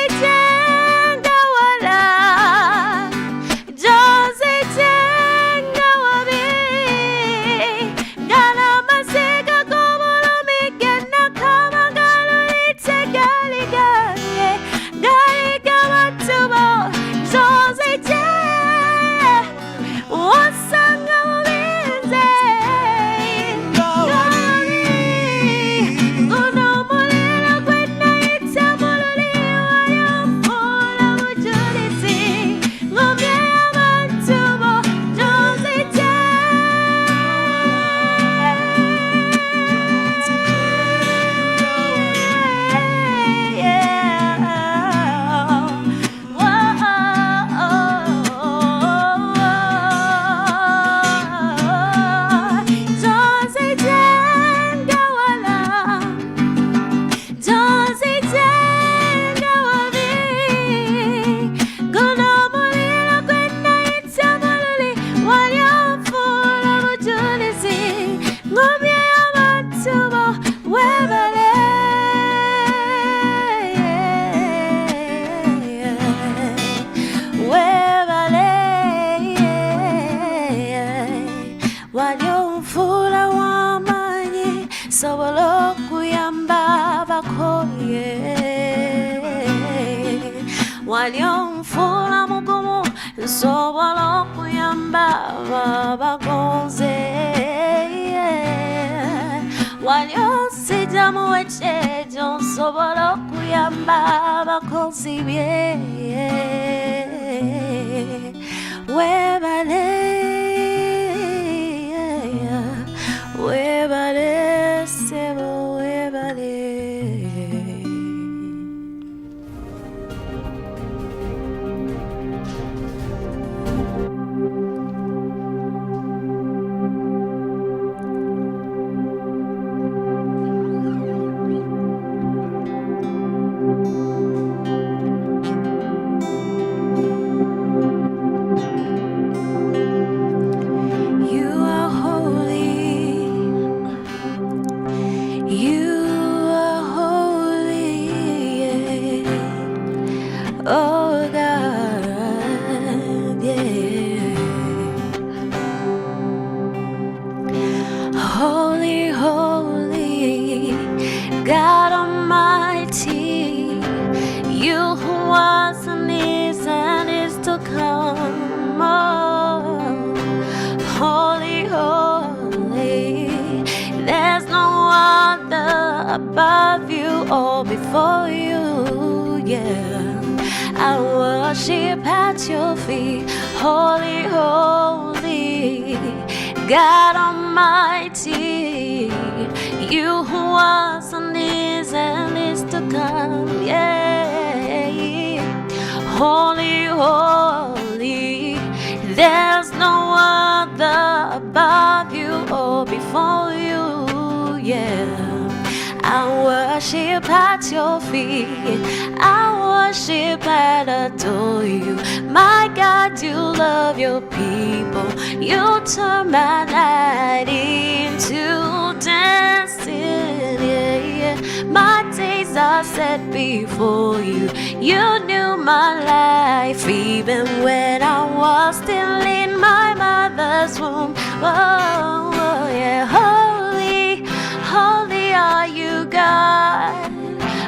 Tonzitenga wala tonzitenga wabi gana amasiga g'obulumi genna kabanga lulite gali gange gali g'abantu bo Waliomfuna mugumu nsobola okuyamba abagonze. Waliosija mu ekyejo nsobola okuyamba abakozi bye. Webale, webale, sebo webale. Oh God, yeah. Holy, holy, God Almighty, you who was and is to come. Oh, holy, holy, there's no other above you or before you, yeah. I worship at your feet, holy, holy, God Almighty, you who was and is to come, yeah. Holy, holy, there's no other above you or before you, yeah. I worship at your feet, I worship and adore you. My God, you love your people, you turn my night into dancing, yeah, yeah. My days are set before you, you knew my life even when I was still in my mother's womb. Oh, oh yeah. Holy, holy are you, God.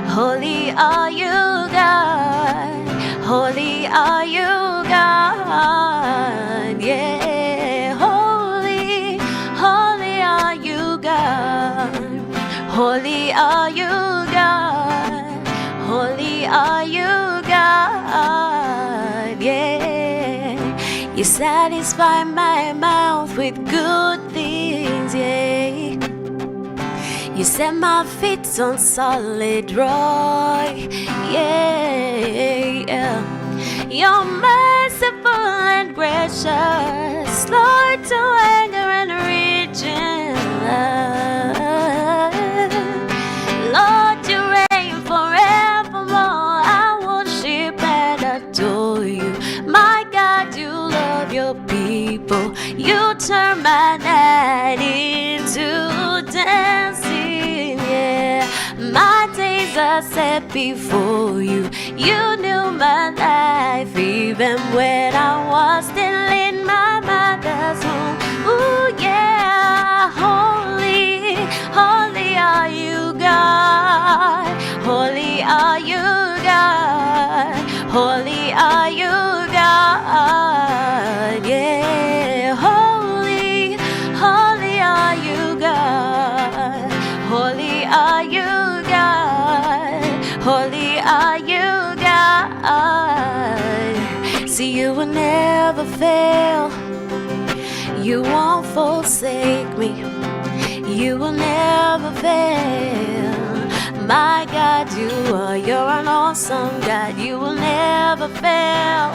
Holy are you, God. Holy are you, God. Yeah. Holy, holy are you, God. Holy are you, God. Holy are you, God. Yeah. You satisfy my mouth with good things, yeah. You set my feet on solid rock, yeah. You're merciful and gracious, slow to anger and rich in love. Lord, you reign forevermore. I worship and adore you. My God, you love your people. You turn my night into dancing, yeah. My days are set before you. You knew my life even when I was still in my mother's womb. Ooh, yeah. Holy, holy are you, God. Holy are you, God. Holy are you, God. Yeah. Holy, holy are you, God. Holy are you, God. Holy are you, God. See, you will never fail. You won't forsake me. You will never fail. My God, you're an awesome God. You will never fail.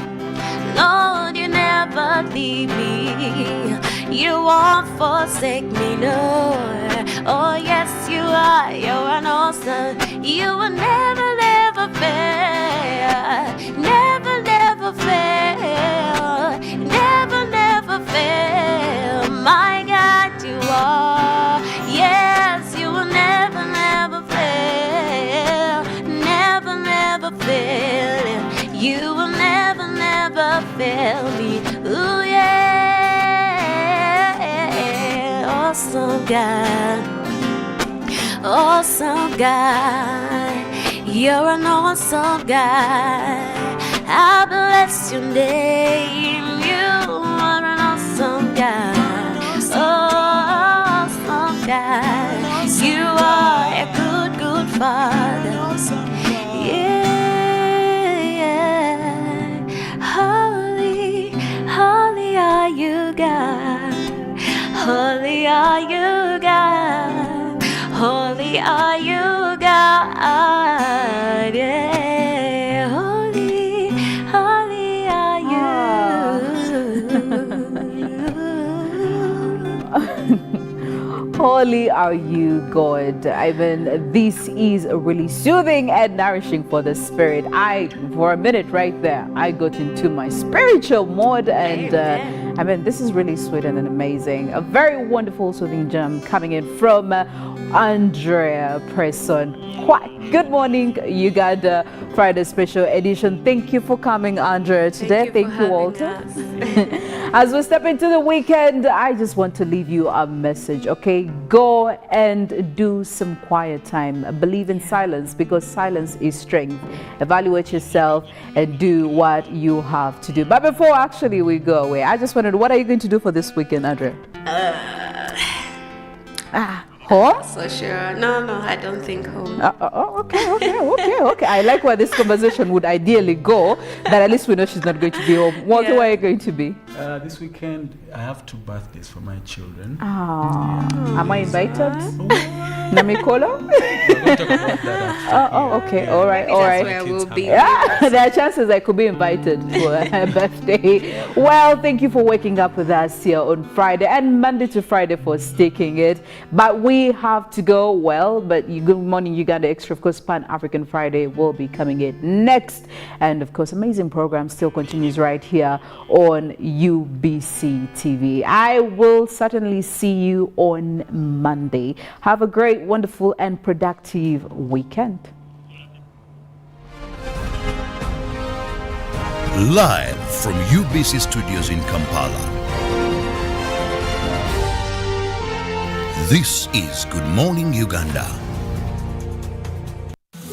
Lord, you never leave me. You won't forsake me, no. Oh, yes, you are. You're an awesome. You will never, never fail. Never, never fail. Never, never fail. My God, you are. Yes, you will never, never fail. Never, never fail. You will never, never fail me. Ooh, yeah. Awesome God. Awesome God. You're an awesome God. I bless your name. You are an awesome God. Awesome God. You are a good, good Father. Yeah. Holy, holy are you, God. Holy are you, God. Holy are you, God. Yeah. Holy, holy are you.
Holy are you, God. I mean, this is really soothing and nourishing for the spirit. For a minute right there, I got into my spiritual mode, and I mean, this is really sweet and amazing. A very wonderful soothing gem coming in from Andrea Preston. Good morning, Uganda Friday special edition. Thank you for coming, Andrea, today. Thank you, Walter. As we step into the weekend, I just want to leave you a message, okay? Go and do some quiet time. Believe in silence, because silence is strength. Evaluate yourself and do what you have to do. But before actually we go away, I just wondered, what are you going to do for this weekend, Andrea? Home?
So sure. No, I don't think home.
Okay. I like where this conversation would ideally go, but at least we know she's not going to be home. Walter, where are you going to be?
This weekend, I have 2 birthdays for my children.
Am I invited? Namikolo? Okay. All right.
That's where we'll be.
Yeah, there are chances I could be invited for her birthday. Well, thank you for waking up with us here on Friday and Monday to Friday for sticking it. But we have to go. But Good Morning Uganda Extra, of course, Pan-African Friday will be coming in next. And of course, amazing program still continues right here on UBC TV. I will certainly see you on Monday. Have a great, wonderful, and productive weekend.
Live from UBC Studios in Kampala. This is Good Morning Uganda.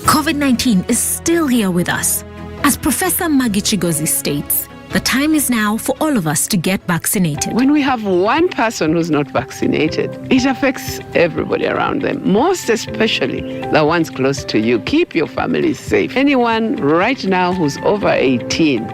COVID-19 is still here with us. As Professor Maggie Chigozi states, the time is now for all of us to get vaccinated.
When we have one person who's not vaccinated, it affects everybody around them, most especially the ones close to you. Keep your family safe. Anyone right now who's over 18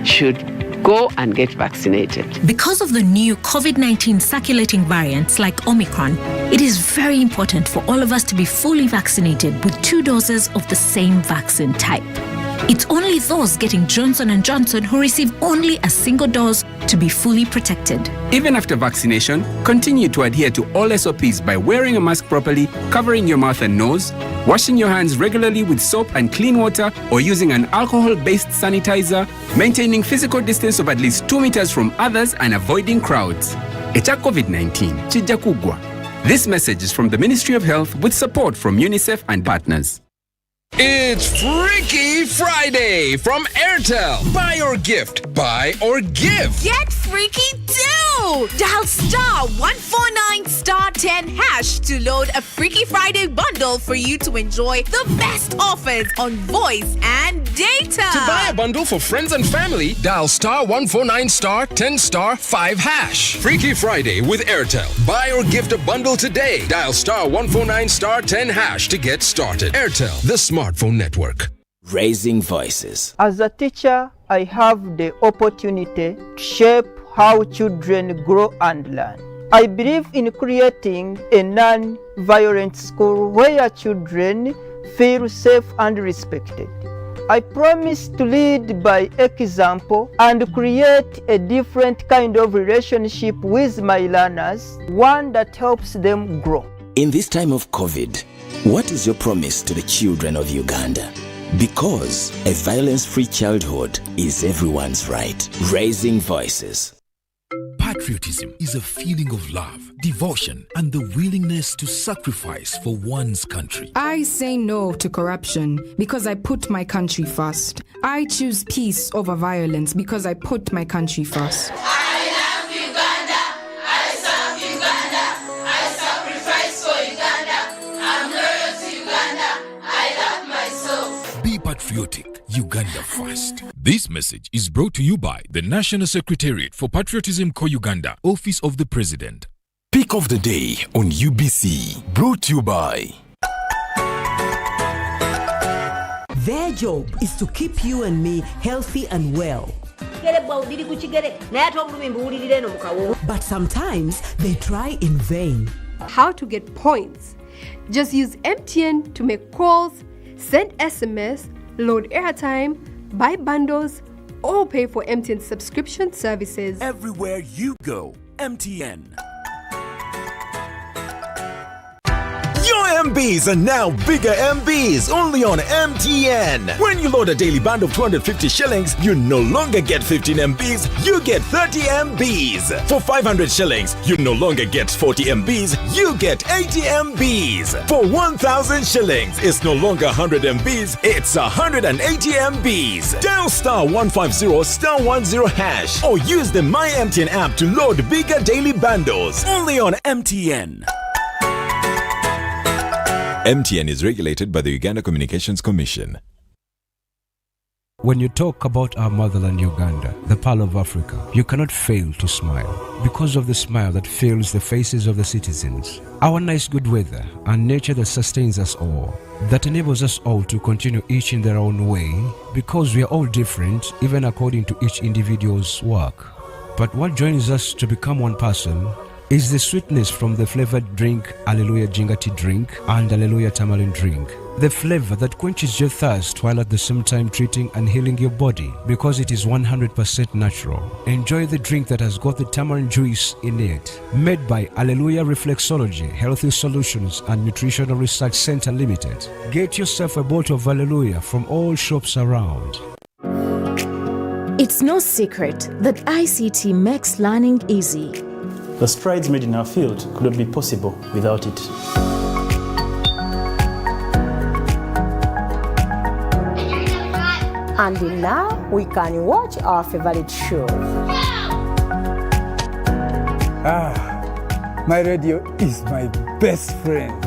should go and get vaccinated.
Because of the new COVID-19 circulating variants like Omicron, it is very important for all of us to be fully vaccinated with 2 doses of the same vaccine type. It's only those getting Johnson & Johnson who receive only a single dose to be fully protected.
Even after vaccination, continue to adhere to all SOPs by wearing a mask properly, covering your mouth and nose, washing your hands regularly with soap and clean water, or using an alcohol-based sanitizer, maintaining physical distance of at least 2 meters from others, and avoiding crowds. Echa COVID-19, chija kugwa. This message is from the Ministry of Health with support from UNICEF and partners.
It's Freaky Friday from Airtel. Buy or gift. Buy or give.
Get freaky too! Dial *149*10# to load a Freaky Friday bundle for you to enjoy the best offers on voice and data.
To buy a bundle for friends and family, dial *149*10*5#. Freaky Friday with Airtel. Buy or gift a bundle today. Dial *149*10# to get started. Airtel, the smartphone network.
Raising voices.
As a teacher, I have the opportunity to shape how children grow and learn. I believe in creating a non-violent school where children feel safe and respected. I promise to lead by example and create a different kind of relationship with my learners, one that helps them grow.
In this time of COVID, what is your promise to the children of Uganda? Because a violence-free childhood is everyone's right. Raising voices.
Patriotism is a feeling of love, devotion, and the willingness to sacrifice for one's country.
I say no to corruption because I put my country first. I choose peace over violence because I put my country first.
I love Uganda. I serve Uganda. I sacrifice for Uganda. I'm loyal to Uganda. I love my soul.
Be patriotic. Uganda first. This message is brought to you by the National Secretariat for Patriotism Co-Uganda, Office of the President.
Pick of the day on UBC, brought to you by.
Their job is to keep you and me healthy and well. But sometimes they try in vain.
How to get points? Just use MTN to make calls, send SMS, load airtime, buy bundles, or pay for MTN subscription services.
Everywhere you go, MTN. Your MBs are now bigger MBs only on MTN. When you load a daily bundle of 250 shillings, you no longer get 15 MBs, you get 30 MBs. For 500 shillings, you no longer get 40 MBs, you get 80 MBs. For 1,000 shillings, it's no longer 100 MBs, it's 180 MBs. Dial *150*10# or use the My MTN app to load bigger daily bundles only on MTN.
MTN is regulated by the Uganda Communications Commission.
When you talk about our motherland Uganda, the Pearl of Africa, you cannot fail to smile because of the smile that fills the faces of the citizens. Our nice good weather and nature that sustains us all, that enables us all to continue each in their own way because we are all different even according to each individual's work. But what joins us to become one person is the sweetness from the flavored drink Alleluia Jingati drink and Alleluia Tamarind drink. The flavor that quenches your thirst while at the same time treating and healing your body because it is 100% natural. Enjoy the drink that has got the tamarind juice in it. Made by Alleluia Reflexology, Healthy Solutions and Nutritional Research Center Limited. Get yourself a bottle of Alleluia from all shops around.
It's no secret that ICT makes learning easy.
The strides made in our field could not be possible without it.
And now we can watch our favorite show.
My radio is my best friend.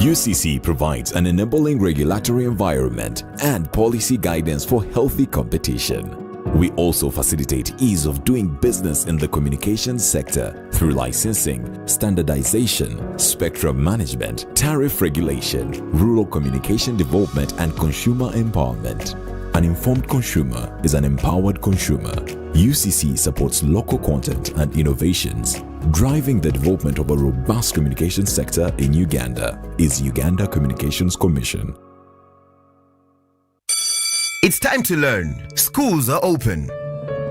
UCC provides an enabling regulatory environment and policy guidance for healthy competition. We also facilitate ease of doing business in the communications sector through licensing, standardization, spectrum management, tariff regulation, rural communication development, and consumer empowerment. An informed consumer is an empowered consumer. UCC supports local content and innovations. Driving the development of a robust communication sector in Uganda is Uganda Communications Commission.
It's time to learn. Schools are open.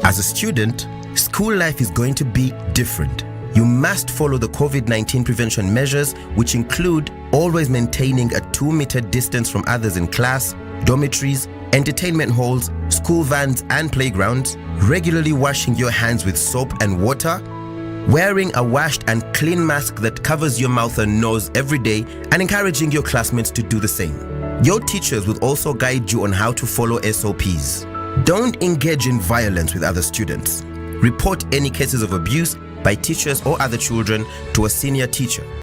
As a student, school life is going to be different. You must follow the COVID-19 prevention measures, which include always maintaining a 2-meter distance from others in class, dormitories, entertainment halls, school vans and playgrounds, regularly washing your hands with soap and water, wearing a washed and clean mask that covers your mouth and nose every day, and encouraging your classmates to do the same. Your teachers will also guide you on how to follow SOPs. Don't engage in violence with other students. Report any cases of abuse by teachers or other children to a senior teacher.